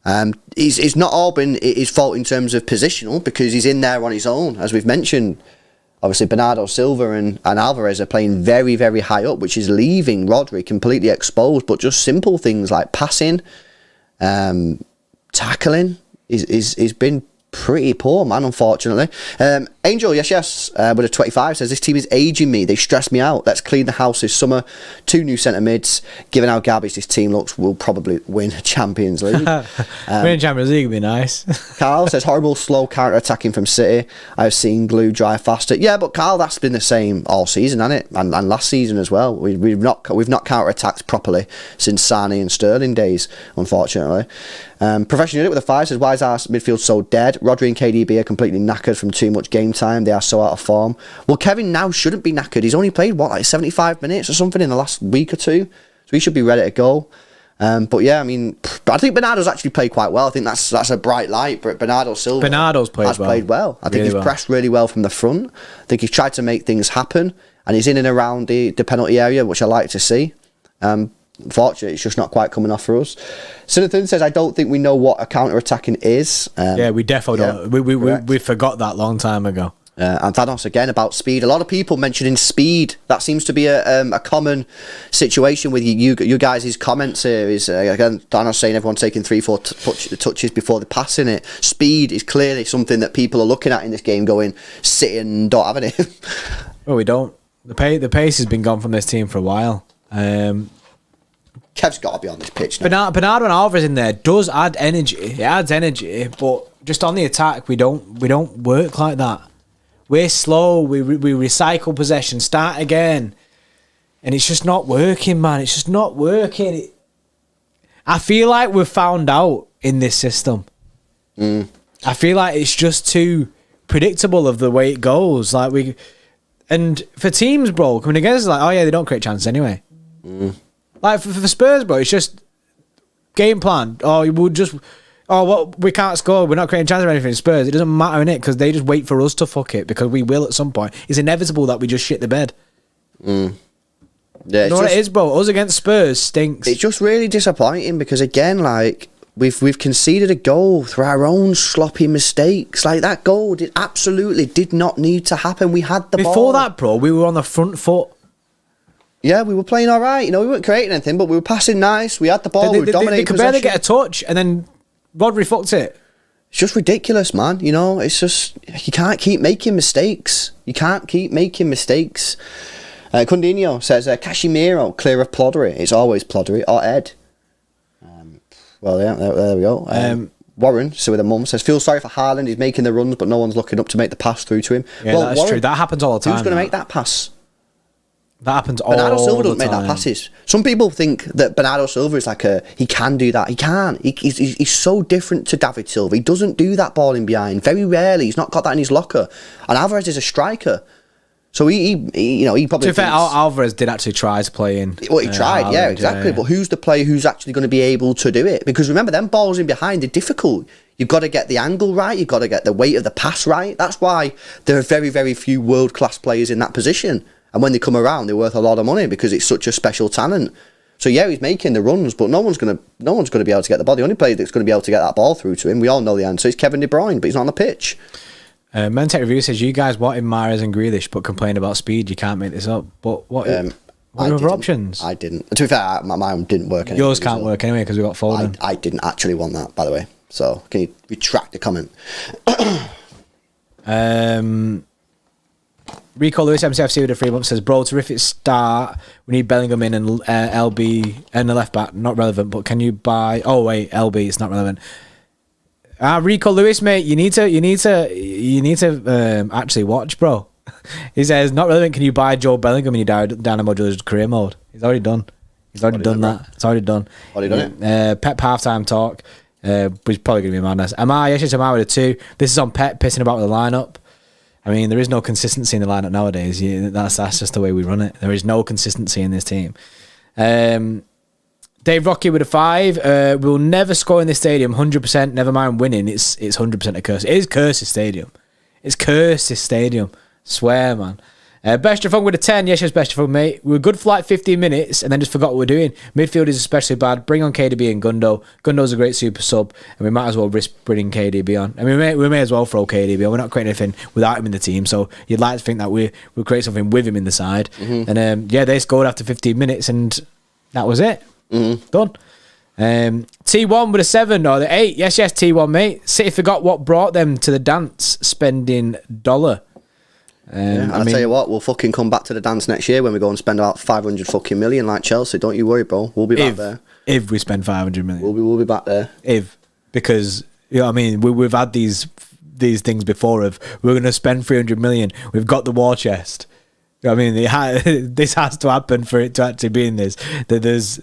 It's not all been his fault in terms of positional, because he's in there on his own, as we've mentioned. Obviously, Bernardo Silva and Alvarez are playing very, very high up, which is leaving Rodri completely exposed. But just simple things like passing, tackling, is been pretty poor, man, unfortunately. Angel, yes, with a 25 says, this team is aging me. They stress me out. Let's clean the house this summer. 2 new centre mids. Given how garbage this team looks, we'll probably win Champions League. Winning Champions League would be nice. Carl says, horrible slow counter-attacking from City. I've seen glue dry faster. Yeah, but Carl, that's been the same all season, hasn't it? And last season as well. We've not counter-attacked properly since Sane and Sterling days, unfortunately. Professional Unit with a 5 says, why is our midfield so dead? Rodri and KDB are completely knackered from too much game time. They are so out of form. Well, Kevin now shouldn't be knackered. He's only played, 75 minutes or something in the last week or two? So he should be ready to go. But yeah, I mean, I think Bernardo's actually played quite well. I think that's a bright light. But Bernardo Silva has played well. I think he's pressed really well from the front. I think he's tried to make things happen. And he's in and around the penalty area, which I like to see. unfortunately, it's just not quite coming off for us. Sinathan says, I don't think we know what a counter-attacking is. We definitely don't. We forgot that long time ago. And Thanos again about speed. A lot of people mentioning speed. That seems to be a common situation with you guys' comments here. Is again Thanos saying everyone's taking 3-4 touches before they're passing it. Speed is clearly something that people are looking at in this game, going sitting, don't have any. Well, we don't. The pace has been gone from this team for a while. Kev's got to be on this pitch now. Bernardo and Alvarez in there does add energy. It adds energy, but just on the attack, we don't work like that. We're slow. We recycle possession, start again, and it's just not working, man. It's just not working. I feel like we've found out in this system. I feel like it's just too predictable of the way it goes. And for teams, bro, coming against us, like, oh yeah, they don't create chances anyway. Like for Spurs, bro, it's just game plan. We can't score. We're not creating chances or anything. Spurs, it doesn't matter, innit? Because they just wait for us to fuck it, because we will at some point. It's inevitable that we just shit the bed. Yeah, you know what it is, bro? Us against Spurs stinks. It's just really disappointing because, again, like, we've conceded a goal through our own sloppy mistakes. Like, that goal absolutely did not need to happen. We had the ball. Before that, bro, we were on the front foot. Yeah, we were playing all right. You know, we weren't creating anything, but we were passing nice. We had the ball. We were dominating They could possession. barely get a touch, and then Rodri fucked it. It's just ridiculous, man. You know, it's just, you can't keep making mistakes. Cundinho says, Casemiro, clear of Ploddery. It's always Ploddery or Ed. There we go. Warren, so with a mum, says, feel sorry for Haaland. He's making the runs, but no one's looking up to make the pass through to him. Yeah, that's Warren, true. That happens all the time. Who's going to make that pass? That happens all the time. Bernardo Silva doesn't make that passes. Some people think that Bernardo Silva is like he can do that. He can't. He's so different to David Silva. He doesn't do that ball in behind. Very rarely. He's not got that in his locker. And Alvarez is a striker. So he probably. To be fair, Alvarez did actually try to play in. Well, he tried, Haaland, yeah, exactly. Yeah. But who's the player who's actually going to be able to do it? Because remember, them balls in behind are difficult. You've got to get the angle right. You've got to get the weight of the pass right. That's why there are very, very few world-class players in that position. And when they come around, they're worth a lot of money because it's such a special talent. So yeah, he's making the runs, but no one's going to be able to get the ball. The only player that's going to be able to get that ball through to him, we all know the answer, is Kevin De Bruyne, but he's not on the pitch. Mentec Review says, you guys wanted Mahrez and Grealish, but complain about speed. You can't make this up. But what are other options? I didn't. To be fair, mine didn't work anyway. Yours can't work anyway because we got Foden. I didn't actually want that, by the way. So can you retract the comment? Rico Lewis MCFC with a 3 month says, bro, terrific start. We need Bellingham in and LB and the left back. Not relevant, but can you buy? Oh wait, LB, it's not relevant. Rico Lewis, mate, you need to actually watch, bro. He says, not relevant. Can you buy Joe Bellingham in your Dynamo Modular's career mode? He's already done. He's already done that. It's already done. Already done it. Pep halftime talk, which is probably going to be madness. Yes, Amar with a 2. This is on Pep pissing about with the lineup. I mean, there is no consistency in the lineup nowadays. That's just the way we run it. There is no consistency in this team. Dave Rocky with a 5. We'll never score in this stadium. 100%. Never mind winning. It's 100% a curse. It is Curse's stadium. It's Curse's stadium. Swear, man. Best of fun with a 10. Yes, best of fun, mate. We were good for like 15 minutes and then just forgot what we're doing. Midfield is especially bad. Bring on KDB and Gundo. Gundo's a great super sub, and we might as well risk bringing KDB on. I mean, we may as well throw KDB on. We're not creating anything without him in the team, so you'd like to think that we'll create something with him in the side. Mm-hmm. And they scored after 15 minutes, and that was it. Mm-hmm. Done. T1 with a 7 or the 8. Yes, T1, mate. City forgot what brought them to the dance, spending $1. I'll tell you what, we'll fucking come back to the dance next year when we go and spend about 500 fucking million like Chelsea. Don't you worry, bro. We'll be back there. If we spend 500 million. We'll be back there. Because, you know what I mean, we've had these things before of, we're going to spend 300 million. We've got the war chest. You know what I mean, this has to happen for it to actually be in this.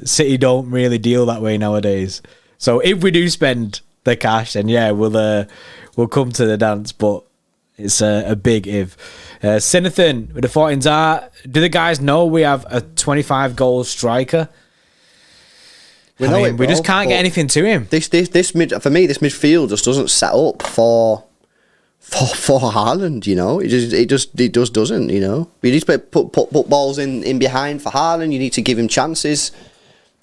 City don't really deal that way nowadays. So if we do spend the cash, then yeah, we'll come to the dance, but it's a big if. Sinathan with the 14s do the guys know we have a 25 goal striker? We just can't get anything to him. For me, this midfield just doesn't set up for Haaland, you know. It just doesn't, you know. You need to put balls in behind for Haaland. You need to give him chances.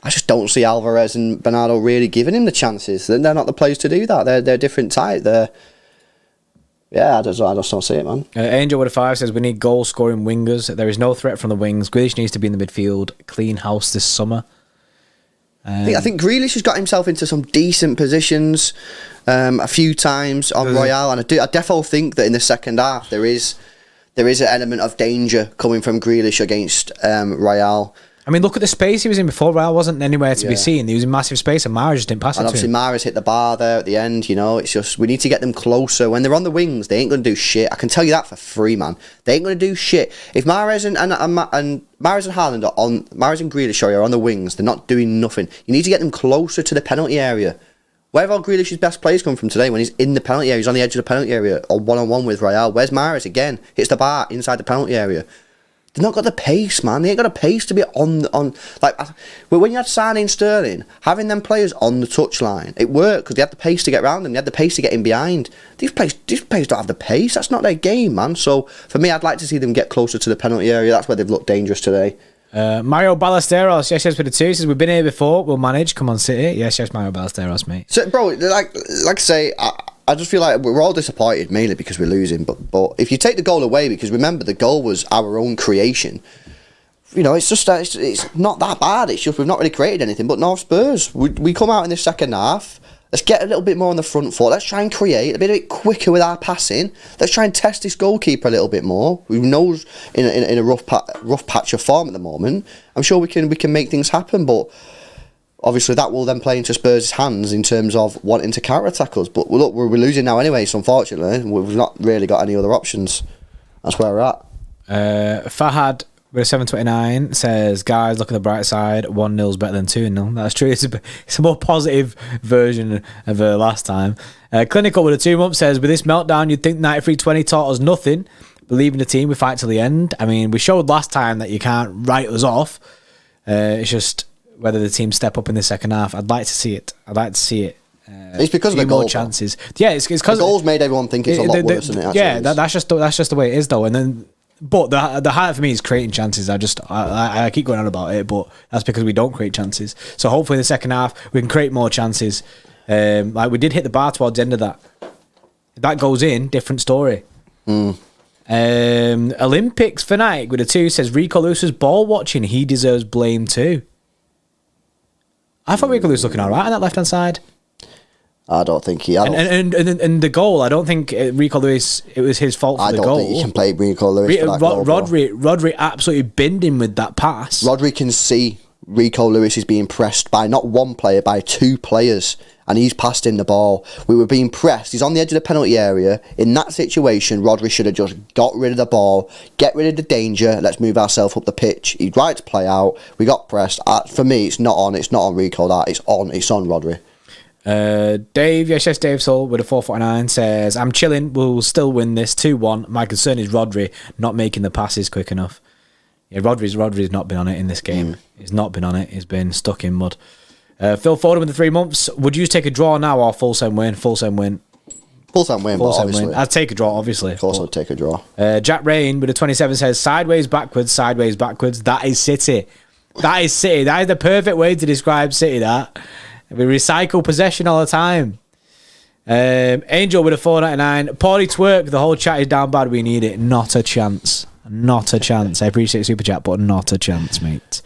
I just don't see Alvarez and Bernardo really giving him the chances. They're not the players to do that. They're different type. I just don't see it, man. Angel with a 5 says we need goal-scoring wingers. There is no threat from the wings. Grealish needs to be in the midfield. Clean house this summer. I think Grealish has got himself into some decent positions a few times on Royale, and I definitely think that in the second half there is an element of danger coming from Grealish against Royale. I mean, look at the space he was in before. Royale wasn't anywhere to be seen. He was in massive space, and Mahrez just didn't pass it to him. And obviously Mahrez hit the bar there at the end. It's just we need to get them closer. When they're on the wings, they ain't going to do shit. I can tell you that for free, man. They ain't going to do shit. If Mahrez and Mahrez and Haaland Mahrez and Grealish are on the wings, they're not doing nothing. You need to get them closer to the penalty area. Where have all Grealish's best players come from today when he's in the penalty area? He's on the edge of the penalty area or one-on-one with Royale. Where's Mahrez again? Hits the bar inside the penalty area. They've not got the pace, man. They ain't got a pace to be on like. Well, when you had Sane and Sterling, having them players on the touchline, it worked because they had the pace to get around them. They had the pace to get in behind. These players don't have the pace. That's not their game, man. So for me, I'd like to see them get closer to the penalty area. That's where they've looked dangerous today. Mario Ballesteros, yes, for the 2 says we've been here before. We'll manage. Come on, City. Yes, Mario Ballesteros, mate. So, bro, like I say. I just feel like we're all disappointed mainly because we're losing. But if you take the goal away, because remember the goal was our own creation. It's just it's not that bad. It's just we've not really created anything. But North Spurs, we come out in the second half. Let's get a little bit more on the front foot. Let's try and create a bit quicker with our passing. Let's try and test this goalkeeper a little bit more. We know in a rough patch of form at the moment. I'm sure we can make things happen, but. Obviously, that will then play into Spurs' hands in terms of wanting to counter-attack us. But look, we're losing now anyway, so unfortunately, we've not really got any other options. That's where we're at. Fahad with 729 says, guys, look at the bright side. 1-0's better than 2-0. That's true. It's a more positive version of last time. Clinical with a 2 month says, with this meltdown, you'd think 93-20 taught us nothing. Believe in the team, we fight till the end. I mean, we showed last time that you can't write us off. It's just... whether the team step up in the second half, I'd like to see it. It's because of the goal, chances. Yeah, it's because the goals made everyone think it's a lot worse than it actually is. That's just the way it is, though. And then, but the highlight for me is creating chances. I keep going on about it, but that's because we don't create chances. So hopefully, in the second half, we can create more chances. Like we did hit the bar towards the end of that. If that goes in, different story. Olympics Fanatic with a 2 says Rico Lewis was ball watching. He deserves blame too. I thought Rico was looking all right on that left-hand side. I don't think he... And the goal, I don't think Rico Lewis, it was his fault for the goal. I don't think you can play Rico Lewis for that goal. Rodri absolutely binned him with that pass. Rodri can see Rico Lewis is being pressed by not one player, by 2 players, and he's passed in the ball. We were being pressed. He's on the edge of the penalty area. In that situation, Rodri should have just got rid of the ball, get rid of the danger. Let's move ourselves up the pitch. He's right to play out. We got pressed. For me, it's not on Rico. It's on Rodri. Dave, yes, Dave Soul with a 449 says, I'm chilling. We'll still win this 2-1. My concern is Rodri not making the passes quick enough. Yeah, Rodri's not been on it in this game. He's not been on it. He's been stuck in mud. Phil Foden with the 3 months. Would you take a draw now or full-time win? Full-time win. Obviously. I'd take a draw, obviously. Of course I'd take a draw. Jack Rain with a 27 says, sideways, backwards. That is City. That is City. That is the perfect way to describe City, that. We recycle possession all the time. Angel with a 499. Poorly twerk. The whole chat is down bad. We need it. Not a chance. I appreciate Super Chat, but not a chance, mate.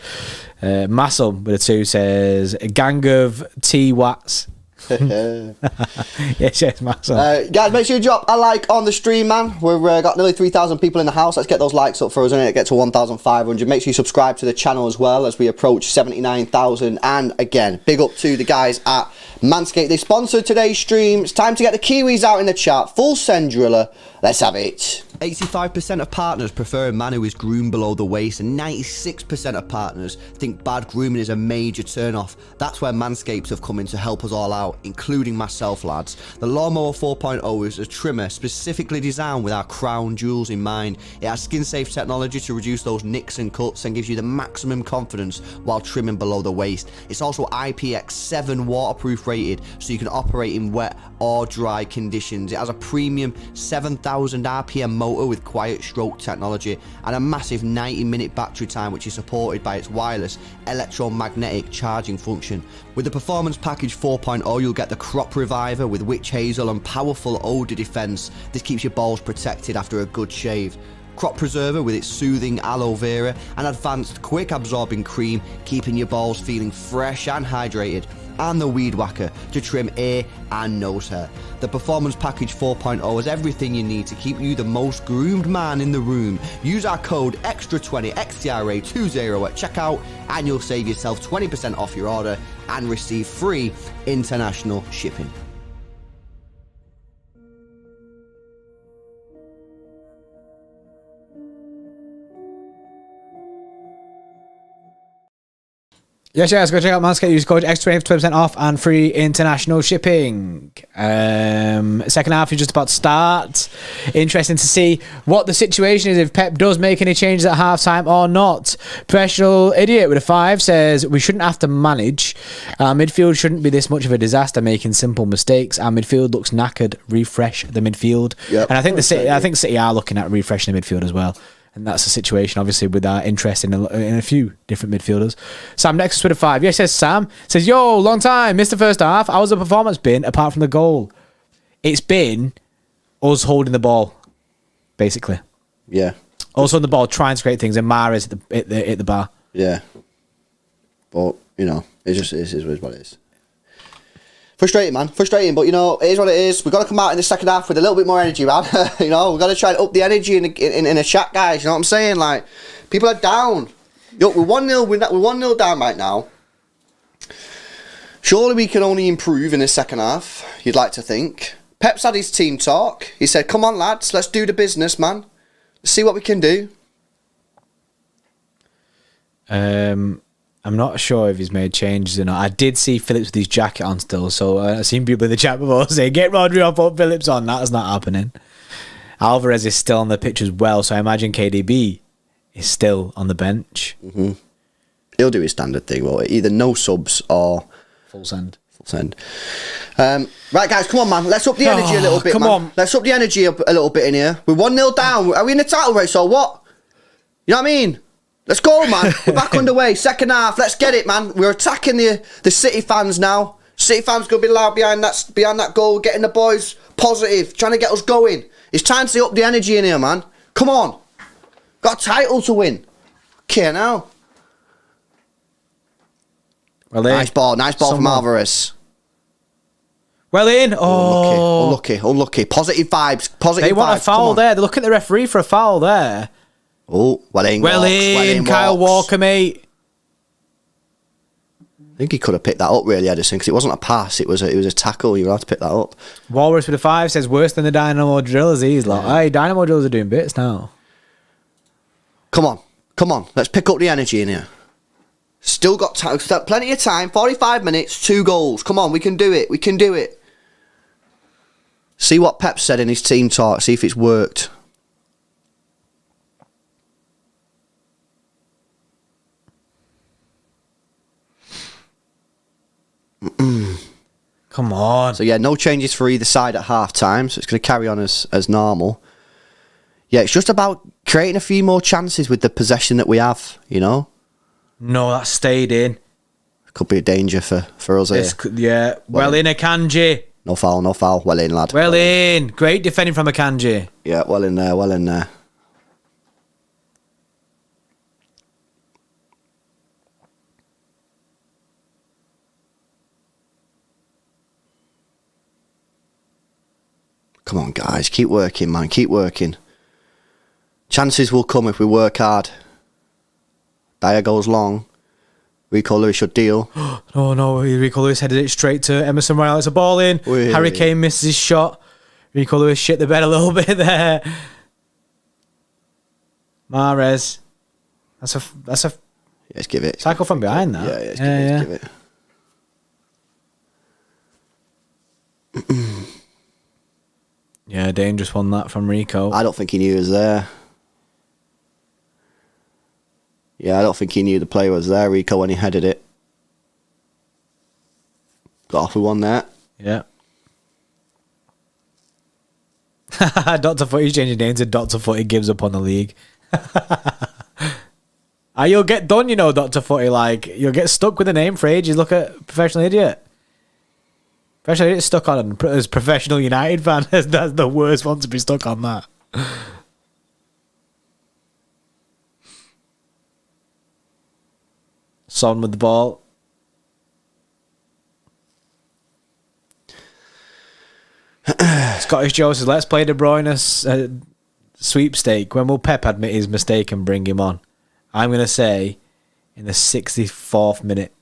Massum with a 2 says, gang of T-Watts. yes, Massum. Guys, make sure you drop a like on the stream, man. We've got nearly 3,000 people in the house. Let's get those likes up for us, and get to 1,500. Make sure you subscribe to the channel as well as we approach 79,000. And again, big up to the guys at Manscaped. They sponsored today's stream. It's time to get the Kiwis out in the chat. Full send driller. Let's have it. 85% of partners prefer a man who is groomed below the waist, and 96% of partners think bad grooming is a major turn-off. That's where Manscaped have come in to help us all out, including myself, lads. The Lawnmower 4.0 is a trimmer specifically designed with our crown jewels in mind. It has skin-safe technology to reduce those nicks and cuts and gives you the maximum confidence while trimming below the waist. It's also IPX7 waterproof rated, so you can operate in wet or dry conditions. It has a premium 7,000 1000 RPM motor with quiet stroke technology and a massive 90-minute battery time, which is supported by its wireless electromagnetic charging function. With the Performance Package 4.0, you'll get the Crop Reviver with Witch Hazel and powerful odor defense. This keeps your balls protected after a good shave. Crop Preserver with its soothing aloe vera and advanced quick absorbing cream, keeping your balls feeling fresh and hydrated. And the Weed Whacker to trim ear and nose hair. The Performance Package 4.0 has everything you need to keep you the most groomed man in the room. Use our code XTRA20 XTRA20 at checkout and you'll save yourself 20% off your order and receive free international shipping. Yes, go check out Manscaped. Use code X20 for 20% off and free international shipping. Second half is just about to start. Interesting to see what the situation is, if Pep does make any changes at halftime or not. Professional Idiot with a 5 says, we shouldn't have to manage. Our midfield shouldn't be this much of a disaster, making simple mistakes. Our midfield looks knackered. Refresh the midfield. Yep. And I think City are looking at refreshing the midfield as well. And that's the situation, obviously, with our interest in a few different midfielders. Sam next with a 5. Yes, says Sam. Says, yo, long time. Missed the first half. How's the performance been apart from the goal? It's been us holding the ball, basically. Yeah. Also on the ball, trying to create things, and Mahrez at the bar. Yeah. But, you know, it is what it is. Frustrating, man. Frustrating, but, you know, it is what it is. We've got to come out in the second half with a little bit more energy, man. You know, we've got to try and up the energy in a chat, guys. You know what I'm saying? Like, people are down. Look, we're 1-0. We're 1-0 down right now. Surely we can only improve in the second half, you'd like to think. Pep's had his team talk. He said, come on, lads, let's do the business, man. Let's see what we can do. I'm not sure if he's made changes or not. I did see Phillips with his jacket on still, so I've seen people in the chat before say, get Rodri on, put Phillips on. That's not happening. Alvarez is still on the pitch as well, so I imagine KDB is still on the bench. Mm-hmm. He'll do his standard thing, well, either no subs or... Full send. Right, guys, come on, man. Let's up the energy a little bit, come man. on. Let's up the energy a little bit in here. We're 1-0 down. Are we in the title race or what? You know what I mean? Let's go, man. We're back underway. Second half. Let's get it, man. We're attacking the City fans now. City fans going to be loud behind that goal, getting the boys positive, trying to get us going. It's time to up the energy in here, man. Come on. Got a title to win. Okay, now. Well, nice ball from Alvarez. Well in. Oh. Unlucky. Positive vibes. They want a foul there. They look at the referee for a foul there. Oh, well in, Kyle Walker, mate. I think he could have picked that up, really, Edison, because it wasn't a pass. It was a tackle. You were allowed to pick that up. Walrus with a 5 says, worse than the Dynamo drillers. He's like, hey, Dynamo drillers are doing bits now. Come on. Let's pick up the energy in here. Still got plenty of time. 45 minutes, 2 goals. Come on, we can do it. See what Pep said in his team talk. See if it's worked. Come on. So, yeah, no changes for either side at half-time. So it's going to carry on as normal. Yeah, it's just about creating a few more chances with the possession that we have, you know? No, that stayed in. Could be a danger for us here. Yeah. Well in, Akanji. No foul. Well in, lad. Well in. Great defending from Akanji. Yeah, well in there. Come on, guys. Keep working, man. Keep working. Chances will come if we work hard. Dyer goes long. Rico Lewis should deal. Oh no, Rico Lewis headed it straight to Emerson Royal. It's a ball in. Wait. Harry Kane misses his shot. Rico Lewis shit the bed a little bit there. Mahrez. That's a Let's give it. tackle from behind that. Yeah, let's give it. Yeah, dangerous one that from Rico. I don't think he knew he was there. Yeah, I don't think he knew the player was there, Rico, when he headed it. Got off with one there. Yeah. Dr. Footy's changing name to Dr. Footy gives up on the league. You'll get done, you know, Dr. Footy. Like, you'll get stuck with the name for ages. Look at Professional Idiot. Professional Idiot stuck on as Professional United fan. That's the worst one to be stuck on that. Son with the ball. Scottish Joe says, let's play De Bruyne's sweepstake. When will Pep admit his mistake and bring him on? I'm going to say in the 64th minute,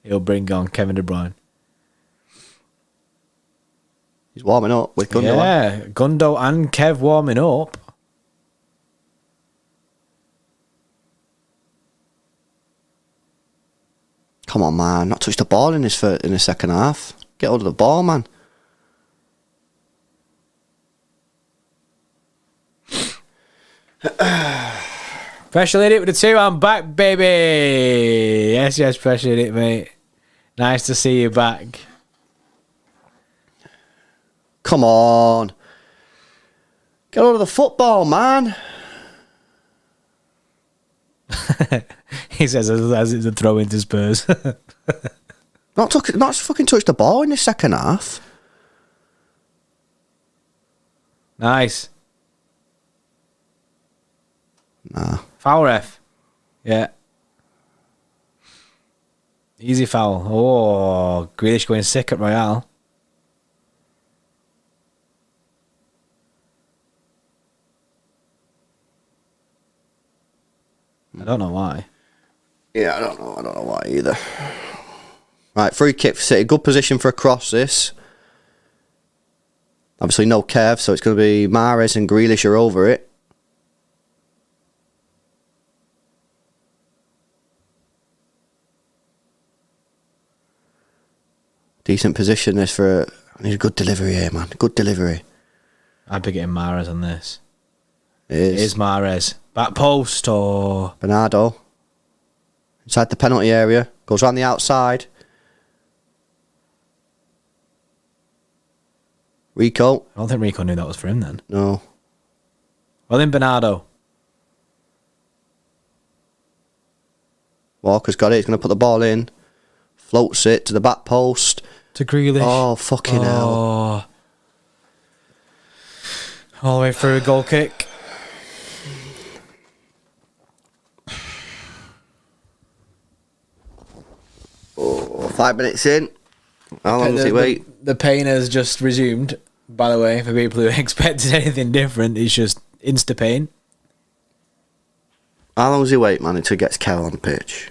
he'll bring on Kevin De Bruyne. He's warming up with Gundo. Yeah, Gundo and Kev warming up. Come on, man. Not touched the ball in the second half. Get hold of the ball, man. Special Idiot with the 2. I'm back, baby. Yes, Special Idiot, mate. Nice to see you back. Come on. Get hold of the football, man. He says as it's a throw into Spurs. Not fucking touched the ball in the second half. Nice. Nah. Foul ref. Yeah. Easy foul. Oh, Grealish going sick at Royale. I don't know why. Yeah, I don't know why either. Right, free kick for City. Good position for a cross, this. Obviously no Kev, so it's going to be Mahrez and Grealish are over it. Decent position this for I need a good delivery here, man. Good delivery. I'd be getting Mahrez on this. It is. It is Mahrez. Back post or... Bernardo. Inside the penalty area. Goes around the outside. Rico. I don't think Rico knew that was for him then. No. Well, then Bernardo. Walker's got it. He's going to put the ball in. Floats it to the back post. To Grealish. Oh, fucking hell. All the way through a goal kick. Oh, 5 minutes in. How long does he wait? The pain has just resumed, by the way, for people who expected anything different. It's just insta pain. How long does he wait, man, until he gets Kel on the pitch?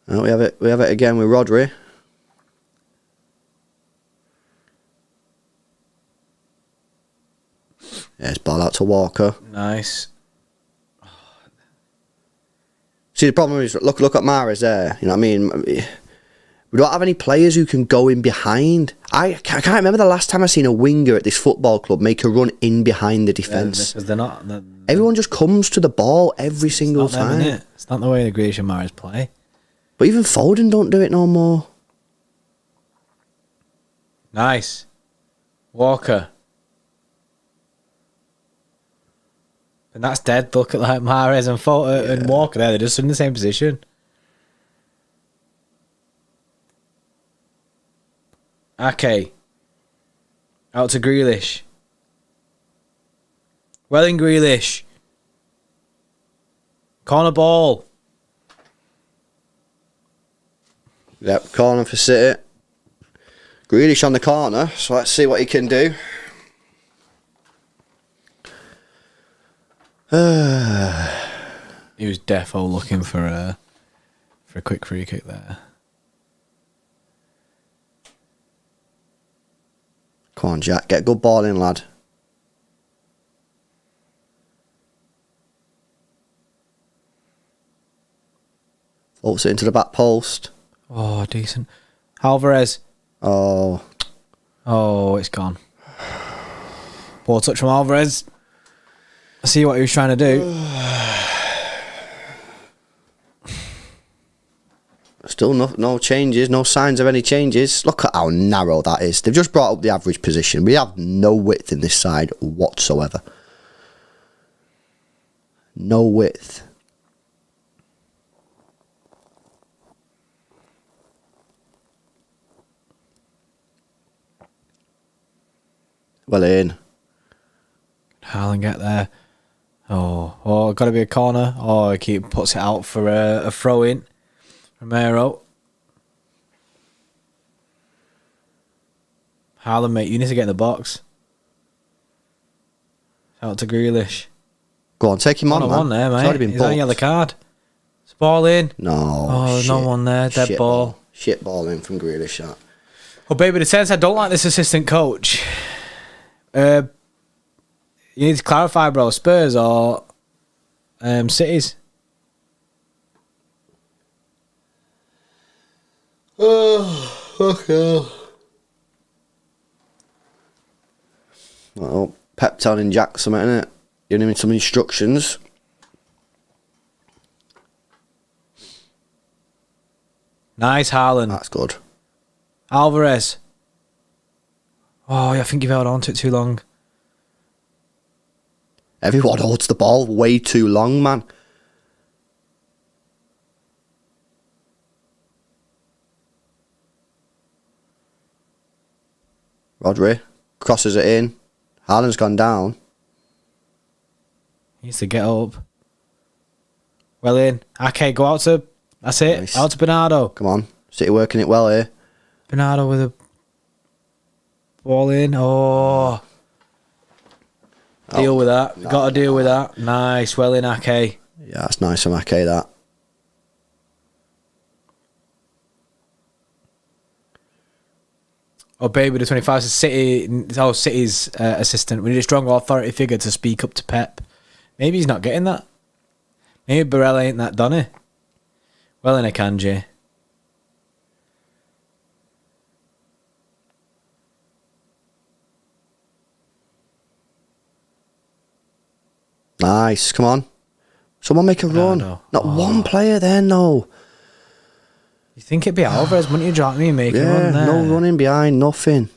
Oh, we have it again with Rodri. Yeah, it's ball out to Walker. Nice. See, the problem is, look at Mahrez there. You know what I mean? We don't have any players who can go in behind. I can't remember the last time I seen a winger at this football club make a run in behind the defence. Because they're not... Everyone just comes to the ball every single time. It's not the way the Grealish and Mahrez play. But even Foden don't do it no more. Nice. Walker. And that's dead. Look at like Mahrez and Walker there. They're just in the same position. Okay. Out to Grealish. Well in Grealish. Corner ball. Yep, corner for City. Grealish on the corner, so let's see what he can do. He was defo looking for a quick free kick there. Come on, Jack, get a good ball in, lad. Floats it into the back post. Oh, decent. Alvarez. Oh, it's gone. Poor touch from Alvarez. I see what he was trying to do. Still no changes, no signs of any changes. Look at how narrow that is. They've just brought up the average position. We have no width in this side whatsoever. No width. Well in. Haaland get there. Oh, got to be a corner. Oh, he puts it out for a throw in. Romero. Haaland, mate, you need to get in the box. Out to Grealish. Go on, take him on, man. One there, mate. It's already been He's on a booked. yellow card. It's ball in. No. Oh, shit. no one there. Dead Shit ball. Shit ball in from Grealish. That. Oh, baby, the sense I don't like this assistant coach. You need to clarify, bro. Spurs or Cities? Oh, okay. Well, Pep telling Jack something, innit? Giving him some instructions. Nice, Haaland. That's good. Alvarez. Oh, yeah, I think you've held on to it too long. Everyone holds the ball way too long, man. Rodri crosses it in. Haaland's gone down. He needs to get up. Well in. Okay, go out to... That's it. Nice. Out to Bernardo. Come on. City working it well here. Bernardo with a ball in. Oh. Deal with that. Got to deal with that. Nice. Well in, Ake. Yeah, that's nice from Ake, that. Oh, baby, the 25 is City's assistant. We need a strong authority figure to speak up to Pep. Maybe he's not getting that. Maybe Barella ain't that done it. Well in, Akanji. Nice. Come on. Someone make a run. no. Not one player there, no. You think it'd be Alvarez, wouldn't you? Drop me and make a run there. No running behind, nothing.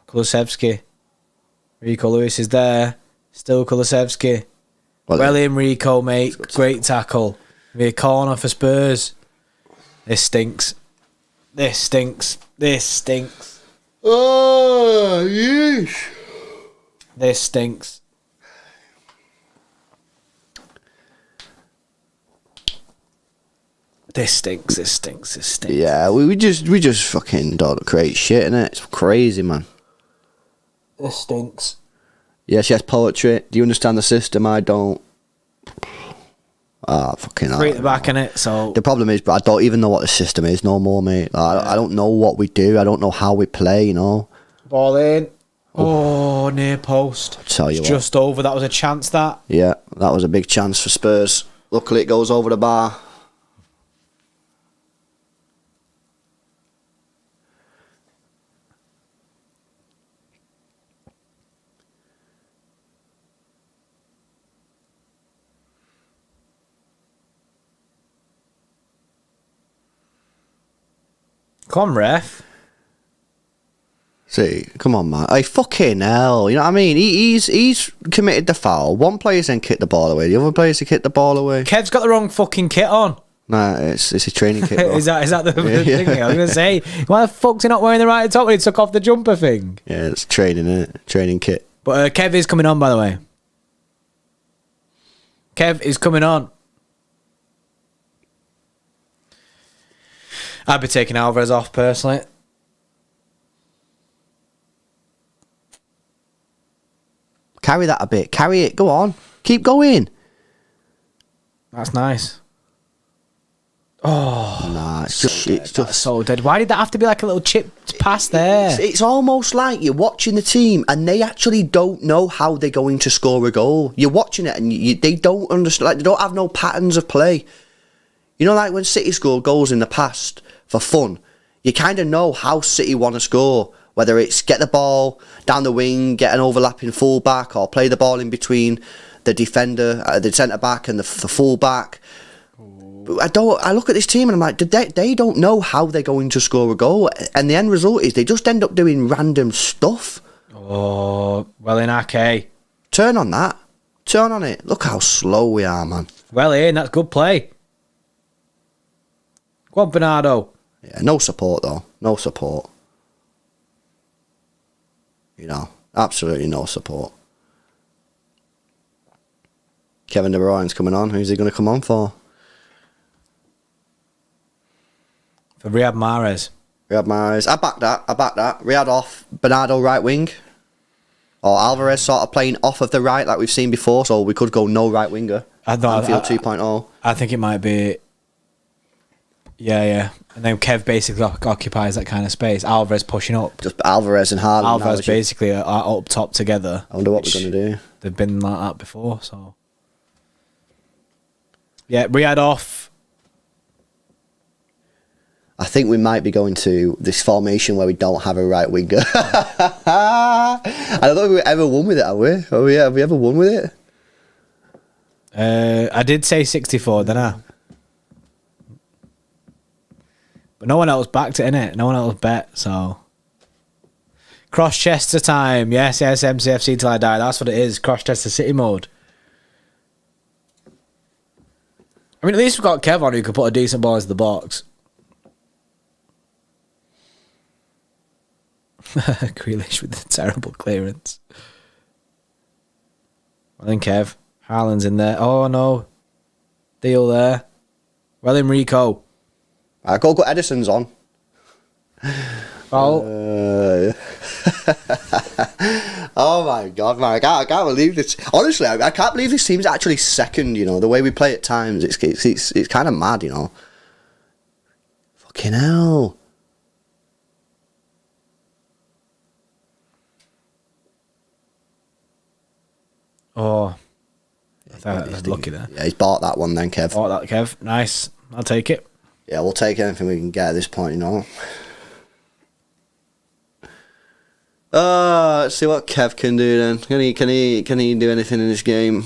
Kulusevski. Rico Lewis is there. Still Kulusevski. Well in, Rico, mate. Great tackle. Be a corner for Spurs. This stinks. This stinks. This stinks. Oh, yes. This stinks. This stinks. This stinks. This stinks. Yeah, we just fucking don't create shit, innit? It's crazy, man. This stinks. Yes, poetry. Do you understand the system? I don't. Ah, fucking hell. Three at the back in it, so... The problem is, but I don't even know what the system is no more, mate. I don't know what we do. I don't know how we play, you know. Ball in. Oh, near post. I'll tell you It's what. just over. That was a chance, that. Yeah, that was a big chance for Spurs. Luckily, it goes over the bar. Come on, ref. See, come on, man. Hey, fucking hell. You know what I mean? He's committed the foul. One player's then kicked the ball away. The other player's kicked the ball away. Kev's got the wrong fucking kit on. Nah, it's a training kit, bro. is that the Yeah. thing? I was going to say, why the fuck's he not wearing the right top when he took off the jumper thing? Yeah, it's training, innit? Training kit. But Kev is coming on, by the way. Kev is coming on. I'd be taking Alvarez off, personally. Carry that a bit. Carry it. Go on. Keep going. That's nice. Nah, it's That's just so dead. Why did that have to be like a little chip pass there? It's almost like you're watching the team and they actually don't know how they're going to score a goal. You're watching it and they don't understand. Like, they don't have no patterns of play. You know, like when City scored goals in the past for fun, you kind of know how City want to score. Whether it's get the ball down the wing, get an overlapping fullback, or play the ball in between the defender, the centre back, and the fullback. I look at this team and I'm like, they don't know how they're going to score a goal, and the end result is they just end up doing random stuff. Oh, well in Ake. Turn on that. Turn on it. Look how slow we are, man. Well in, that's good play. Go on, Bernardo. Yeah, no support though. No support. You know, absolutely no support. Kevin De Bruyne's coming on. Who's he going to come on for? For Riyad Mahrez. Riyad Mahrez. I back that. Riyad off. Bernardo right wing. Or Alvarez sort of playing off of the right like we've seen before. So we could go no right winger. Anfield 2.0. I think it might be... Yeah. And then Kev basically occupies that kind of space. Alvarez pushing up. Just Alvarez and Haaland. Alvarez basically are up top together. I wonder what we're going to do. They've been like that before, so... Yeah, Riyad off. I think we might be going to this formation where we don't have a right winger. I don't know if we've ever won with it, have we? Have we ever won with it? I did say 64, didn't I? But no one else backed it, innit? No one else bet, so... Cross-Chester time. Yes, MCFC till I die. That's what it is. Cross-Chester City mode. I mean, at least we've got Kev on who could put a decent ball into the box. Grealish with the terrible clearance. I think Kev. Haaland's in there. Oh, no. Deal there. Well, Enrico. Go Edison's on. Oh. Oh my God, man! I can't believe this. Honestly, I can't believe this team's actually second. You know the way we play at times. It's kind of mad. You know. Fucking hell. Oh. I was lucky there. Yeah, he's bought that one then, Kev. Bought that, Kev. Nice. I'll take it. Yeah, we'll take anything we can get at this point, you know. Let's see what Kev can do then. Can he do anything in this game?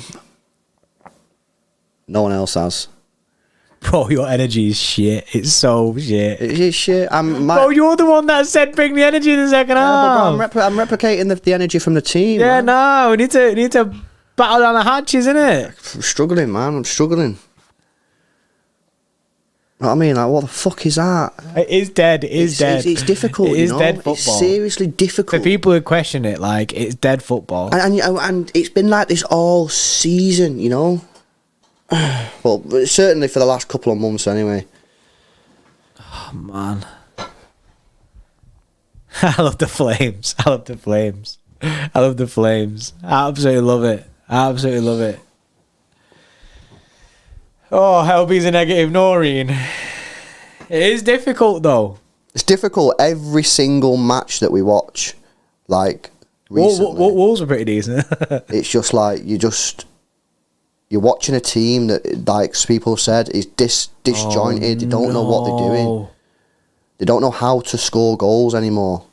No one else has. Bro, your energy is shit. It's so shit. It's shit. Bro, you're the one that said bring the energy in the second half. But I'm replicating the energy from the team. Yeah, man. no, we need to battle down the hatches, innit? I'm struggling, man. I'm struggling. Know what I mean? Like, what the fuck is that? It is dead. It is dead. It's difficult. It is you know? dead football. It's seriously difficult. For people who question it, like, it's dead football. And it's been like this all season, you know? Well, certainly for the last couple of months anyway. Oh, man. I love the Flames. I love the Flames. I love the Flames. I absolutely love it. I absolutely love it. Oh, LB's a negative, Noreen. It is difficult, though. It's difficult every single match that we watch. Like, recently. Wolves were pretty decent. It's just like, you're watching a team that, like people have said, is disjointed. They don't know what they're doing. They don't know how to score goals anymore.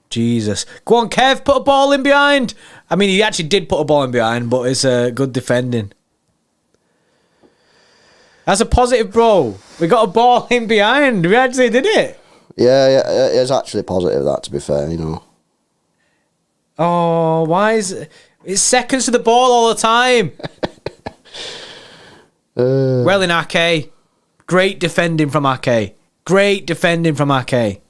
Jesus. Go on, Kev, put a ball in behind. I mean, he actually did put a ball in behind, but it's good defending. That's a positive, bro. We got a ball in behind. We actually did it. Yeah, it's actually positive, that, to be fair, you know. Oh, why is it? It's seconds to the ball all the time. Well in Ake. Great defending from Ake. Great defending from Ake.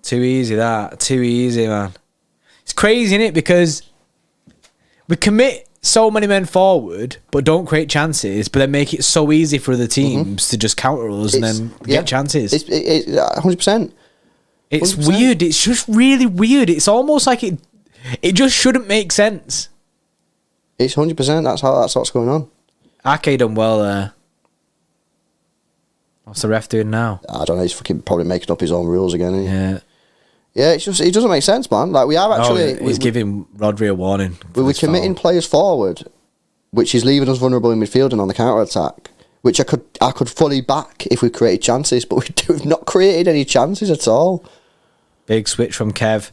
Too easy, that. Too easy, man. It's crazy, innit? Because we commit so many men forward, but don't create chances, but then make it so easy for the teams to just counter us and then get chances. It's 100%. It's 100%. weird. It's just really weird. It's almost like it just shouldn't make sense. It's 100%. That's what's going on. Ake done well there. What's the ref doing now? I don't know. He's fucking probably making up his own rules again. Isn't he? Yeah. Yeah, it's just, it doesn't make sense, man. Like, we are actually... He's giving Rodri a warning. We're committing players forward, which is leaving us vulnerable in midfield and on the counter-attack, which I could fully back if we created chances, but we've not created any chances at all. Big switch from Kev.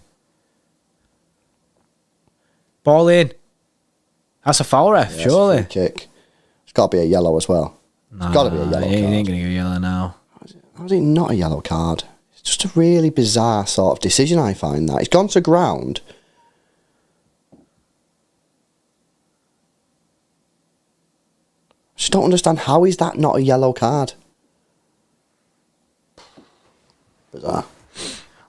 Ball in. That's a foul, ref, surely. Free kick. It's got to be a yellow as well. It's got to be a yellow card. He ain't going to go yellow now. How is it not a yellow card? It's just a really bizarre sort of decision, I find that. He's gone to ground. I just don't understand, how is that not a yellow card? Bizarre.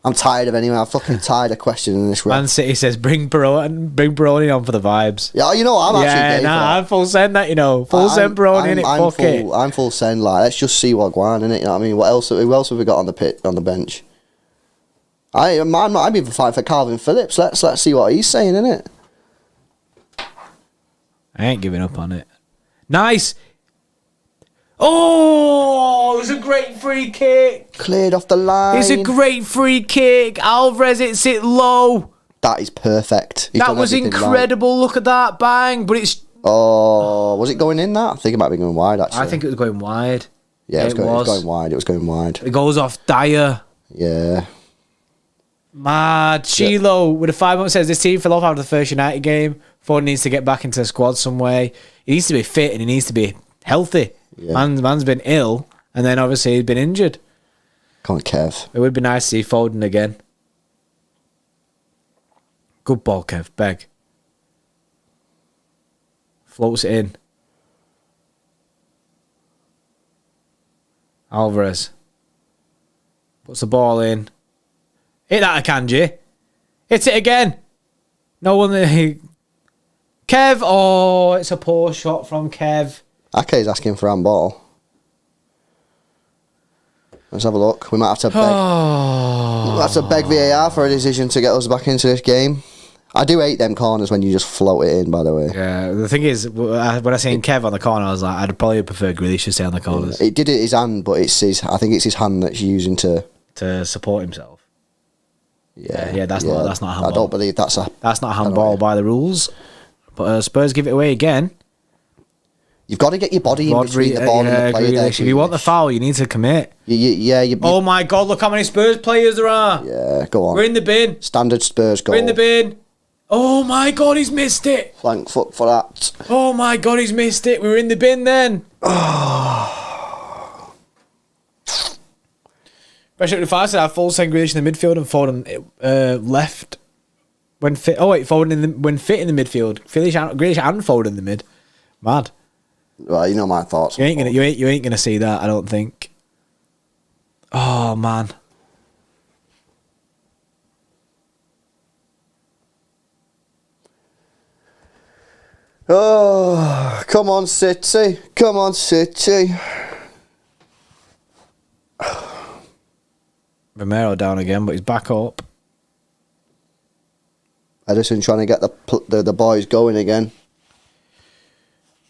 I'm tired of anyway. I'm fucking tired of questioning this. Man City says bring Baroni on for the vibes. Yeah, you know I'm actually I'm full send that, you know. Full send Baroni in it. I'm full send. Like, let's just see what going on in it. You know what I mean? Who else have we got on the bench? I'm even fighting for Calvin Phillips. Let's see what he's saying, innit? I ain't giving up on it. Nice. Oh, it was a great free kick. Cleared off the line. It's a great free kick. Alvarez hits it low. That is perfect. That was incredible. Right. Look at that. Bang. But it's... Oh, was it going in that? I think it might be going wide, actually. I think it was going wide. Yeah, it was going wide. It was going wide. It goes off Dyer. Yeah. Mad. Chilo with a 5 month says this team fell off after the first United game. Ford needs to get back into the squad some way. He needs to be fit and he needs to be healthy. Yeah. Man's been ill, and then obviously he's been injured. Come on, Kev. It would be nice to see Foden again. Good ball, Kev. Beg. Floats it in. Alvarez. Puts the ball in. Hit that, Akanji. Hit it again. No one... Kev. Oh, it's a poor shot from Kev. Ake's asking for handball. Let's have a look. We might have to beg. We'll have to beg VAR for a decision to get us back into this game. I do hate them corners when you just float it in, by the way. Yeah, the thing is, when I seen Kev on the corner, I was like, I'd probably prefer Grealish to stay on the corners. It did it his hand, but I think it's his hand that's using to support himself. Yeah, that's not a handball. I don't believe that's not a handball by the rules. But Spurs give it away again. You've got to get your body in between the ball and the player there. If you want the foul, you need to commit. Oh my God, look how many Spurs players there are. Yeah, go on. We're in the bin. Standard Spurs goal. We're in the bin. Oh my God, he's missed it. Flank foot for that. Oh my God, he's missed it. We were in the bin then. Especially if I said I have full send Grealish in the midfield and Foden left when fit. Oh wait, Foden when fit in the midfield. Grealish and Foden in the mid. Mad. Well, you know my thoughts. You ain't gonna see that, I don't think. Oh man. Oh, come on, City. Come on, City. Romero down again, but he's back up. Edison trying to get the boys going again.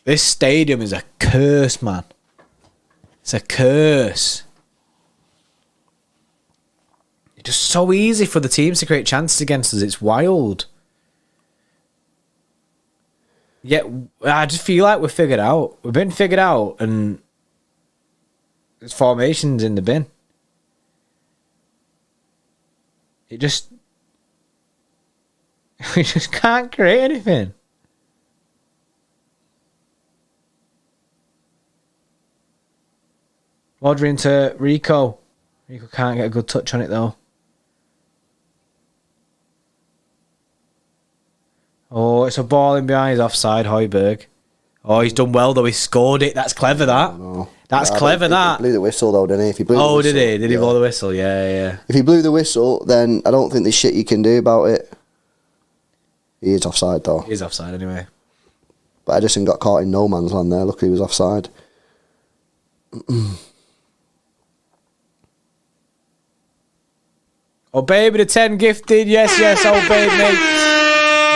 This stadium is a curse, man. It's a curse. It's just so easy for the teams to create chances against us. It's wild. Yet, I just feel like we're figured out. We've been figured out, and there's formations in the bin. We just can't create anything. Rodri into Rico. Rico can't get a good touch on it though. Oh, it's a ball in behind. He's offside, Højbjerg. Oh, he's done well though. He scored it. That's clever, that. No. That's clever, that. He blew the whistle though, didn't he? If he blew the whistle, did he? Did he blow the whistle? Yeah. If he blew the whistle, then I don't think there's shit you can do about it. He is offside though. He is offside anyway. But Edison got caught in no man's land there. Luckily he was offside. Oh, baby, the 10 gifted. Yes, oh, babe, mate.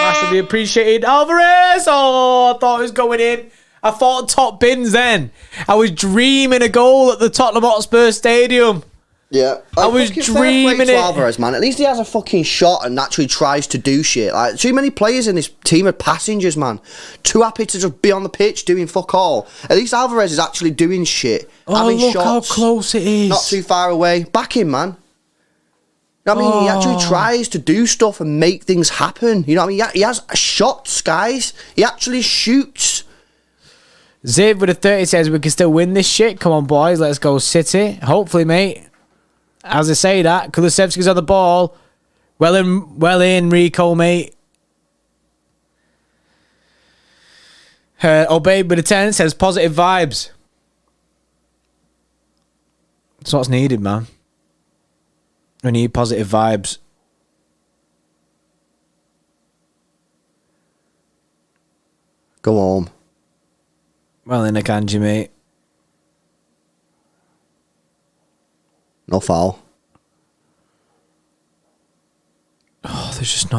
Massively appreciated. Alvarez! Oh, I thought it was going in. I thought top bins then. I was dreaming a goal at the Tottenham Hotspur Stadium. Yeah, I was dreaming to it. Alvarez, man. At least he has a fucking shot and actually tries to do shit. Like, too many players in this team are passengers, man. Too happy to just be on the pitch doing fuck all. At least Alvarez is actually doing shit. Oh, having look shots, how close it is. not too far away. Back him, man. You know what I mean? He actually tries to do stuff and make things happen. You know what I mean? He has shots, guys. He actually shoots. Ziv with a 30 says we can still win this shit. Come on, boys. Let's go City. Hopefully, mate. As I say that, Kulusevski's on the ball. Well in, Rico, mate. Obeyed with a 10 says positive vibes. That's what's needed, man. We need positive vibes. Go home. Well in, Akanji, mate. No foul. Oh, there's just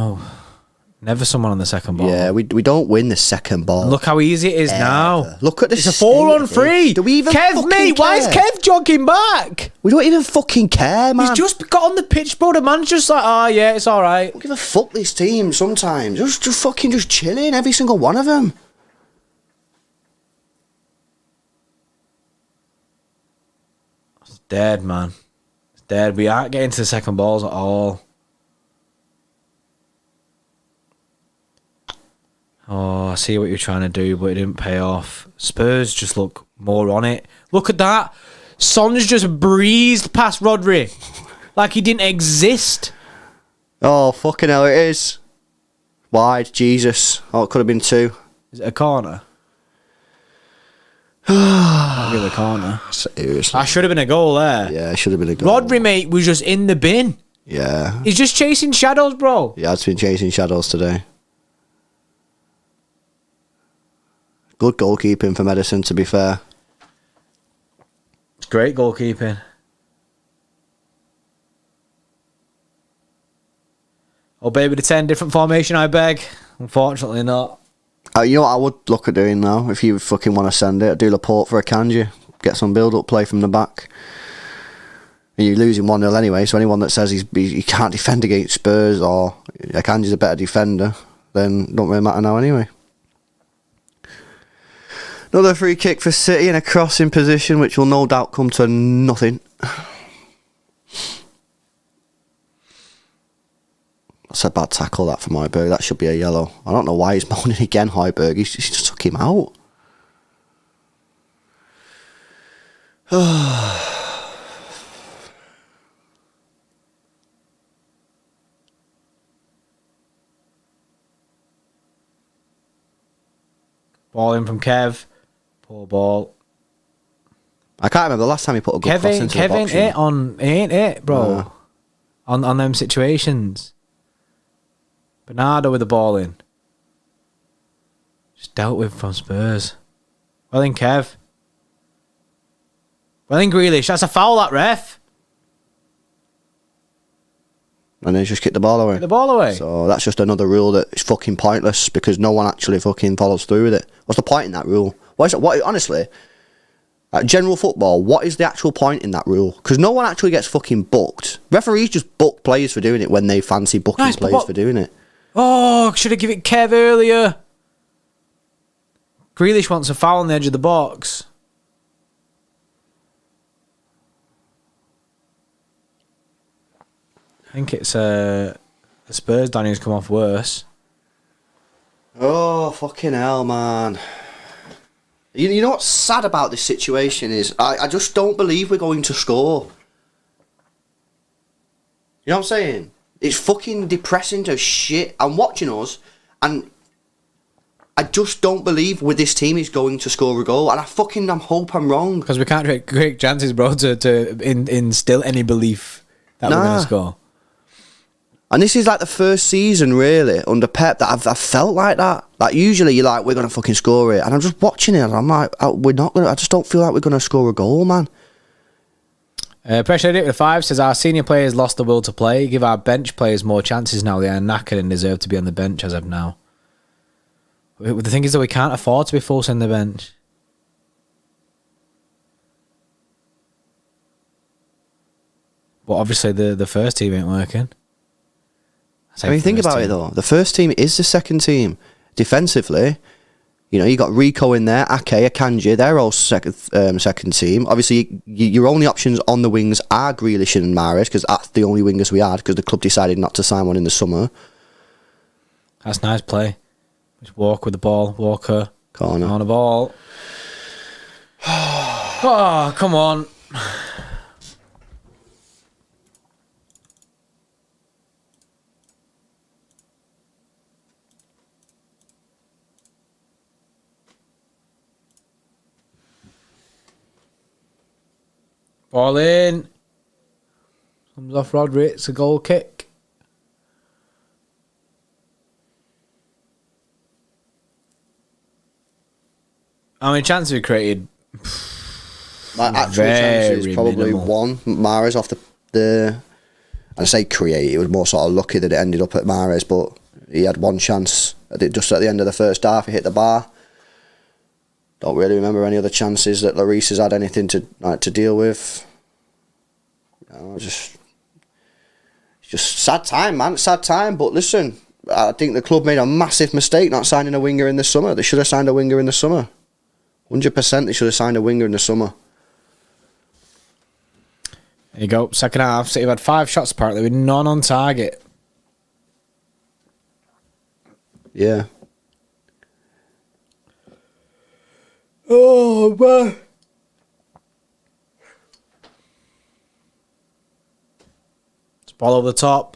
never someone on the second ball. Yeah, we don't win the second ball. Look how easy it is now. Look at this. It's a 4-on-3. Do we even Kev, fucking mate, why is care? Kev jogging back? We don't even fucking care, man. He's just got on the pitch, bro. The man's just like, oh, yeah, it's all right. Don't give a fuck this team sometimes. Just fucking just chilling, every single one of them. It's dead, man. It's dead. We aren't getting to the second balls at all. Oh, I see what you're trying to do, but it didn't pay off. Spurs just look more on it. Look at that. Son's just breezed past Rodri like he didn't exist. Oh, fucking hell, it is. Wide, Jesus. Oh, it could have been 2. Is it a corner? Might be a corner. Seriously. That should have been a goal there. Yeah, it should have been a goal. Rodri, mate, was just in the bin. Yeah. He's just chasing shadows, bro. Yeah, it's been chasing shadows today. Good goalkeeping for Medicine, to be fair. It's great goalkeeping. Oh, baby, the 10 different formation, I beg. Unfortunately not. You know what I would look at doing now, if you fucking want to send it? Do Laporte for Akanji. Get some build-up play from the back. And you're losing 1-0 anyway, so anyone that says he can't defend against Spurs or Akanji's a better defender, then it don't really matter now anyway. Another free kick for City in a crossing position, which will no doubt come to nothing. That's a bad tackle, that, from Højbjerg. That should be a yellow. I don't know why he's moaning again, Højbjerg. He just took him out. Ball in from Kev. Poor ball. I can't remember the last time he put a good cross into the box. Ain't it, bro. No. On them situations. Bernardo with the ball in. Just dealt with from Spurs. Well in, Kev. Well in, Grealish. That's a foul, that ref. And then just kick the ball away. Kick the ball away. So that's just another rule that is fucking pointless because no one actually fucking follows through with it. What's the point in that rule? What is it? What, honestly, general football, what is the actual point in that rule? Because no one actually gets fucking booked. Referees just book players for doing it when they fancy booking players for doing it. Oh, should have given it Kev earlier. Grealish wants a foul on the edge of the box. I think it's the Spurs down who's come off worse. Oh, fucking hell, man. You know what's sad about this situation is I just don't believe we're going to score. You know what I'm saying? It's fucking depressing to shit. I'm watching us and I just don't believe with this team is going to score a goal. And I hope I'm wrong. Because we can't create chances, bro, to instill any belief that we're going to score. And this is like the first season, really, under Pep that I've felt like that. Like, usually you're like, we're going to fucking score it. And I'm just watching it and I'm like, we're not going to, I just don't feel like we're going to score a goal, man. Pressure Edit with 5 says, our senior players lost the will to play. Give our bench players more chances now. They are knackered and deserve to be on the bench as of now. The thing is that we can't afford to be forced on the bench. But obviously the first team ain't working. I mean, think about it though. The first team is the second team. Defensively, you know, you got Rico in there, Ake, Akanji, they're all second team. Obviously, your only options on the wings are Grealish and Mahrez, because that's the only wingers we had, because the club decided not to sign one in the summer. That's nice play. Just walk with the ball, Walker. Corner. On the ball. Oh, come on. Ball in. Comes off Rodri. It's a goal kick. How many chances we created? My actual chances is probably minimal. one. Mahrez off the I say create, it was more sort of lucky that it ended up at Mahrez, but he had one chance just at the end of the first half. He hit the bar. Don't really remember any other chances that Lloris has had anything to deal with. You know, it's just sad time, man. Sad time. But listen, I think the club made a massive mistake not signing a winger in the summer. They should have signed a winger in the summer. 100% they should have signed a winger in the summer. There you go. Second half. City had 5 shots apparently with none on target. Yeah. Oh, man. It's ball over the top.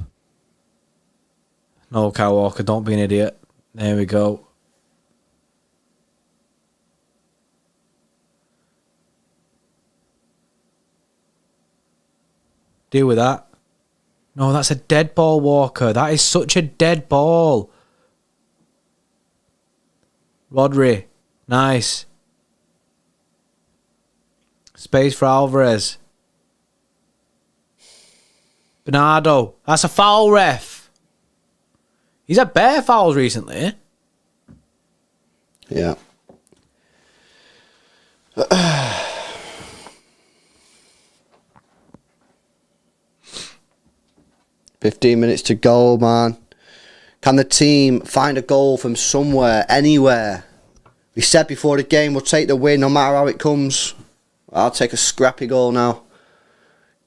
No, Kyle Walker, don't be an idiot. There we go. Deal with that. No, that's a dead ball, Walker. That is such a dead ball. Rodri. Nice. Space for Alvarez. Bernardo. That's a foul, ref. He's had bare fouls recently. Yeah. 15 minutes to go, man. Can the team find a goal from somewhere, anywhere? We said before the game we'll take the win no matter how it comes. I'll take a scrappy goal now.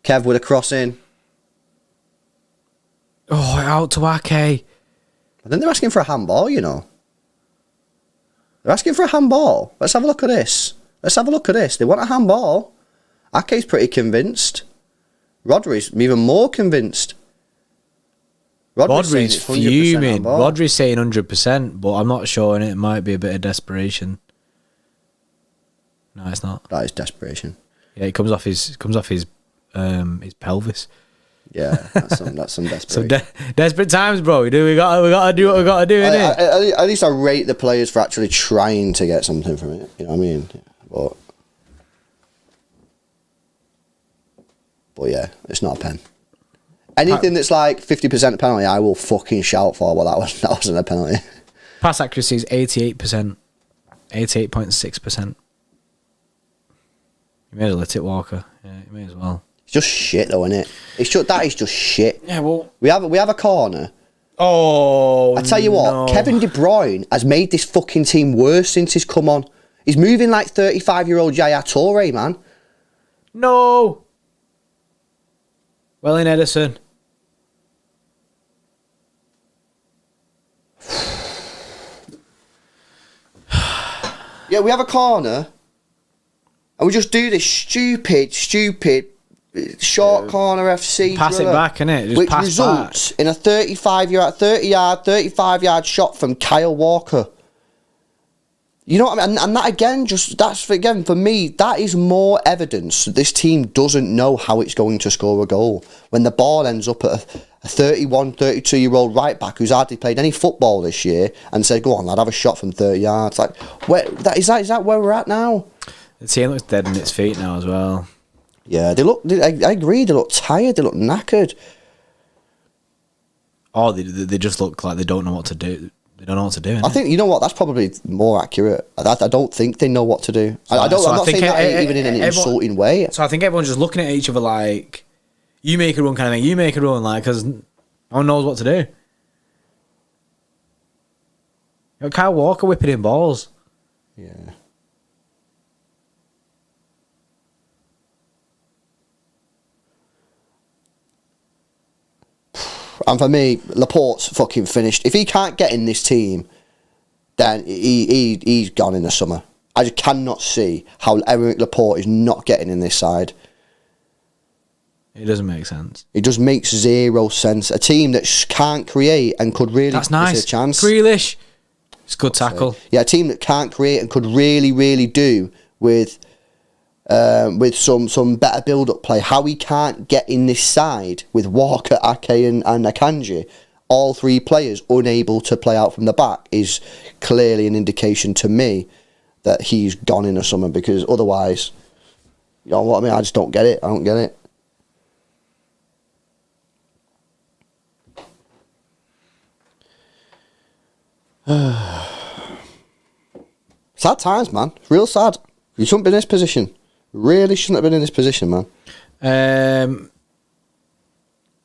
Kev with a cross in. Oh, out to Ake. I think they're asking for a handball, you know. They're asking for a handball. Let's have a look at this. They want a handball. Ake's pretty convinced. Rodri's even more convinced. Rodri's fuming. Rodri's saying 100%, but I'm not sure, and it might be a bit of desperation. No, it's not. That is desperation. Yeah, it comes off his pelvis. Yeah, that's some desperation. So desperate times, bro. We gotta do what we gotta do, innit? At least I rate the players for actually trying to get something from it. You know what I mean? But yeah, it's not a pen. Anything that's like 50% penalty, I will fucking shout for. Well, that wasn't a penalty. Pass accuracy is 88%, 88.6%. You may as well let it, Walker. Yeah, you may as well. It's just shit, though, isn't it? That is just shit. Yeah, well, we have a corner. Oh, I tell you what, no. Kevin De Bruyne has made this fucking team worse since he's come on. He's moving like 35-year-old Yaya Toure, man. No. Well in, Edison. Yeah, we have a corner, and we just do this stupid short corner FC Pass drill, it back, innit? Just which pass results back. in a 35-yard shot from Kyle Walker. You know what I mean? And that again, for me, that is more evidence that this team doesn't know how it's going to score a goal. When the ball ends up at a 31, 32-year-old right back who's hardly played any football this year and said, "Go on, lad, have a shot from 30 yards." Like, is that where we're at now? The team looks dead in its feet now as well. Yeah, I agree. They look tired. They look knackered. Oh, they just look like they don't know what to do. They don't know what to do. I think, you know what, that's probably more accurate. I don't think they know what to do. I'm not saying that even in an insulting way. So I think everyone's just looking at each other like, You make a run kind of thing. You make a run, like, because no one knows what to do. You got Kyle Walker whipping in balls. Yeah. And for me, Laporte's fucking finished. If he can't get in this team, then he's gone in the summer. I just cannot see how Eric Laporte is not getting in this side. It doesn't make sense. It just makes zero sense. A team that can't create and could really That's nice. miss a chance. Grealish. It's a good tackle. Yeah, a team that can't create and could really, really do with some better build-up play. How he can't get in this side with Walker, Ake and Akanji, all three players unable to play out from the back, is clearly an indication to me that he's gone in the summer, because otherwise, you know what I mean? I just don't get it. I don't get it. Sad times, man. Real sad. You shouldn't be in this position. Really shouldn't have been in this position, man.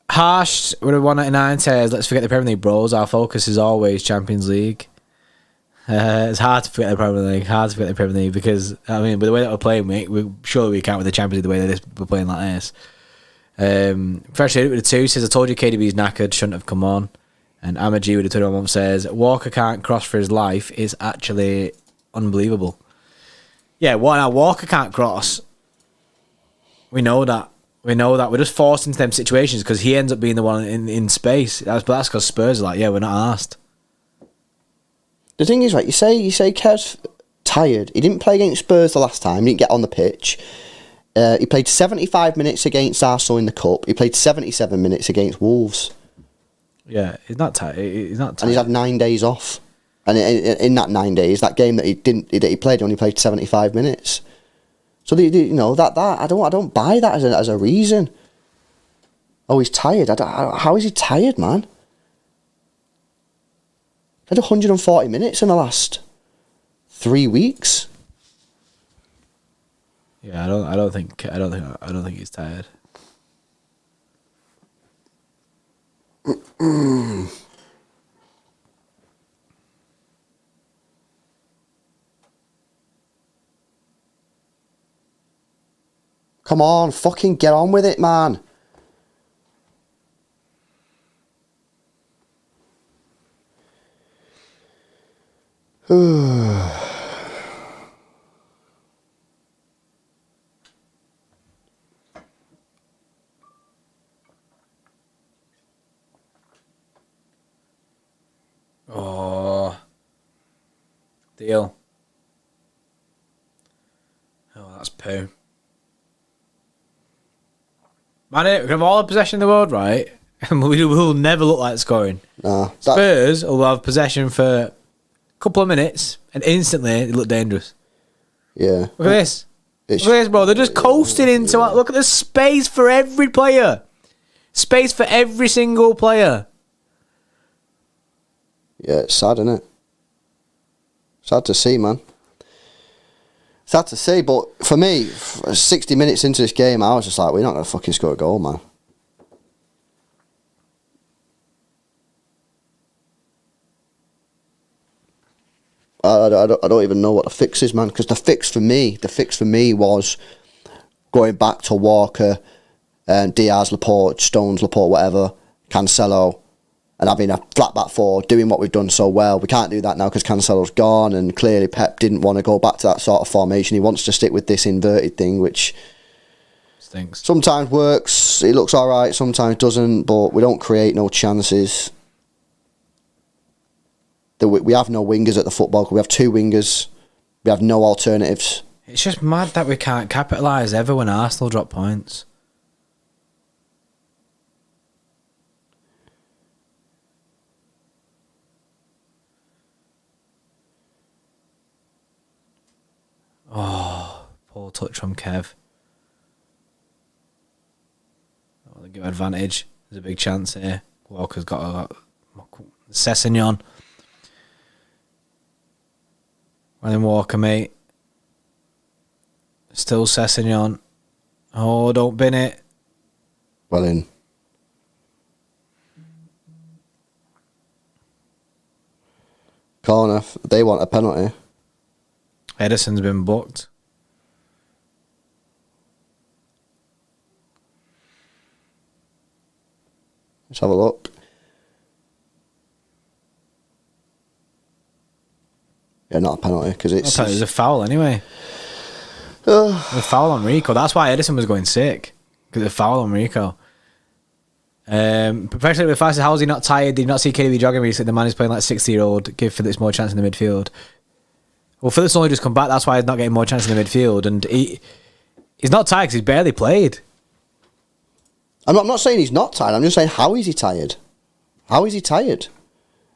Harsh with a 199 says, let's forget the Premier League, bros. Our focus is always Champions League. It's hard to forget the Premier League. Hard to forget the Premier League because, I mean, with the way that we're playing, we can't with the Champions League the way that we're playing like this. Fresh with the 2 says, I told you KDB's knackered, shouldn't have come on. And Amaji with the 21 says, Walker can't cross for his life is actually unbelievable. Yeah, now Walker can't cross. We know that. We're just forced into them situations because he ends up being the one in space. That's because Spurs are like, yeah, we're not asked. The thing is, right, you say Kev's tired. He didn't play against Spurs the last time. He didn't get on the pitch. He played 75 minutes against Arsenal in the Cup. He played 77 minutes against Wolves. Yeah, he's not tired. He's not tired. And he's had 9 days off. And in that 9 days, that game that he played, he only played 75 minutes. So you know that I don't buy that as a reason. Oh, he's tired. How is he tired, man? He had 140 minutes in the last 3 weeks. Yeah, I don't think he's tired. Come on, fucking get on with it, man. Oh, deal. Oh, that's poo. Man, we can have all the possession in the world, right? And we will never look like scoring. Nah, Spurs will have possession for a couple of minutes and instantly they look dangerous. Yeah. Look at this. Look at this, bro. They're just coasting into it. Look at the space for every player. Space for every single player. Yeah, it's sad, isn't it? Sad to see, man. Sad to see, but for me, 60 minutes into this game, I was just like, we're not going to fucking score a goal, man. I don't even know what the fix is, man, because the fix for me was going back to Walker, Diaz, Laporte, Stones, Laporte, whatever, Cancelo, and having a flat back four, doing what we've done so well. We can't do that now because Cancelo's gone, and clearly Pep didn't want to go back to that sort of formation. He wants to stick with this inverted thing, which stinks. Sometimes works, it looks alright, sometimes doesn't, but we don't create no chances. We have no wingers at the football club. We have 2 wingers. We have no alternatives. It's just mad that we can't capitalise ever when Arsenal drop points. Oh, poor touch from Kev. Oh, they give advantage. There's a big chance here. Walker's got a Sessegnon. And then Walker, mate. Still Sessegnon. Oh, don't bin it. well in. Corner, they want a penalty. Edison's been booked. Let's have a look. Yeah, not a penalty because it's. It was a foul anyway. A foul on Rico. That's why Edison was going sick, because a foul on Rico. Professionally, with Fast, how is he not tired? Did you not see KDB jogging recently? The man is playing like 60-year-old. Give Phillips more chance in the midfield. Well, Phillips only just come back. That's why he's not getting more chance in the midfield, and he's not tired because he's barely played. I'm not saying he's not tired. I'm just saying, how is he tired? How is he tired?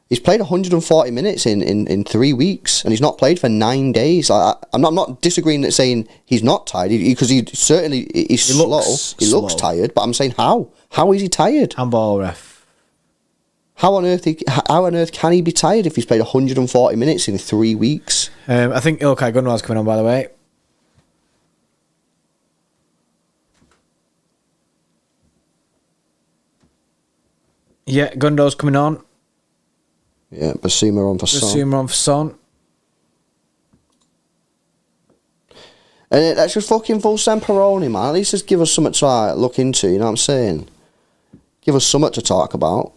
He's played 140 minutes in 3 weeks, and he's not played for 9 days. I'm not disagreeing that saying he's not tired, because he certainly he's slow. He looks tired, but I'm saying how? How is he tired? Handball ref. How on earth can he be tired if he's played 140 minutes in 3 weeks? I think Ilkay Gundogan's coming on, by the way. Yeah, Gundo's coming on. Yeah, Basuma on for Son. Basuma on for Son. And that's just fucking full Semperoni, man. At least just give us something to look into, you know what I'm saying? Give us something to talk about.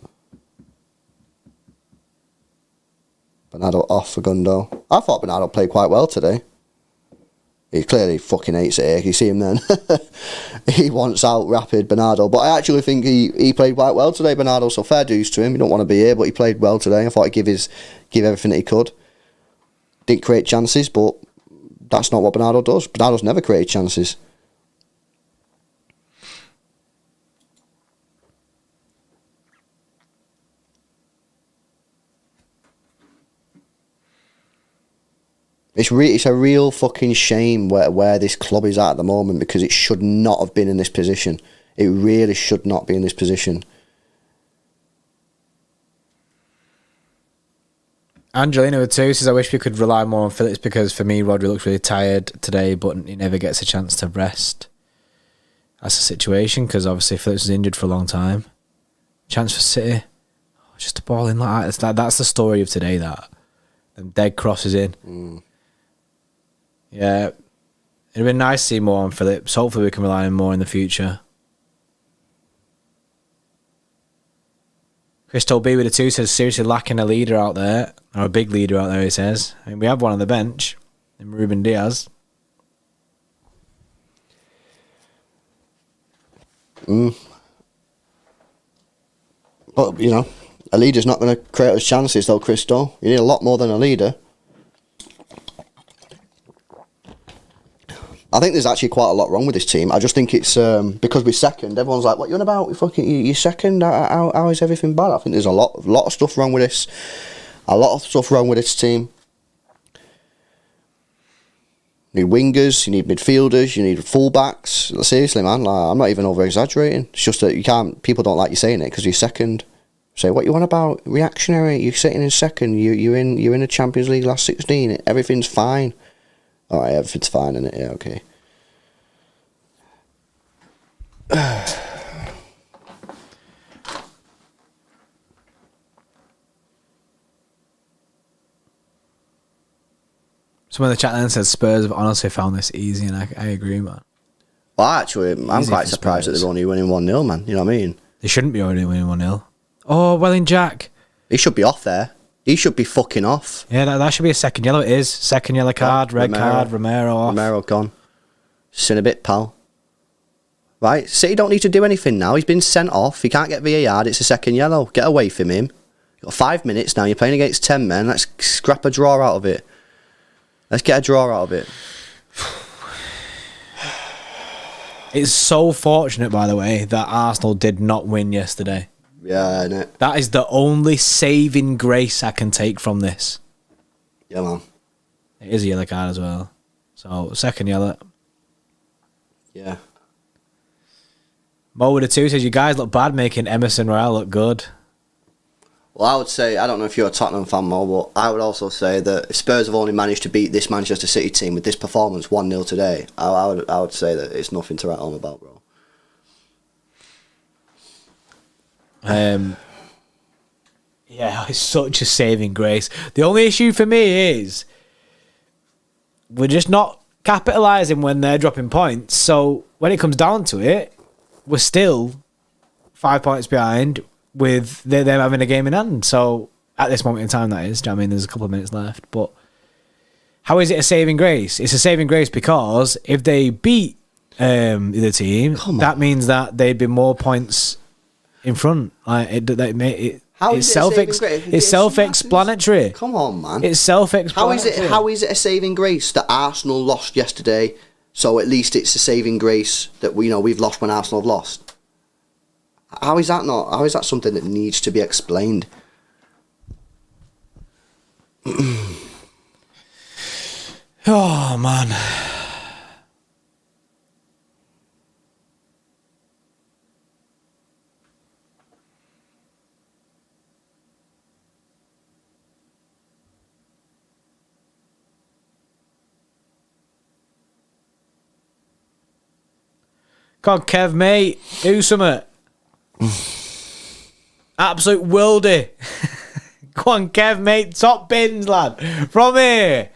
Bernardo off for Gundo. I thought Bernardo played quite well today. He clearly fucking hates it here. You see him then. He wants out rapid Bernardo. But I actually think he played quite well today, Bernardo. So fair dues to him. He don't want to be here, but he played well today. I thought he'd give everything that he could. Didn't create chances, but that's not what Bernardo does. Bernardo's never created chances. It's a real fucking shame where this club is at the moment, because it should not have been in this position. It really should not be in this position. Angelina with 2 says, I wish we could rely more on Phillips, because for me, Rodri looks really tired today, but he never gets a chance to rest. That's the situation, because obviously Phillips was injured for a long time. Chance for City. Oh, just a ball in like that. That's the story of today, that. Them dead crosses in. Yeah. It'd have been nice to see more on Phillips. Hopefully we can rely on him more in the future. Crystal B with a 2 says, seriously lacking a leader out there, or a big leader out there, he says. I mean, we have one on the bench, in Ruben Diaz. But, you know, a leader's not going to create us chances, though, Crystal. You need a lot more than a leader. I think there's actually quite a lot wrong with this team. I just think it's because we're second. Everyone's like, "What you on about? You're second. How is everything bad?" I think there's a lot of stuff wrong with this. A lot of stuff wrong with this team. You need wingers. You need midfielders. You need fullbacks. Seriously, man. Like, I'm not even over exaggerating. It's just that you can't. People don't like you saying it because you're second. Say what you want about reactionary. You're sitting in second. You're in the Champions League last 16. Everything's fine. All right, everything's fine, isn't it? Yeah, okay. Someone in the chat then says Spurs have honestly found this easy, and I agree, man. Well, actually, I'm quite surprised that they're only winning 1-0, man. You know what I mean? They shouldn't be already winning 1-0. Oh, well in Jack. He should be off there. He should be fucking off. Yeah, that should be a second yellow. It is. Second yellow card, red card, Romero off. Romero gone. Sin a bit, pal. Right, City don't need to do anything now. He's been sent off. He can't get VAR. It's a second yellow. Get away from him. You've got 5 minutes now. You're playing against 10 men. Let's scrap a draw out of it. Let's get a draw out of it. It's so fortunate, by the way, that Arsenal did not win yesterday. Yeah, innit? That is the only saving grace I can take from this. Yeah, man. It is a yellow card as well. So, second yellow. Yeah. Mo with a 2 says, you guys look bad making Emerson Royale look good. Well, I would say, I don't know if you're a Tottenham fan, Mo, but I would also say that if Spurs have only managed to beat this Manchester City team with this performance 1-0 today, I would say that it's nothing to write home about, bro. Yeah, it's such a saving grace. The only issue for me is we're just not capitalising when they're dropping points. So when it comes down to it, we're still 5 points behind with them having a game in hand. So at this moment in time, that is. Do you know what I mean? There's a couple of minutes left. But how is it a saving grace? It's a saving grace because if they beat the team, that means that they'd be more points in front. Like it's self-explanatory. Come on, man. It's self-explanatory. How is it a saving grace that Arsenal lost yesterday? So at least it's a saving grace that we've lost when Arsenal have lost. How is that not? How is that something that needs to be explained? Oh man. God, Kev, mate, do something. Absolute worldie. Go on, Kev, mate. Top bins, lad. From here.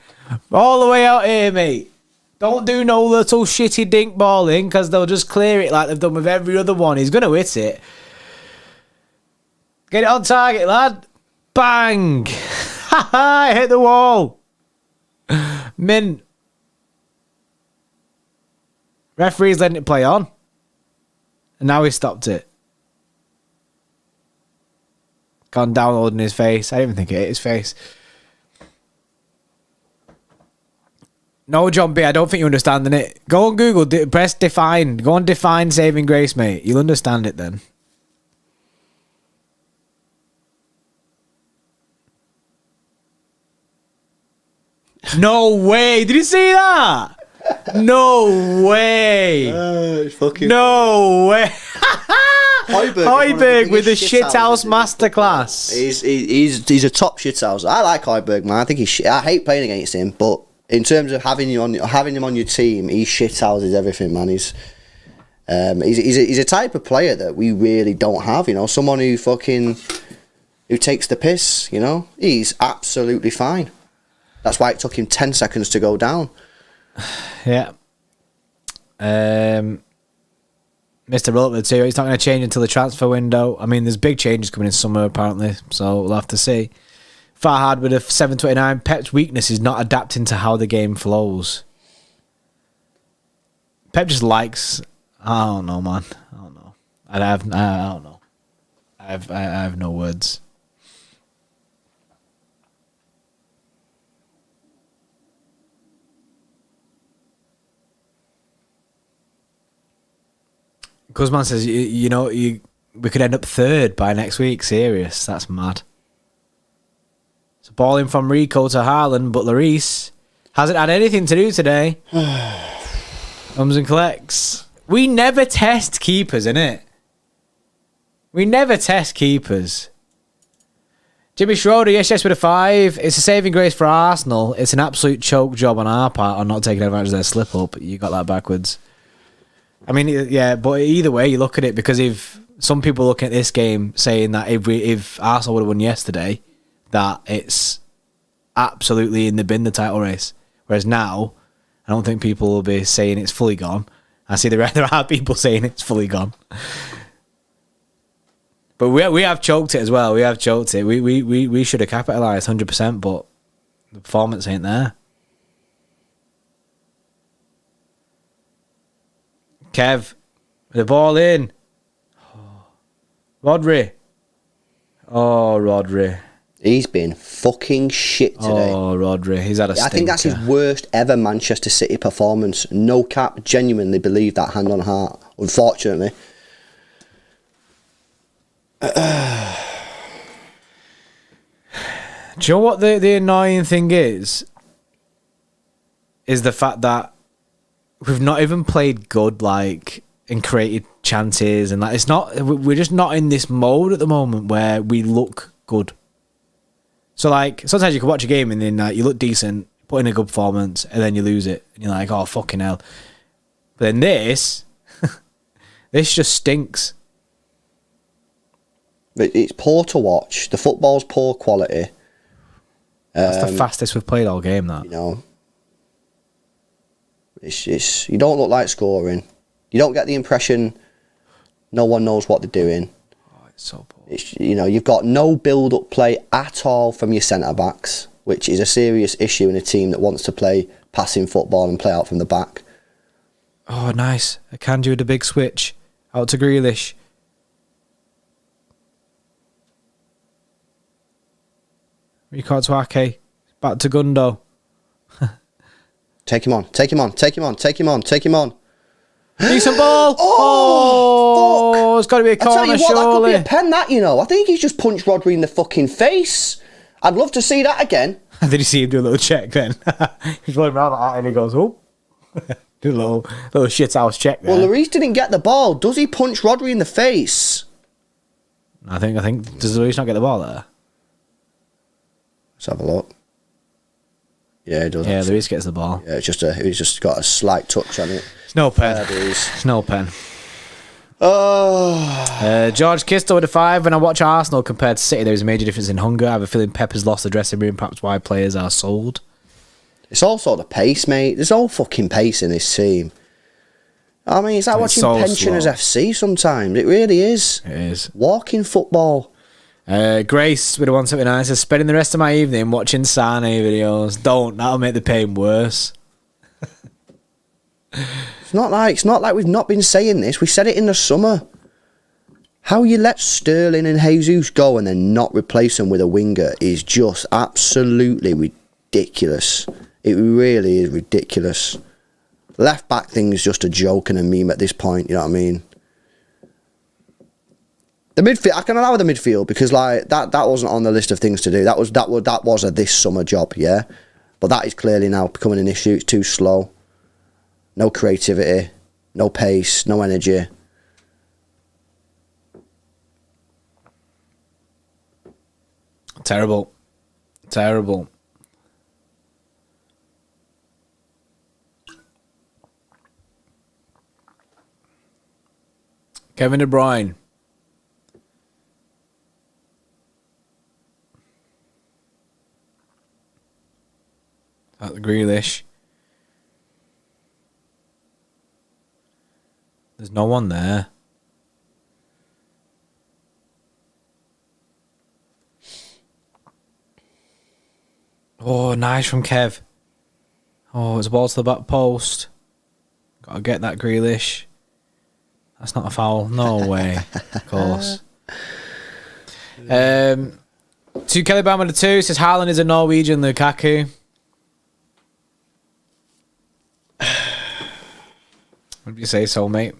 All the way out here, mate. Don't do no little shitty dink balling because they'll just clear it like they've done with every other one. He's going to hit it. Get it on target, lad. Bang. Ha ha, hit the wall. Mint. Referee's letting it play on. And now he stopped it. Gone downloading his face. I didn't even think it hit his face. No, John B, I don't think you understand it. Go on Google, press define. Go on define saving grace, mate. You'll understand it then. No way. Did you see that? No way. No way. Højbjerg with the shithouse masterclass. He's a top shithouse. I like Højbjerg, man. I think I hate playing against him, but in terms of having him on your team, he shithouses everything, man. He's a type of player that we really don't have. Someone who takes the piss. He's absolutely fine. That's why it took him 10 seconds to go down. Yeah. Mr. Rutledge too. He's not going to change until the transfer window. I mean, there's big changes coming in summer apparently, so we'll have to see. Farhad with a 729. Pep's weakness is not adapting to how the game flows. Pep just likes. I don't know, man. I don't know. I don't know. I have no words. Guzman says, we could end up third by next week. Serious. That's mad. So ball in from Rico to Haaland, but Lloris hasn't had anything to do today. Comes and collects. We never test keepers, innit? We never test keepers. Jimmy Schroeder, yes with a 5. It's a saving grace for Arsenal. It's an absolute choke job on our part on not taking advantage of their slip up. You got that backwards. I mean, yeah, but either way, you look at it, because if some people looking at this game saying that if Arsenal would have won yesterday, that it's absolutely in the bin, the title race. Whereas now, I don't think people will be saying it's fully gone. I see there are people saying it's fully gone. But we have choked it as well. We have choked it. We should have capitalised 100%, but the performance ain't there. Kev, the ball in. Rodri. Oh, Rodri. He's been fucking shit today. Oh, Rodri. He's had a stinker. I think that's his worst ever Manchester City performance. No cap. Genuinely believe that, hand on heart. Unfortunately. Do you know what the annoying thing is? Is the fact that we've not even played good, and created chances, and it's not. We're just not in this mode at the moment where we look good. So sometimes you can watch a game and then you look decent, put in a good performance, and then you lose it, and you're like, oh fucking hell. But then this just stinks. It's poor to watch. The football's poor quality. That's the fastest we've played all game, that. You know, it's you don't look like scoring. You don't get the impression no one knows what they're doing. Oh, it's so poor. You've got no build-up play at all from your centre-backs, which is a serious issue in a team that wants to play passing football and play out from the back. Oh, nice. Akanji with a big switch. Out to Grealish. Ricardo to Ake. Back to Gundo. Take him on. Decent ball. Oh, it's got to be a corner, I tell you what, surely. that could be a pen, that, you know. I think he's just punched Rodri in the fucking face. I'd love to see that again. Did you see him do a little check then? He's rolling around like that and he goes, oh. Do a little shit house check there. Well, Lloris didn't get the ball. Does he punch Rodri in the face? I think, does Lloris not get the ball there? Let's have a look. Yeah, he does. Yeah, Lloris gets the ball. Yeah, he's just got a slight touch on it. It's no pen. There it is. It's no pen. Oh. George Kisto with a 5. When I watch Arsenal compared to City, there is a major difference in hunger. I have a feeling Pep has lost the dressing room, perhaps why players are sold. It's also the pace, mate. There's no fucking pace in this team. I mean, it's like watching so Pensioners slow. FC sometimes. It really is. It is. Walking football. Grace with a 179 says, spending the rest of my evening watching Sane videos. Don't. That'll make the pain worse. It's not like we've not been saying this. We said it in the summer. How you let Sterling and Jesus go and then not replace them with a winger is just absolutely ridiculous. It really is ridiculous. Left back thing is just a joke and a meme at this point, you know what I mean? The midfield, I can allow the midfield because like that wasn't on the list of things to do. That was a this summer job, yeah. But that is clearly now becoming an issue. It's too slow. No creativity, no pace, no energy. Terrible. Kevin De Bruyne. At the Grealish. There's no one there. Oh, nice from Kev. Oh, it's a ball to the back post. Got to get that Grealish. That's not a foul. No way. Of course. 2 Kelly Bauman to 2 says Haaland is a Norwegian Lukaku. What do you say so, mate?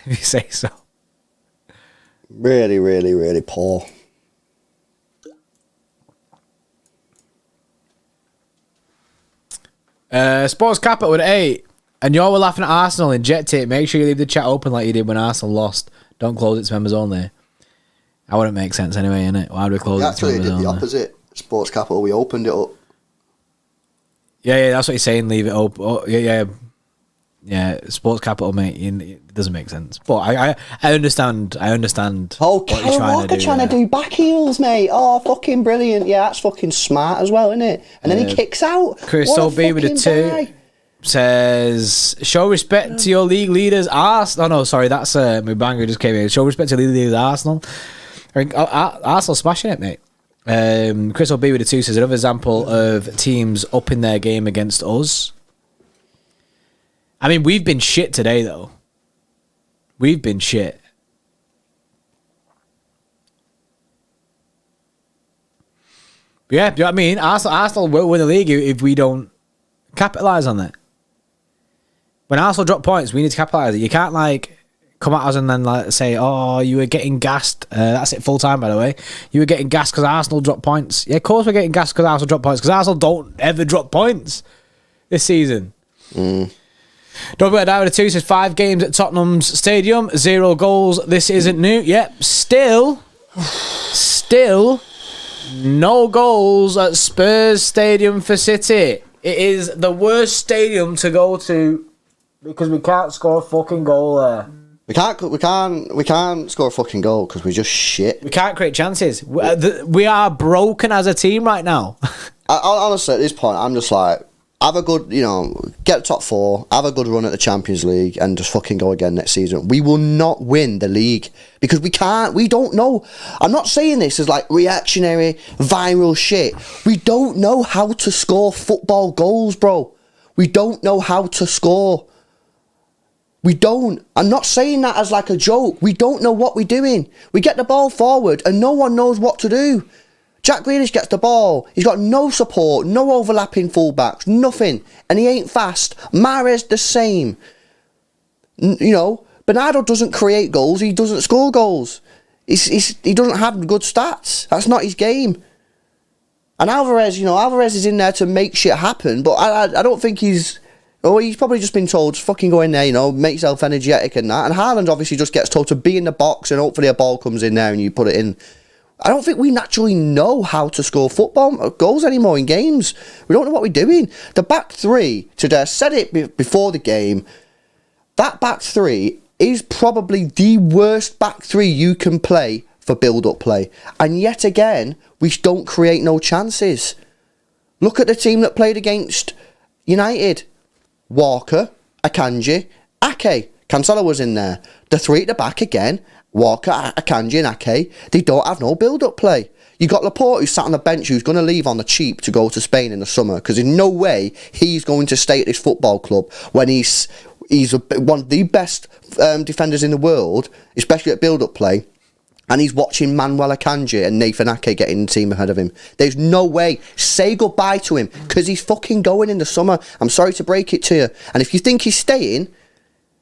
If you say so. Really, really, really poor. Sports Capital with 8. And y'all were laughing at Arsenal. Inject it. Make sure you leave the chat open like you did when Arsenal lost. Don't close it to members only. That wouldn't make sense anyway, innit? Why would we close it to members only? Actually, did the opposite. Sports Capital, we opened it up. Yeah, that's what he's saying. Leave it open. Oh, yeah. Sports Capital, mate. It doesn't make sense. But I understand. Oh, what you're Kyle Walker trying to do back heels, mate. Oh, fucking brilliant. Yeah, that's fucking smart as well, isn't it? And then he kicks out. Chris What a OB with a fucking 2 guy. says, show respect to your league leaders. Arsenal. Oh no, sorry, that's Mubanga just came in. Show respect to league leaders. Arsenal. Arsenal smashing it, mate. Chris OB with a 2 says another example of teams upping their game against us. I mean, we've been shit today, though. We've been shit. But yeah, do you know what I mean? Arsenal will win the league if we don't capitalise on it. When Arsenal drop points, we need to capitalise it. You can't, like, come at us and then like say, oh, you were getting gassed. That's it full time, by the way. You were getting gassed because Arsenal dropped points. Yeah, of course we're getting gassed because Arsenal dropped points, because Arsenal don't ever drop points this season. Don't forget, Diver 2 says 5 games at Tottenham's stadium, 0 goals. This isn't new. Yep, still no goals at Spurs Stadium for City. It is the worst stadium to go to because we can't score a fucking goal there. We can't score a fucking goal because we're just shit. We can't create chances. We are broken as a team right now. Honestly, at this point, I'm just like, have a good, get top 4, have a good run at the Champions League, and just fucking go again next season. We will not win the league because we don't know. I'm not saying this as like reactionary, viral shit. We don't know how to score football goals, bro. We don't know how to score. We don't. I'm not saying that as like a joke. We don't know what we're doing. We get the ball forward and no one knows what to do. Jack Grealish gets the ball. He's got no support, no overlapping fullbacks, nothing. And he ain't fast. Mahrez the same. Bernardo doesn't create goals. He doesn't score goals. He doesn't have good stats. That's not his game. And Alvarez is in there to make shit happen. But I don't think he's probably just been told, just fucking go in there, make yourself energetic and that. And Haaland obviously just gets told to be in the box and hopefully a ball comes in there and you put it in. I don't think we naturally know how to score football goals anymore in games. We don't know what we're doing. The back three, today, I said it before the game, that back three is probably the worst back three you can play for build-up play. And yet again, we don't create no chances. Look at the team that played against United. Walker, Akanji, Ake. Cancelo was in there. The three at the back again, Walker, Akanji and Ake, they don't have no build-up play. You got Laporte who sat on the bench who's going to leave on the cheap to go to Spain in the summer because in no way he's going to stay at this football club when he's one of the best defenders in the world, especially at build-up play, and he's watching Manuel Akanji and Nathan Ake getting the team ahead of him. There's no way. Say goodbye to him because he's fucking going in the summer. I'm sorry to break it to you. And if you think he's staying,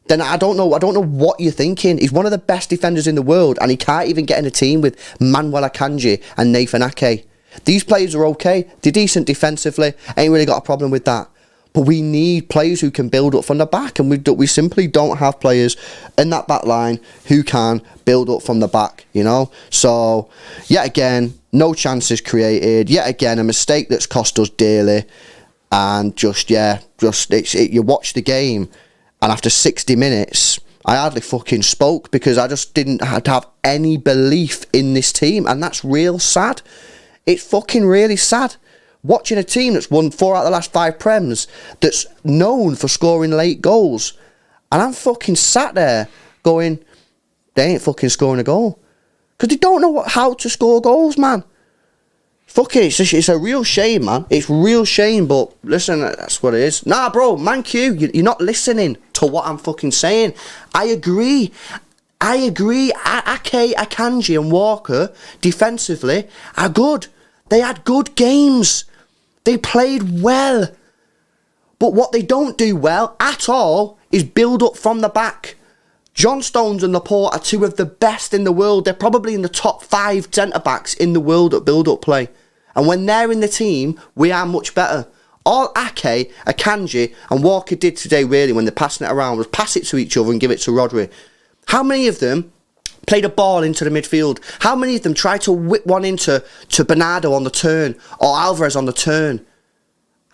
then I don't know what you're thinking. He's one of the best defenders in the world and he can't even get in a team with Manuel Akanji and Nathan Ake. These players are okay. They're decent defensively. Ain't really got a problem with that. But we need players who can build up from the back, and we simply don't have players in that back line who can build up from the back, So, yet again, no chances created. Yet again, a mistake that's cost us dearly. And you watch the game, and after 60 minutes, I hardly fucking spoke because I just didn't have any belief in this team, and that's real sad. It's fucking really sad. Watching a team that's won 4 out of the last 5 Prems, that's known for scoring late goals, and I'm fucking sat there going, they ain't fucking scoring a goal. Because they don't know how to score goals, man. Fuck it, it's a real shame, man. It's real shame, but listen, that's what it is. Nah, bro, man Q, you're not listening to what I'm fucking saying. I agree. Ake, Akanji and Walker, defensively, are good. They had good games. They played well. But what they don't do well at all is build up from the back. John Stones and Laporte are 2 of the best in the world. They're probably in the top 5 centre-backs in the world at build-up play. And when they're in the team, we are much better. All Ake, Akanji and Walker did today, really, when they're passing it around, was pass it to each other and give it to Rodri. How many of them played a ball into the midfield? How many of them tried to whip one into Bernardo on the turn or Alvarez on the turn?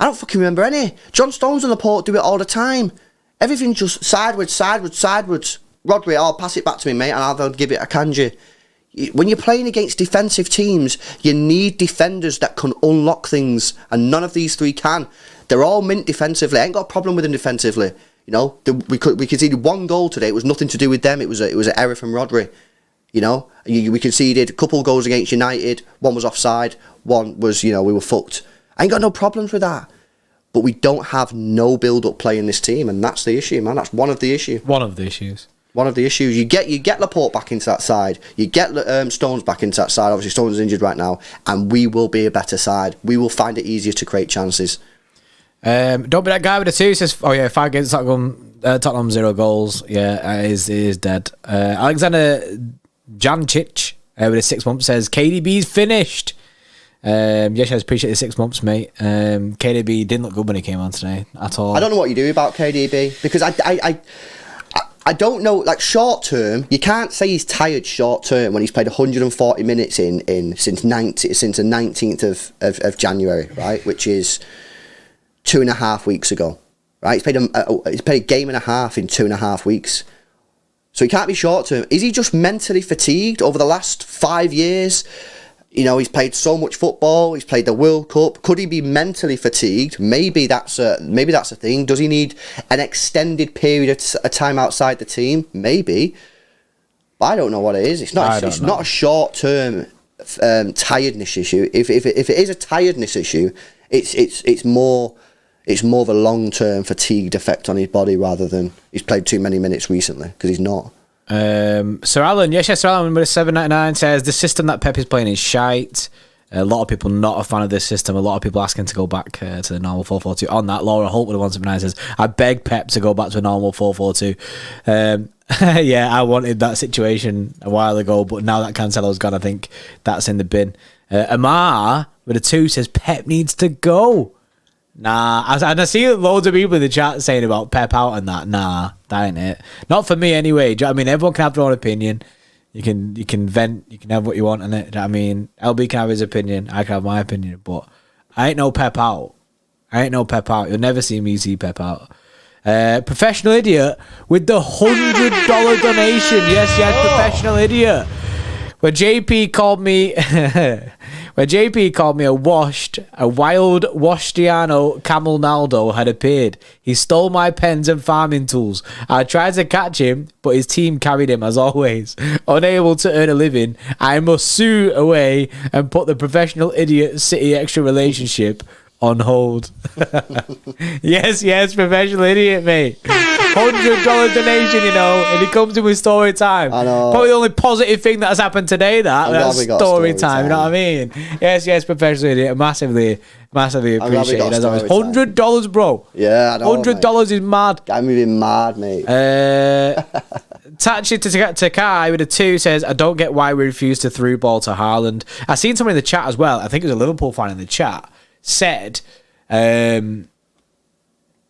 I don't fucking remember any. John Stones and Laporte do it all the time. Everything just sideways. Rodri, I'll pass it back to me, mate, and I'll give it a Akanji. When you're playing against defensive teams, you need defenders that can unlock things, and none of these 3 can. They're all mint defensively. I ain't got a problem with them defensively. We conceded 1 goal today. It was nothing to do with them. It was an error from Rodri. We conceded a couple goals against United. 1 was offside. 1 was, we were fucked. I ain't got no problems with that. But we don't have no build-up play in this team, and that's the issue, man. That's one of the issues. One of the issues. You get Laporte back into that side. You get Stones back into that side. Obviously, Stones is injured right now, and we will be a better side. We will find it easier to create chances. Don't be that guy with the 2. Says, 5 games Tottenham 0 goals. Yeah, is dead. Alexander Jancic with a 6 months says KDB's finished. Yes, I appreciate the 6 months, mate. KDB didn't look good when he came on today at all. I don't know what you do about KDB because I don't know. Like short term, you can't say he's tired short term when he's played 140 minutes since the 19th of January, right? Which is 2.5 weeks ago, right? He's played a game and a half in 2.5 weeks. So he can't be short term. Is he just mentally fatigued over the last 5 years? You know, he's played so much football. He's played the World Cup. Could he be mentally fatigued? Maybe that's a thing. Does he need an extended period of time outside the team? Maybe. But I don't know what it is. It's not a short term tiredness issue. If it is a tiredness issue, it's more of a long term fatigued effect on his body rather than he's played too many minutes recently, because he's not. Sir Alan, Sir Alan with a 799 says the system that Pep is playing is shite. A lot of people not a fan of this system. A lot of people asking to go back to the normal 4-4-2. On that, Laura Holt with a 179 says, I beg Pep to go back to a normal 4-4-2. Yeah, I wanted that situation a while ago, but now that Cancelo's gone, I think that's in the bin. Amar with a 2 says Pep needs to go. Nah, and I see loads of people in the chat saying about Pep out and that. Nah, that ain't it. Not for me anyway. Do you know what I mean? Everyone can have their own opinion. You can vent. You can have what you want in it. Do you know what I mean? LB can have his opinion. I can have my opinion. But I ain't no Pep out. You'll never see me see Pep out. Professional idiot with the $100 donation. Yes, professional idiot. Where JP called me a wild Washtiano Camel Naldo had appeared. He stole my pens and farming tools. I tried to catch him, but his team carried him as always. Unable to earn a living, I must sue away and put the professional idiot City Extra relationship on hold. Yes, professional idiot, mate. $100 donation, you know, and he comes in with story time. I know. Probably the only positive thing that's happened today. That's story time. You know what I mean? Yes, professional idiot. Massively appreciate it as always. $100, bro. Yeah, I know. $100 is mad. I'm even mad, mate. Tachi to Kai with a 2 says, I don't get why we refuse to through ball to Haaland. I seen someone in the chat as well. I think it was a Liverpool fan in the chat. Said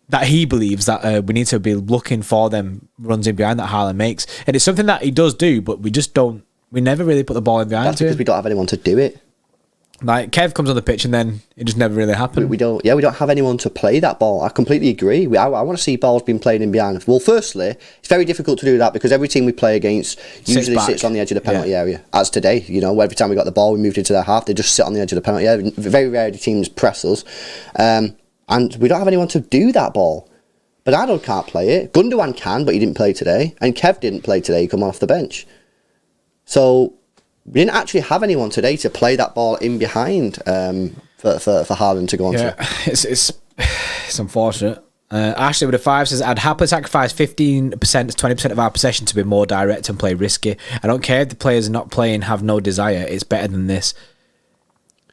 that he believes that we need to be looking for them runs in behind that Haaland makes, and it's something that he does do, but we never really put the ball in behind. That's because we don't have anyone to do it. Like Kev comes on the pitch and then it just never really happened. We don't have anyone to play that ball. I completely agree. I want to see balls being played in behind. Well, firstly, it's very difficult to do that because every team we play against usually sits on the edge of the penalty area. As today, you know, every time we got the ball, we moved into their half, they just sit on the edge of the penalty area. Very rarely teams press us. And we don't have anyone to do that ball. Bernardo can't play it. Gundogan can, but he didn't play today. And Kev didn't play today. He come off the bench. So we didn't actually have anyone today to play that ball in behind for Haaland to go on to. It's unfortunate. Ashley with a 5 says, I'd happily sacrifice 15% to 20% of our possession to be more direct and play risky. I don't care if the players are not playing have no desire. It's better than this.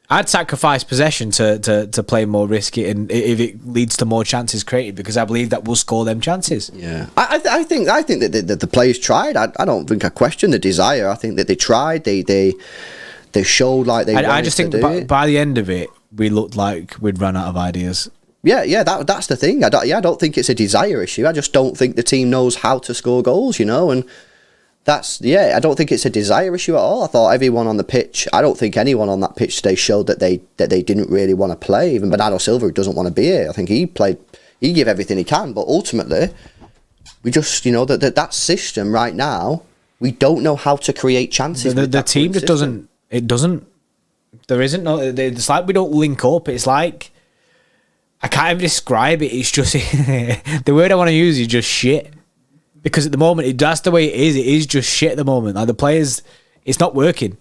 I'd sacrifice possession to play more risky, and if it leads to more chances created, because I believe that we'll score them chances. Yeah, I think that the players tried. I don't think I question the desire. I think that they tried. They showed like they. I just think by the end of it, we looked like we'd run out of ideas. Yeah, that's the thing. I don't think it's a desire issue. I just don't think the team knows how to score goals. You know, and. I don't think it's a desire issue at all. I thought everyone on the pitch, I don't think anyone on that pitch today showed that they didn't really want to play. Even Bernardo Silva, who doesn't want to be here, I think he gave everything he can, but ultimately, we just, you know, that system right now, we don't know how to create chances. The team just doesn't, there isn't no, it's like we don't link up. It's like, I can't even describe it. It's just, the word I want to use is just shit. Because at the moment, that's the way it is. It is just shit at the moment. Like the players, it's not working.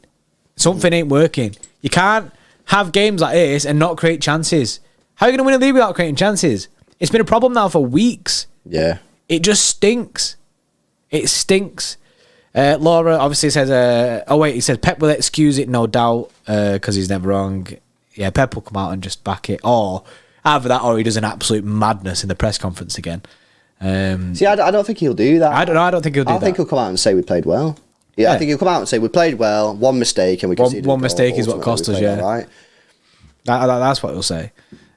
Something ain't working. You can't have games like this and not create chances. How are you going to win a league without creating chances? It's been a problem now for weeks. Yeah. It just stinks. It stinks. Laura obviously says, he says Pep will excuse it, no doubt, because he's never wrong. Yeah, Pep will come out and just back it. Or either that or he does an absolute madness in the press conference again. See, I don't think he'll do that. I don't think he'll do that. I think he'll come out and say we played well. Yeah, I think he'll come out and say we played well. One mistake and we conceded. One mistake is what cost us. Yeah, right. That's what he'll say.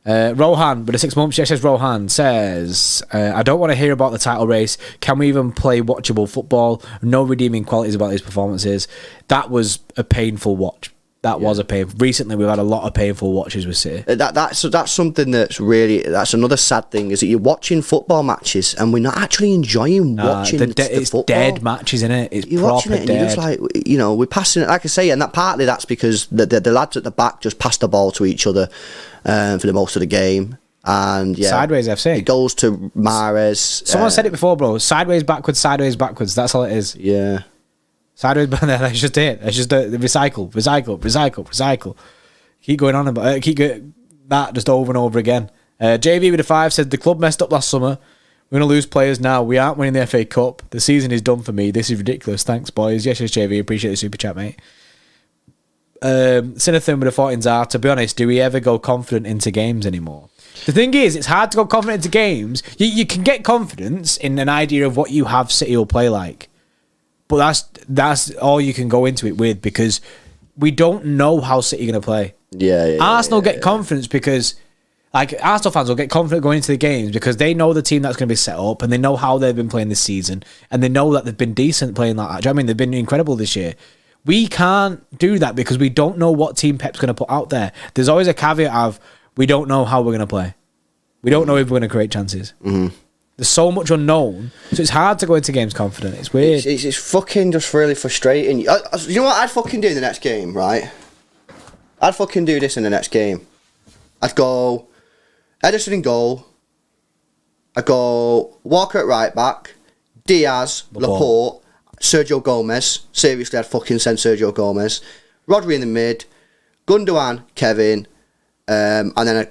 Rohan, with a 6 months, says Rohan says, I don't want to hear about the title race. Can we even play watchable football? No redeeming qualities about his performances. That was a painful watch. That was a pain. Recently, we've had a lot of painful watches with City. That's something that's another sad thing, is that you're watching football matches and we're not actually enjoying watching the it's football. Dead matches, isn't it? It's you're proper watching it and dead. you're just like, we're passing it, like I say, and that partly that's because the lads at the back just pass the ball to each other for the most of the game. And Sideways FC. It goes to Mahrez. Someone said it before, bro. Sideways, backwards, sideways, backwards. That's all it is. Yeah. Sideways, that's just it. That's just the recycle. Keep going on about keep going that just over and over again. JV with a 5 said the club messed up last summer. We're gonna lose players now. We aren't winning the FA Cup. The season is done for me. This is ridiculous. Thanks, boys. Yes, JV. Appreciate the super chat, mate. Sinathan with a 14s are. To be honest, do we ever go confident into games anymore? The thing is, it's hard to go confident into games. You can get confidence in an idea of what you have City will play like. But that's all you can go into it with, because we don't know how City are going to play. Arsenal get confidence because, like, Arsenal fans will get confident going into the games because they know the team that's going to be set up and they know how they've been playing this season and they know that they've been decent playing like that. Do you know what I mean? They've been incredible this year. We can't do that because we don't know what team Pep's going to put out there. There's always a caveat of we don't know how we're going to play. We don't know if we're going to create chances. Mm-hmm. There's so much unknown, so it's hard to go into games confident. It's weird. It's fucking just really frustrating. You know what I'd fucking do in the next game, right? I'd fucking do this in the next game. I'd go Ederson in goal. I'd go Walker at right back. Diaz, Laporte, Sergio Gomez. Seriously, I'd fucking send Sergio Gomez. Rodri in the mid. Gundogan, Kevin. And then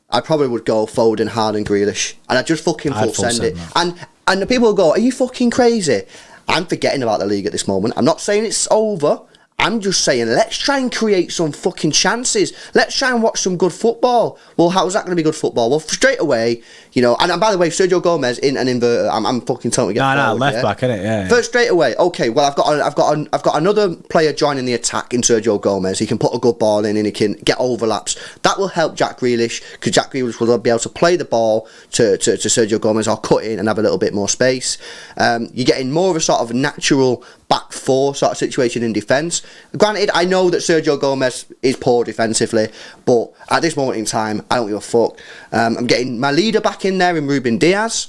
I probably would go Foden, Haaland, Grealish, and I'd just fucking full send it. And the people will go, "Are you fucking crazy?" I'm forgetting about the league at this moment. I'm not saying it's over. I'm just saying, let's try and create some fucking chances. Let's try and watch some good football. Well, how's that going to be good football? Well, straight away, and by the way, Sergio Gomez in an inverter. I'm fucking telling you. Left back, innit? Yeah. First, straight away. Okay, well, I've got another player joining the attack in Sergio Gomez. He can put a good ball in and he can get overlaps. That will help Jack Grealish, because Jack Grealish will be able to play the ball to Sergio Gomez or cut in and have a little bit more space. You're getting more of a sort of natural back four sort of situation in defence. Granted, I know that Sergio Gomez is poor defensively, but at this moment in time, I don't give a fuck. I'm getting my leader back in there in Ruben Diaz.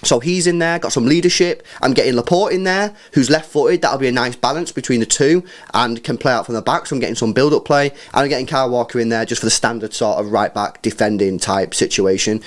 So he's in there, got some leadership. I'm getting Laporte in there, who's left-footed. That'll be a nice balance between the two and can play out from the back. So I'm getting some build-up play. And I'm getting Kyle Walker in there just for the standard sort of right-back defending type situation.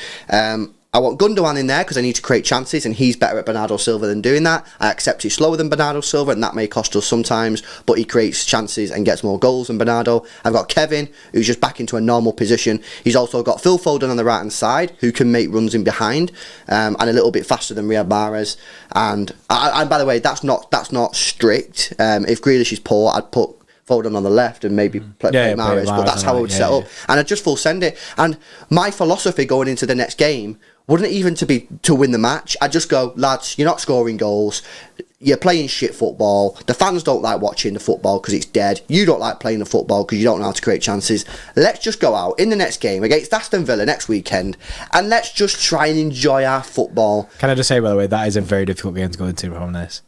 I want Gundogan in there because I need to create chances, and he's better at Bernardo Silva than doing that. I accept he's slower than Bernardo Silva, and that may cost us sometimes, but he creates chances and gets more goals than Bernardo. I've got Kevin, who's just back into a normal position. He's also got Phil Foden on the right-hand side, who can make runs in behind, and a little bit faster than Riyad Mahrez. And by the way, that's not strict. If Grealish is poor, I'd put Foden on the left and maybe play Mahrez, but that's how I would set up. And I'd just full send it. And my philosophy going into the next game wouldn't even to win the match. I'd just go, lads, you're not scoring goals. You're playing shit football. The fans don't like watching the football because it's dead. You don't like playing the football because you don't know how to create chances. Let's just go out in the next game against Aston Villa next weekend and let's just try and enjoy our football. Can I just say, by the way, that is a very difficult game to go into from this.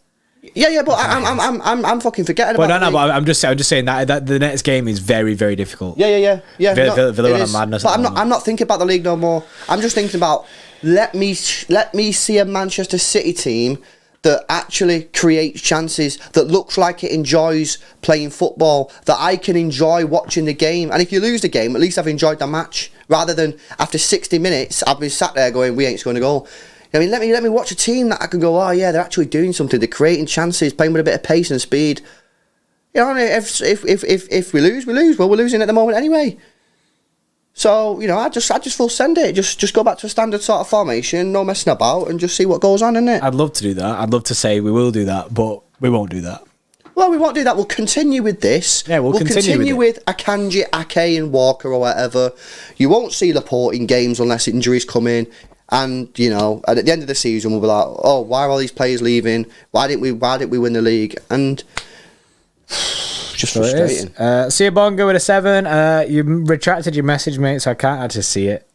Yeah, but I'm fucking forgetting about it. But I'm just saying that the next game is very, very difficult. Yeah. Villa on a madness. But I'm not thinking about the league no more. I'm just thinking about let me see a Manchester City team that actually creates chances, that looks like it enjoys playing football, that I can enjoy watching the game. And if you lose the game, at least I've enjoyed the match, rather than after 60 minutes I've been sat there going, we ain't scoring a goal. I mean, let me watch a team that I can go, oh yeah, they're actually doing something. They're creating chances, playing with a bit of pace and speed. If we lose, we lose. Well, we're losing at the moment anyway. So I just full send it. Just go back to a standard sort of formation, no messing about, and just see what goes on, innit? I'd love to do that. I'd love to say we will do that, but we won't do that. Well, we won't do that. We'll continue with this. Yeah, we'll continue with Akanji, Ake, and Walker or whatever. You won't see Laporte in games unless injuries come in. And at the end of the season, we'll be like, "Oh, why are all these players leaving? Why didn't we win the league?" And just frustrating. See a bongo with a 7. You retracted your message, mate, so I can't actually see it.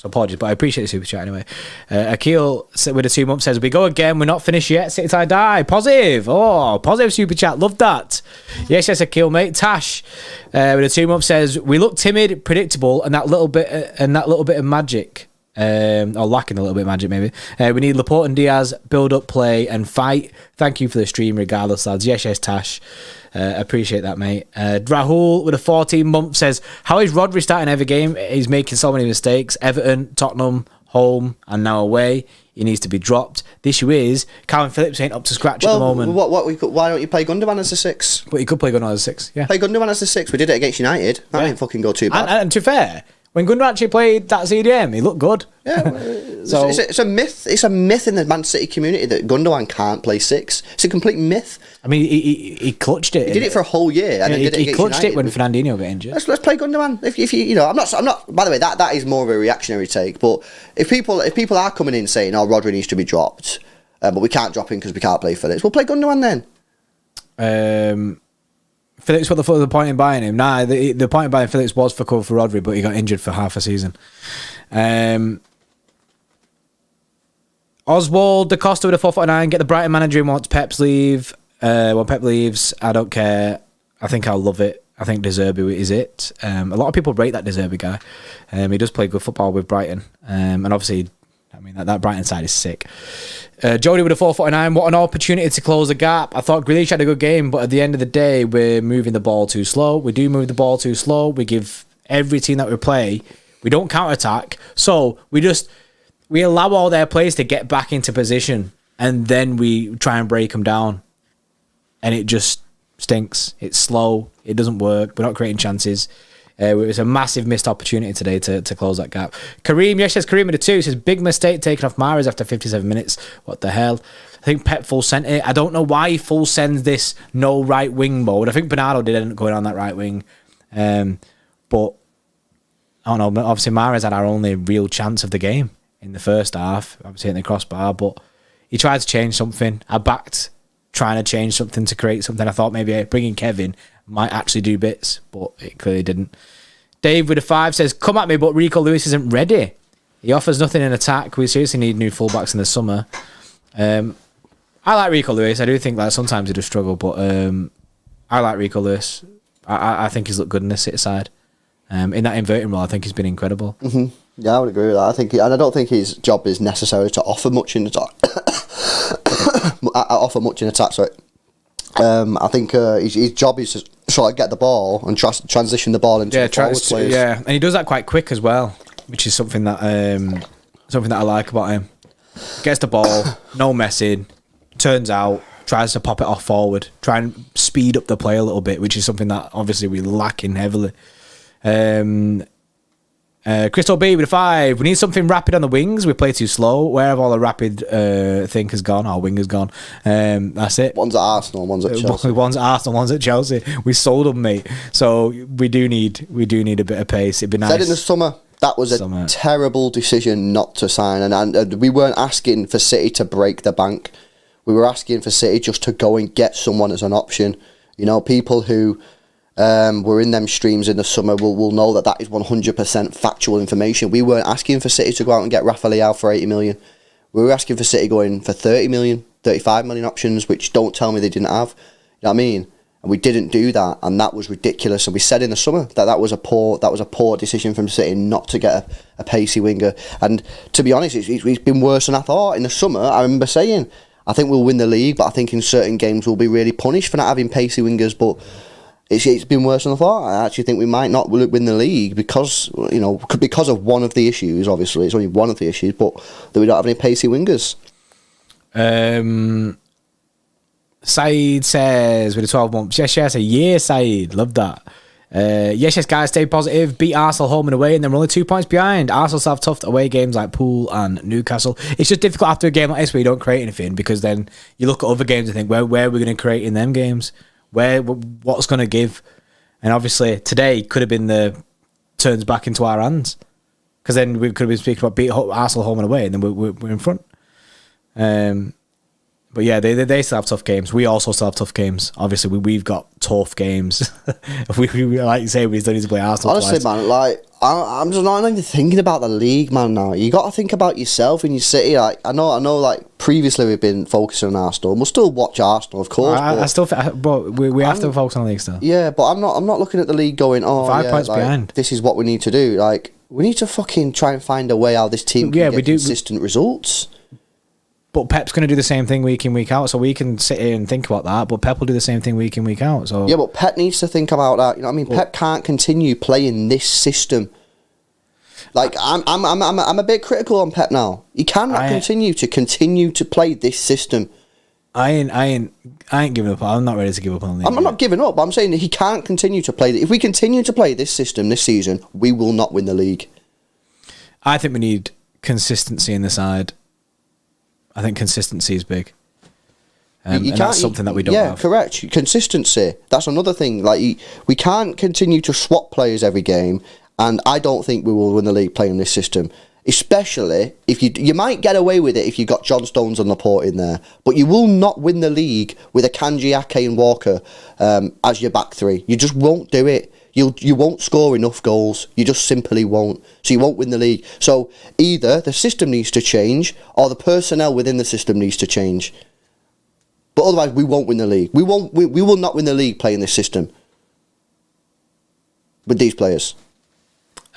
So apologies, but I appreciate the super chat anyway. Akil with a 2 month says, we go again, we're not finished yet, City tie die. Positive. Oh, positive super chat. Love that. Yes, Akil, mate. Tash with a 2 month says, we look timid, predictable, and that little bit of magic. Or lacking a little bit of magic, maybe. We need Laporte and Diaz, build up, play, and fight. Thank you for the stream, regardless, lads. Yes, Tash. Appreciate that, mate. Rahul with a 14 month says, how is Rodri starting every game? He's making so many mistakes. Everton, Tottenham, home, and now away. He needs to be dropped. The issue is, Calvin Phillips ain't up to scratch at the moment. Why don't you play Gundogan as a 6? But he could play Gundogan as a 6, yeah. Play Gundogan as a 6. We did it against United. That ain't fucking go too bad. And to be fair, when Gundogan actually played that CDM, he looked good. Yeah, so it's a myth. It's a myth in the Man City community that Gundogan can't play 6. It's a complete myth. I mean, he clutched it. He did it for a whole year, and he clutched it when Fernandinho got injured. Let's play Gundogan. If you know, I'm not. By the way, that is more of a reactionary take. But if people are coming in saying, "Oh, Rodri needs to be dropped," but we can't drop him because we can't play Phillips, we'll play Gundogan then. Phillips, what the point in buying him? Nah, the point in buying Phillips was for cover for Rodri, but he got injured for half a season. Oswald Da Costa with a 449. Get the Brighton manager in once Pep's leave. When Pep leaves, I don't care. I think I'll love it. I think De Zerbi is it. A lot of people rate that De Zerbi guy. He does play good football with Brighton. And obviously, I mean, that Brighton side is sick. Jody with a 449. What an opportunity to close the gap. I thought Grealish had a good game, but at the end of the day, we're moving the ball too slow. We do move the ball too slow. We give every team that we play, we don't counter-attack. So we allow all their players to get back into position, and then we try and break them down. And it just stinks. It's slow. It doesn't work. We're not creating chances. It was a massive missed opportunity today to close that gap. Kareem, yes, says Kareem with a 2. Says, big mistake taking off Mahrez after 57 minutes. What the hell? I think Pep full sent it. I don't know why he full sends this no right wing mode. I think Bernardo did end up going on that right wing. But, I don't know. Obviously, Mahrez had our only real chance of the game in the first half. Obviously, hitting the crossbar. But he tried to change something. I backed trying to change something to create something. I thought maybe bringing Kevin might actually do bits, but it clearly didn't. Dave with a 5 says, come at me, but Rico Lewis isn't ready. He offers nothing in attack. We seriously need new fullbacks in the summer. I like Rico Lewis. I do think that sometimes he does struggle, but I like Rico Lewis. I think he's looked good in this City side. In that inverting role, I think he's been incredible. Mm-hmm. Yeah, I would agree with that. I don't think his job is necessary to offer much in attack. I think his job is to sort of get the ball and transition the ball into the forward players. Yeah, and he does that quite quick as well, which is something that I like about him. Gets the ball, no messing, turns out, tries to pop it off forward, try and speed up the play a little bit, which is something that obviously we're lacking heavily. Crystal B with a 5. We need something rapid on the wings. We play too slow. Where have all the rapid thing has gone? Our wing has gone. That's it. One's at Arsenal, one's at Chelsea. One's at Arsenal, one's at Chelsea. We sold them, mate. So we do need a bit of pace. It'd be nice. Said in the summer, that was a terrible decision not to sign, and we weren't asking for City to break the bank. We were asking for City just to go and get someone as an option. You know, people who were in them streams in the summer will know that is 100% factual information. We weren't asking for City to go out and get Rafa Leao for 80 million. We were asking for City going for 30 million, 35 million options, which don't tell me they didn't have. You know what I mean? And we didn't do that, and that was ridiculous. And we said in the summer that was a poor decision from City not to get a pacey winger. And to be honest, it's been worse than I thought. In the summer, I remember saying, I think we'll win the league, but I think in certain games we'll be really punished for not having pacey wingers. But it's been worse than I thought. I actually think we might not win the league because of one of the issues. Obviously, it's only one of the issues, but that we don't have any pacey wingers. Saeed says with a 12 months, yes, a year, Saeed. Love that. Yes, guys, stay positive. Beat Arsenal home and away, and then we're only 2 points behind. Arsenal still have tough away games like Poole and Newcastle. It's just difficult after a game like this where you don't create anything, because then you look at other games and think, where are we going to create in them games? What's going to give? And obviously today could have been the turns back into our hands, because then we could have been speaking about beat Arsenal home and away, and then we're in front. But yeah, they still have tough games. We also still have tough games. Obviously, we've got tough games. we like you say, we still need to play Arsenal. Honestly, twice. man, like I'm just not even thinking about the league, man. Now you got to think about yourself and your city. Like I know. Like previously we've been focusing on Arsenal. We'll still watch Arsenal, of course. I still, but we have to focus on the league still. Yeah, but I'm not looking at the league going, 5 points behind. This is what we need to do. Like we need to fucking try and find a way how this team can get consistent results. But Pep's going to do the same thing week in, week out, so we can sit here and think about that. But Pep will do the same thing week in, week out. So yeah, but Pep needs to think about that. You know what I mean? Pep can't continue playing this system. Like I'm a bit critical on Pep now. He cannot continue to play this system. I ain't giving up. I'm not ready to give up on the league. I'm not giving up. I'm saying that he can't continue to play. If we continue to play this system this season, we will not win the league. I think we need consistency in the side. I think consistency is big. And that's something that we don't have. Yeah, correct. Consistency. That's another thing. Like we can't continue to swap players every game, and I don't think we will win the league playing this system. Especially if you might get away with it if you got John Stones and Laporte in there, but you will not win the league with a Kanji, Ake and Walker as your back three. You just won't do it. You won't score enough goals. You just simply won't. So you won't win the league. So either the system needs to change or the personnel within the system needs to change. But otherwise, we won't win the league. We will not win the league playing this system with these players.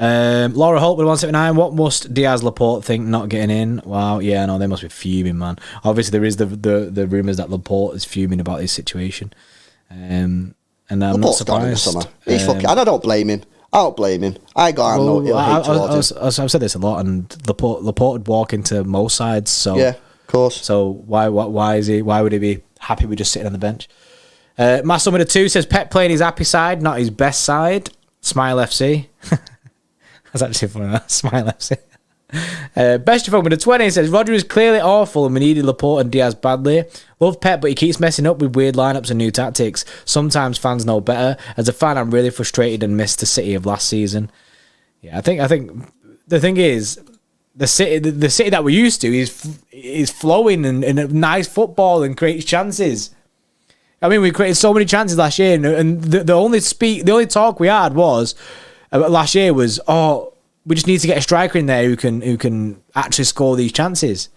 Laura Holt with 179. What must Diaz Laporte think not getting in? Wow, yeah, no, they must be fuming, man. Obviously, there is the rumours that Laporte is fuming about his situation. And I'm not surprised. He's fucking, and I don't blame him. I got no ill hate towards him. I've said this a lot, and Laporte would walk into most sides. So yeah, of course. So why would he be happy with just sitting on the bench? Master number 2 says Pep playing his happy side, not his best side. Smile FC. That's actually funny. That. Smile FC. Best of number 20 says Roger is clearly awful and we needed Laporte and Diaz badly. Love Pep, but he keeps messing up with weird lineups and new tactics. Sometimes fans know better. As a fan, I'm really frustrated and missed the City of last season. Yeah, I think the thing is the City that we're used to is flowing and nice football and creates chances. I mean, we created so many chances last year, and the only talk we had was last year was we just need to get a striker in there who can actually score these chances.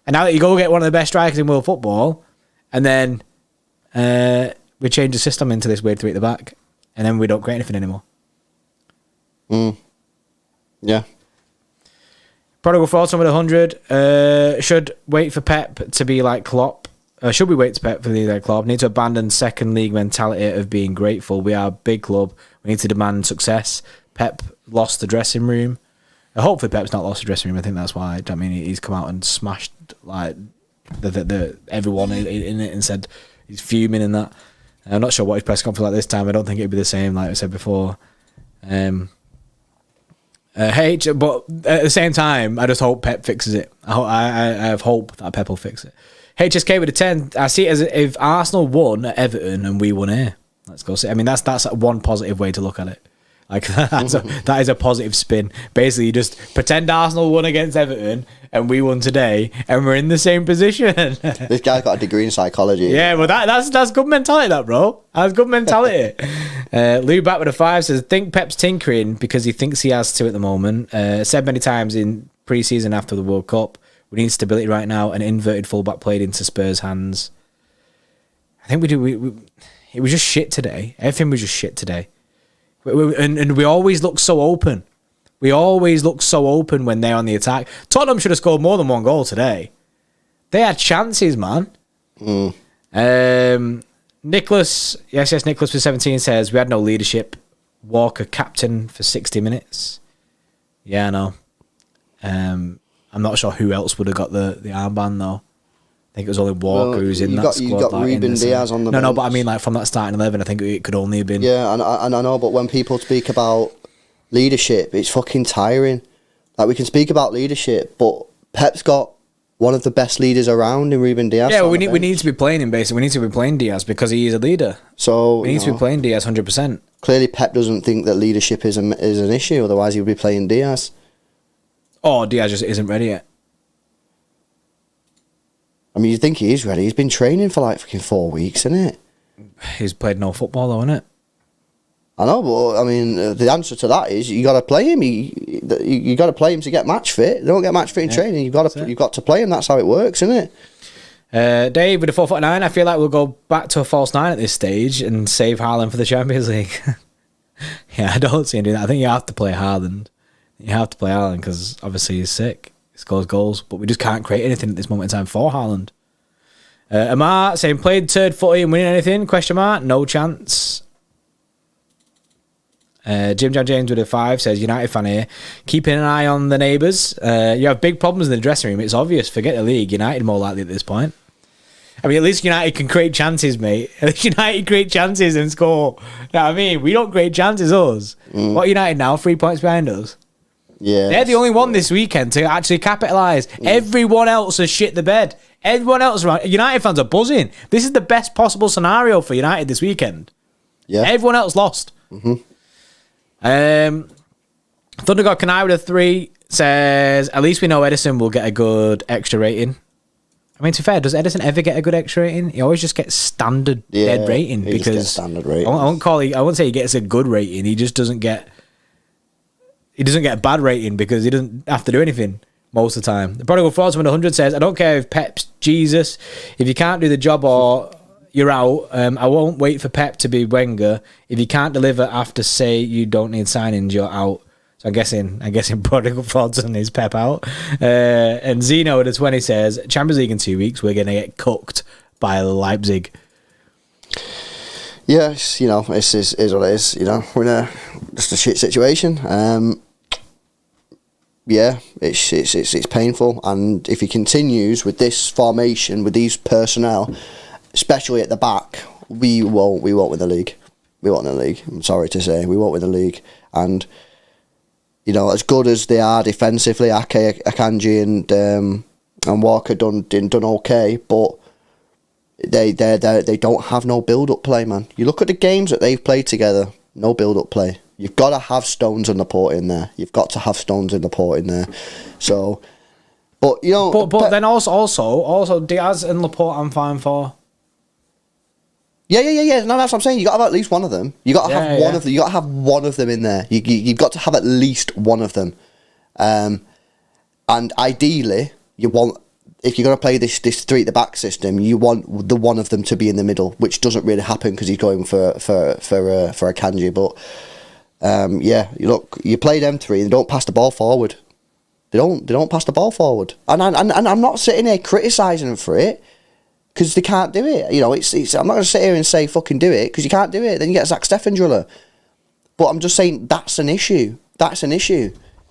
And now that you go get one of the best strikers in world football, and then we change the system into this weird 3 at the back, and then we don't create anything anymore. Yeah. Prodigal Thoughts on with 100. Should wait for Pep to be like Klopp. Should we wait to Pep for the like Klopp? Need to abandon second league mentality of being grateful. We are a big club. We need to demand success. Pep lost the dressing room. Hopefully Pep's not lost the dressing room. I think that's why. I mean, he's come out and smashed like the everyone in it and said he's fuming and that. I'm not sure what his press conference like this time. I don't think it'd be the same like I said before. But at the same time, I just hope Pep fixes it. I have hope that Pep will fix it. HSK with a 10. I see it as if Arsenal won at Everton and we won here. Let's go see. I mean, that's one positive way to look at it. Like that is a positive spin. Basically, you just pretend Arsenal won against Everton and we won today, and we're in the same position. This guy's got a degree in psychology. Yeah, well, that's good mentality, that bro. That's good mentality. Lou back with a 5 says, think Pep's tinkering because he thinks he has to at the moment. Said many times in pre-season after the World Cup, we need stability right now. An inverted fullback played into Spurs' hands. I think we do. It was just shit today. Everything was just shit today. And we always look so open. We always look so open when they're on the attack. Tottenham should have scored more than one goal today. They had chances, man. Nicholas, yes, Nicholas with 17 says, we had no leadership. Walker captain for 60 minutes. Yeah, I know. I'm not sure who else would have got the armband, though. I think it was only Walker who's in that squad. You got Ruben Diaz on the bench. No, but I mean, like, from that starting 11, I think it could only have been... Yeah, and I know, but when people speak about leadership, it's fucking tiring. Like, we can speak about leadership, but Pep's got one of the best leaders around in Ruben Diaz. Yeah, well, we need to be playing him, basically. We need to be playing Diaz because he is a leader. So we need to be playing Diaz 100%. Clearly, Pep doesn't think that leadership is an issue, otherwise he would be playing Diaz. Oh, Diaz just isn't ready yet. I mean, you think he is ready. He's been training for like fucking 4 weeks, isn't it? He's played no football though, isn't it? I know, but I mean, the answer to that is you got to play him. You got to play him to get match fit. They don't get match fit in training. You've got to play him. That's how it works, isn't it? Dave with a 4'9", I feel like we'll go back to a false 9 at this stage and save Haaland for the Champions League. Yeah, I don't see him doing that. I think you have to play Haaland. You have to play Haaland because obviously he's sick. He scores goals, but we just can't create anything at this moment in time for Haaland. Amar saying, played third footy and winning anything? Question mark. No chance. Jim John James with a 5 says, United fan here, keeping an eye on the neighbours. You have big problems in the dressing room. It's obvious. Forget the league. United more likely at this point. I mean, at least United can create chances, mate. At least United create chances and score. You know what I mean? We don't create chances, us. What United now? 3 points behind us. Yeah. They're the only one this weekend to actually capitalise. Everyone else has shit the bed. Everyone else around. United fans are buzzing. This is the best possible scenario for United this weekend. Yeah. Everyone else lost. Thunder God Kanai with a 3 says, at least we know Edison will get a good extra rating. I mean, to be fair, does Edison ever get a good extra rating? He always just gets standard dead rating. He just because gets standard rating. I won't say he gets a good rating. He just doesn't get a bad rating because he doesn't have to do anything most of the time. The Prodigal Fraudman 100 says, I don't care if Pep's Jesus. If you can't do the job or you're out, I won't wait for Pep to be Wenger. If you can't deliver after say you don't need signings, you're out. So I'm guessing Prodigal Fraudman is Pep out. And Zeno at the 20 says, Champions League in 2 weeks, we're going to get cooked by Leipzig. Yes, you know, it's what it is. You know, we're in just a shit situation. Yeah, it's painful, and if he continues with this formation, with these personnel, especially at the back, we won't win the league. We won't win the league. I'm sorry to say, we won't win the league. And you know, as good as they are defensively, Ake, Akanji, and Walker done okay, but they don't have no build-up play, man. You look at the games that they've played together, no build-up play. You've got to have Stones and Laporte in there. So, but you know, but then also Diaz and Laporte, I'm fine for. Yeah. No, that's what I'm saying. You got to have at least one of them. You got to have one of them. You got to have one of them in there. You've got to have at least one of them. And ideally, you want, if you're going to play this 3 at the back system, you want the one of them to be in the middle, which doesn't really happen because he's going for a Kanji. But you play them 3. They don't pass the ball forward. They don't pass the ball forward. And I'm not sitting here criticising them for it, because they can't do it. You know, it's I'm not going to sit here and say fucking do it, because you can't do it. Then you get Zach Steffen driller. But I'm just saying that's an issue.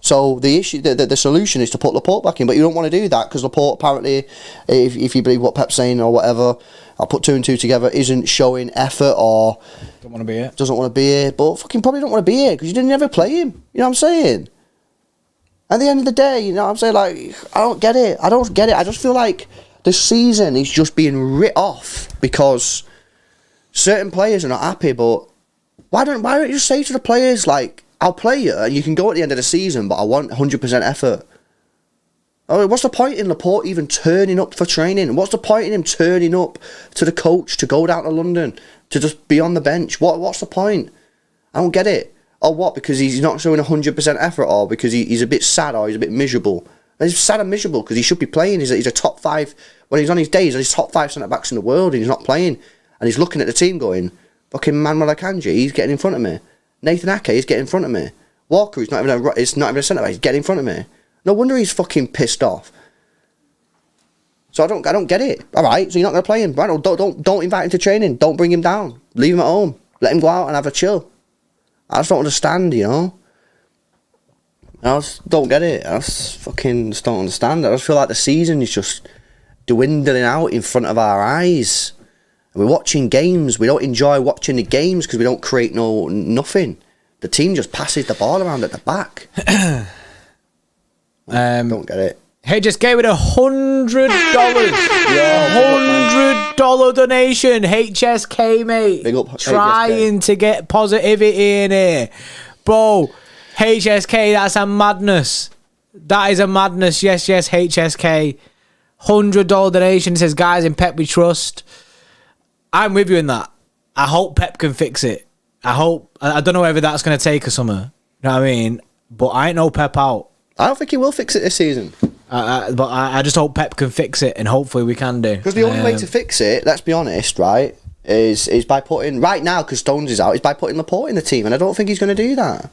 So the solution is to put Laporte back in, but you don't want to do that because Laporte apparently, if you believe what Pep's saying or whatever, I'll put 2 and 2 together, isn't showing effort or doesn't want to be here, but fucking probably don't want to be here because you didn't ever play him. You know what I'm saying? At the end of the day, you know what I'm saying? Like, I don't get it. I just feel like the season is just being writ off because certain players are not happy. But why don't you just say to the players, like, I'll play you and you can go at the end of the season, but I want 100% effort. I mean, what's the point in Laporte even turning up for training? What's the point in him turning up to the coach to go down to London to just be on the bench? What's the point? I don't get it. Or what? Because he's not showing 100% effort, or because he's a bit sad, or he's a bit miserable. He's sad and miserable because he should be playing. He's a top 5. When he's on his day, he's on his top 5 centre-backs in the world, and he's not playing. And he's looking at the team going, fucking Manuel Akanji, he's getting in front of me. Nathan Ake is getting in front of me. Walker, he's not even a centre-back, he's getting in front of me. No wonder he's fucking pissed off. So I don't get it. All right, so you're not going to play him. Right? Don't invite him to training. Don't bring him down. Leave him at home. Let him go out and have a chill. I just don't understand, you know. I just don't get it. I just don't understand. I just feel like the season is just dwindling out in front of our eyes. And we're watching games. We don't enjoy watching the games because we don't create nothing. The team just passes the ball around at the back. Don't get it. Hey, just gave it $100. $100 donation. HSK, mate. Big up, Trying to get positivity in here. Bro, HSK, that's a madness. That is a madness. Yes, HSK. $100 donation. It says, guys, in Pep we trust. I'm with you in that. I hope Pep can fix it. I don't know whether that's going to take us somewhere. You know what I mean? But I ain't no Pep out. I don't think he will fix it this season. But I just hope Pep can fix it, and hopefully we can do. Because the only way to fix it, let's be honest, right, is by putting, right now, because Stones is out, is by putting Laporte in the team, and I don't think he's going to do that.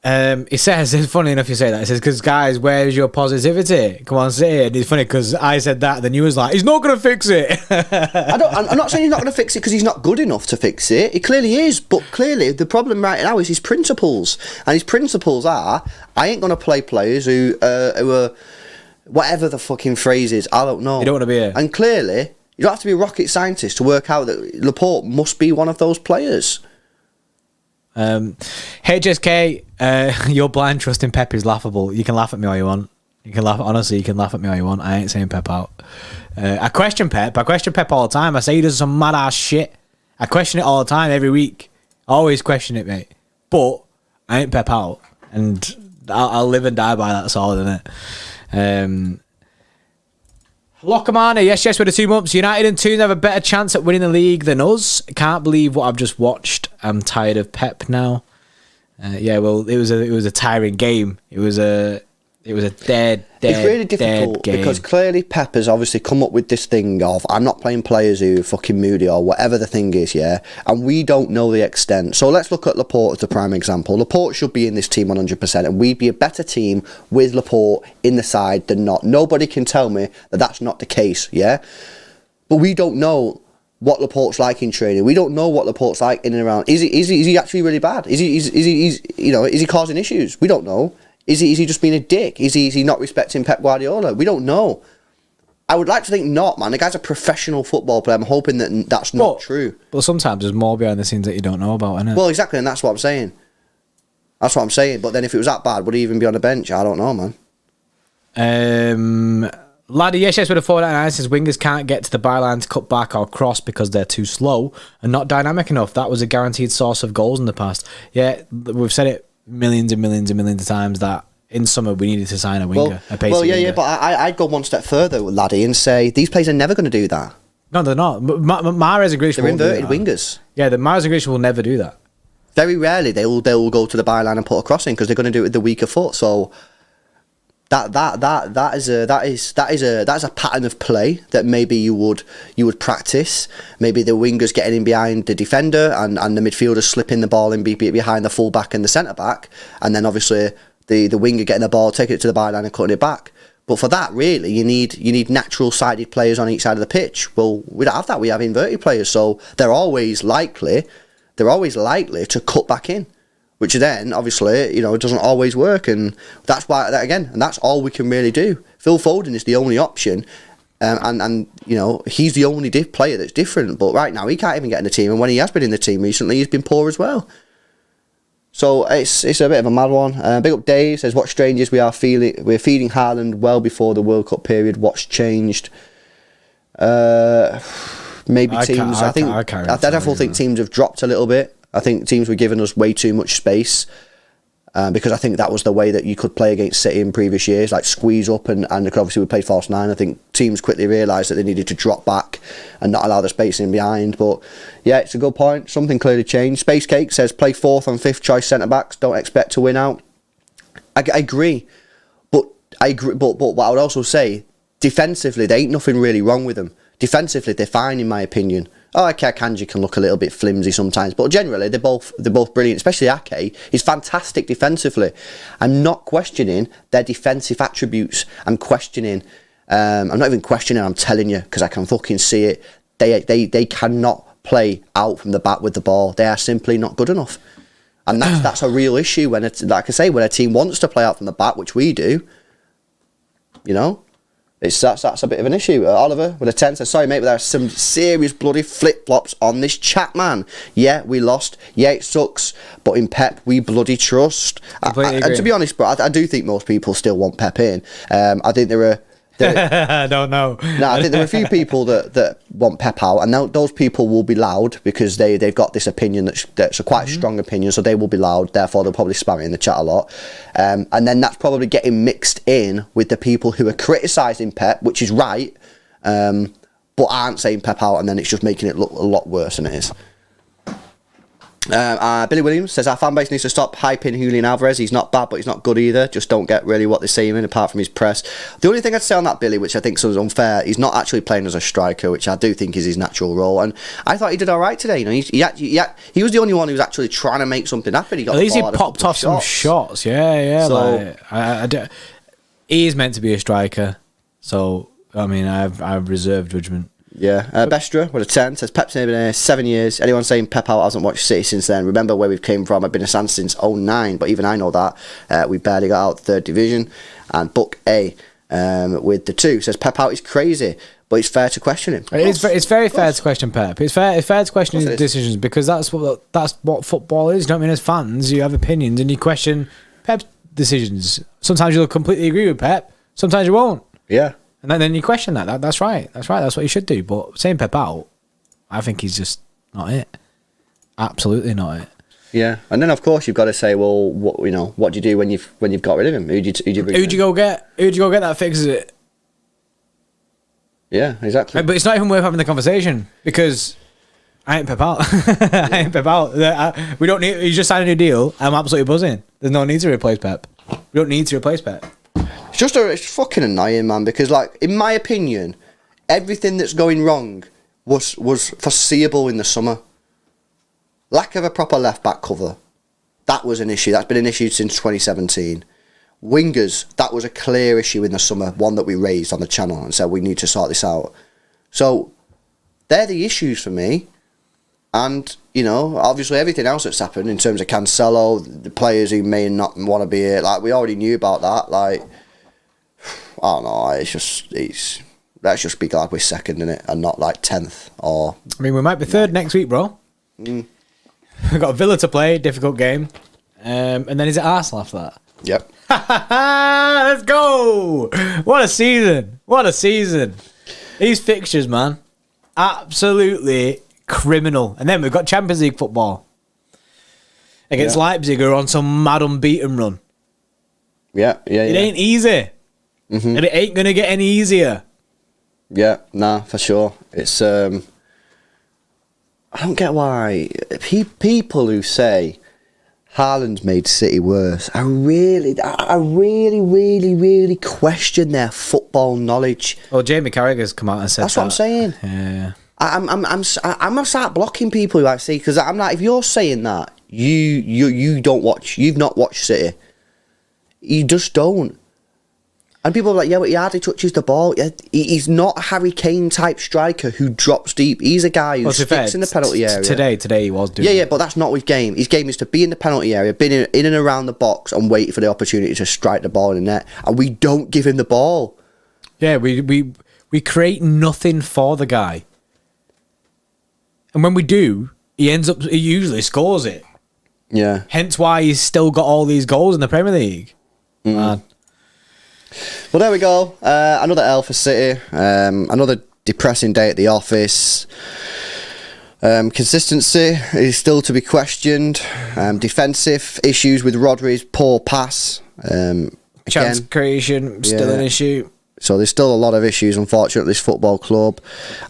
It says, it's funny enough you say that. It says, because guys, where's your positivity? Come on, say it. And it's funny because I said that, then you was like, he's not going to fix it. I'm not saying he's not going to fix it because he's not good enough to fix it. He clearly is, but clearly the problem right now is his principles. And his principles are, I ain't going to play players who are, whatever the fucking phrase is, I don't know. You don't want to be here. And clearly, you don't have to be a rocket scientist to work out that Laporte must be one of those players. HSK, your blind trust in Pep is laughable. You can laugh at me all you want. You can laugh, honestly, you can laugh at me all you want. I ain't saying Pep out. I question Pep all the time. I say he does some mad ass shit. I question it all the time, every week. Always question it, mate. But I ain't Pep out. And I'll live and die by that solid, innit? Lockermana, yes, with the 2 months. United and Toons have a better chance at winning the league than us. Can't believe what I've just watched. I'm tired of Pep now. Yeah, well, it was a tiring game. It was a dead it's really difficult because clearly Pep has obviously come up with this thing of, I'm not playing players who are fucking moody or whatever the thing is, yeah, and we don't know the extent. So let's look at Laporte as the prime example. Laporte should be in this team 100%, and we'd be a better team with Laporte in the side than not. Nobody can tell me that that's not the case, yeah, but we don't know what Laporte's like in training. We don't know what Laporte's like in and around. Is he actually really bad? Is he causing issues? We don't know. Is he just being a dick? Is he not respecting Pep Guardiola? We don't know. I would like to think not, man. The guy's a professional football player. I'm hoping that that's not true. But sometimes there's more behind the scenes that you don't know about, isn't it? Well, exactly, and that's what I'm saying. But then if it was that bad, would he even be on the bench? I don't know, man. Laddie, yes, with a 499 says wingers can't get to the byline to cut back or cross because they're too slow and not dynamic enough. That was a guaranteed source of goals in the past. Yeah, we've said it millions and millions and millions of times that in summer we needed to sign a winger, a pacey winger. But I'd go one step further, Laddie, and say these players are never going to do that. No, they're not. Mahrez and Grealish, they're inverted wingers. Yeah, the Mahrez and Grealish will never do that. Very rarely they'll go to the byline and put a cross in because they're going to do it with the weaker foot. So that's a pattern of play that maybe you would practice. Maybe the wingers getting in behind the defender and the midfielders slipping the ball in behind the full back and the centre back, and then obviously the winger getting the ball, taking it to the byline and cutting it back. But for that, really, you need natural sided players on each side of the pitch. Well, we don't have that. We have inverted players, so they're always likely to cut back in, which then obviously it doesn't always work, and that's why and that's all we can really do. Phil Foden is the only option, and he's the only player that's different. But right now he can't even get in the team, and when he has been in the team recently, he's been poor as well. So it's a bit of a mad one. Big up Dave says, what strangers we're feeding Haaland well before the World Cup period. What's changed? Maybe teams. I definitely think teams have dropped a little bit. I think teams were giving us way too much space because I think that was the way that you could play against City in previous years, like squeeze up and obviously we played false nine. I think teams quickly realised that they needed to drop back and not allow the space in behind. But yeah, it's a good point. Something clearly changed. Space Cake says play 4th and 5th choice centre backs. Don't expect to win out. I agree, but what I would also say, defensively, there ain't nothing really wrong with them. Defensively, they're fine in my opinion. Oh, okay, Akanji can look a little bit flimsy sometimes, but generally they're both brilliant. Especially Ake, he's fantastic defensively. I'm not questioning their defensive attributes. I'm not even questioning. I'm telling you because I can fucking see it. They cannot play out from the back with the ball. They are simply not good enough, and that's a real issue when it's like I say, when a team wants to play out from the back, which we do. That's a bit of an issue. Oliver with a 10 says, sorry mate, but there are some serious bloody flip-flops on this chat, man. Yeah, we lost. Yeah, it sucks. But in Pep, we bloody trust. And to be honest, bro, I do think most people still want Pep in. I think there are... I don't know. No, I think there are a few people that want Pep out, and those people will be loud because they've got this opinion that's a quite strong opinion, so they will be loud. Therefore, they'll probably spam it in the chat a lot, and then that's probably getting mixed in with the people who are criticising Pep, which is right. but aren't saying Pep out, and then it's just making it look a lot worse than it is. Billy Williams says our fan base needs to stop hyping Julian Alvarez. He's not bad, but he's not good either. Just don't get really what they're saying apart from his press. The only thing I'd say on that, Billy, which I think is unfair, he's not actually playing as a striker, which I do think is his natural role. And I thought he did all right today. You know, he was the only one who was actually trying to make something happen. At least he popped off some shots. Yeah. So, he is meant to be a striker. So I mean, I've reserved judgment. Yeah, Bestra with a 10 says Pep's been here 7 years. Anyone saying Pep out hasn't watched City since then? Remember where we've came from. I've been a fan since 2009, but even I know that we barely got out third division. And Book A with the 2 says Pep out is crazy, but it's fair to question him. It's very fair to question Pep. It's fair to question his decisions because that's what football is. You know what I mean? As fans, you have opinions and you question Pep's decisions. Sometimes you'll completely agree with Pep. Sometimes you won't. Yeah. And then you question that. That's right. That's what you should do. But saying Pep out, I think he's just not it. Absolutely not it. Yeah, and then of course you've got to say, well, what do you do when you've got rid of him? Who'd you go get that fixes it? Yeah, exactly. But it's not even worth having the conversation because I ain't Pep out. I ain't Pep out. We don't need. You just signed a new deal. I'm absolutely buzzing. There's no need to replace Pep. We don't need to replace Pep. It's fucking annoying, man, because, like, in my opinion, everything that's going wrong was foreseeable in the summer. Lack of a proper left-back cover. That was an issue. That's been an issue since 2017. Wingers, that was a clear issue in the summer, one that we raised on the channel and said we need to sort this out. So, they're the issues for me. And, you know, obviously everything else that's happened in terms of Cancelo, the players who may not want to be here, like, we already knew about that, like... I don't know. Let's just be glad we're second in it and not like 10th or. I mean, we might be third next week, bro. We've got Villa to play, difficult game, and then is it Arsenal after that? Yep. Let's go! What a season! What a season! These fixtures, man, absolutely criminal. And then we've got Champions League football against Leipzig, who are on some mad unbeaten run. Yeah. It ain't easy. And it ain't going to get any easier. Yeah, nah, for sure. It's, I don't get why people who say Haaland's made City worse, I really question their football knowledge. Well, Jamie Carragher's come out and said that's what I'm saying. Yeah. I'm gonna start blocking people who I see, because I'm like, if you're saying that, you've not watched City. You just don't. And people are like, yeah, but he hardly touches the ball. Yeah, he's not a Harry Kane type striker who drops deep. He's a guy who sticks in the penalty area. Today he was doing. Yeah, but that's not his game. His game is to be in the penalty area, be in and around the box, and wait for the opportunity to strike the ball in the net. And we don't give him the ball. Yeah, we create nothing for the guy. And when we do, he usually scores it. Yeah. Hence why he's still got all these goals in the Premier League. Man. Well, there we go. Another L for City. Another depressing day at the office. Consistency is still to be questioned. Defensive issues with Rodri's poor pass. Chance creation, still an issue. So there's still a lot of issues, unfortunately, at this football club.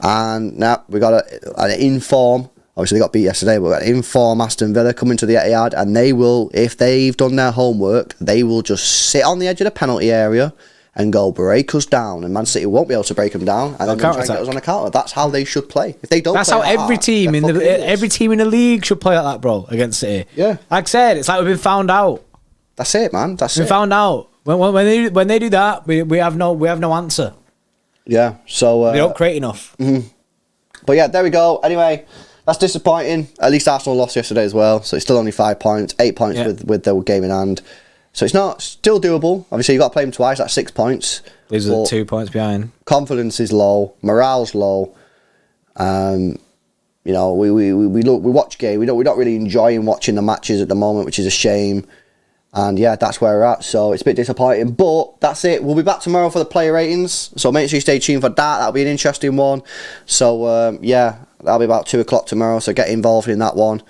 And now we got an inform. Obviously, they got beat yesterday, but we've got an inform Aston Villa coming to the Etihad, and they will, if they've done their homework, they will just sit on the edge of the penalty area and go break us down, and Man City won't be able to break them down, and then try and get us on a counter. That's how they should play. If they don't, that's how every team in the league should play like that, bro, against City. Yeah, like I said, it's like we've been found out. That's it, man. That's it. We've been found out. When they do that, we have no answer. Yeah, so they don't create enough. Mm-hmm. But yeah, there we go. Anyway. That's disappointing. At least Arsenal lost yesterday as well, so it's still only 5 points, 8 points with the game in hand. So it's still doable. Obviously, you've got to play them twice. That's 6 points. These are 2 points behind. Confidence is low. Morale's low. You know, we watch game. We're not really enjoying watching the matches at the moment, which is a shame. And yeah, that's where we're at. So it's a bit disappointing, but that's it. We'll be back tomorrow for the player ratings. So make sure you stay tuned for that. That'll be an interesting one. So yeah. That'll be about 2 o'clock tomorrow, so get involved in that one.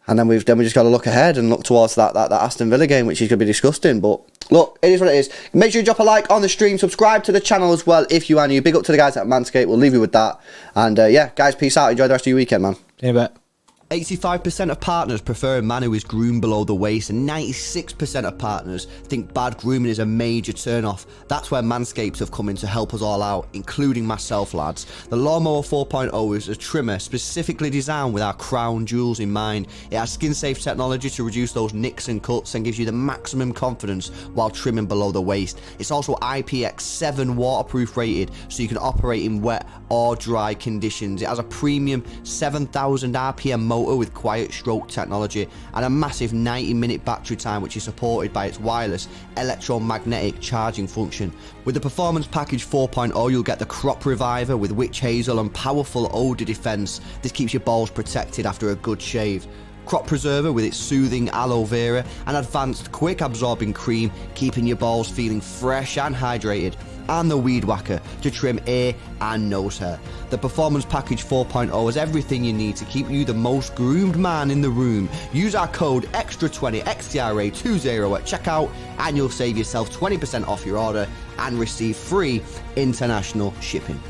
And then we just got to look ahead and look towards that Aston Villa game, which is going to be disgusting. But Look, it is what it is. Make sure you drop a like on the stream. Subscribe to the channel as well if you are new. Big up to the guys at Manscaped. We'll leave you with that. And yeah, guys, peace out. Enjoy the rest of your weekend, man. See you in a bit. 85% of partners prefer a man who is groomed below the waist, and 96% of partners think bad grooming is a major turn-off. That's where Manscaped have come in to help us all out, including myself, lads. The Lawnmower 4.0 is a trimmer specifically designed with our crown jewels in mind. It has skin-safe technology to reduce those nicks and cuts and gives you the maximum confidence while trimming below the waist. It's also IPX7 waterproof rated, so you can operate in wet or dry conditions. It has a premium 7,000 RPM motor with quiet stroke technology and a massive 90-minute battery time, which is supported by its wireless electromagnetic charging function. With the Performance Package 4.0, you'll get the Crop Reviver with witch hazel and powerful odor defense. This keeps your balls protected after a good shave. Crop Preserver with its soothing aloe vera and advanced quick absorbing cream, keeping your balls feeling fresh and hydrated. And the Weed Whacker to trim ear and nose hair. The Performance Package 4.0 has everything you need to keep you the most groomed man in the room. Use our code XTRA20 XTRA20 at checkout and you'll save yourself 20% off your order and receive free international shipping.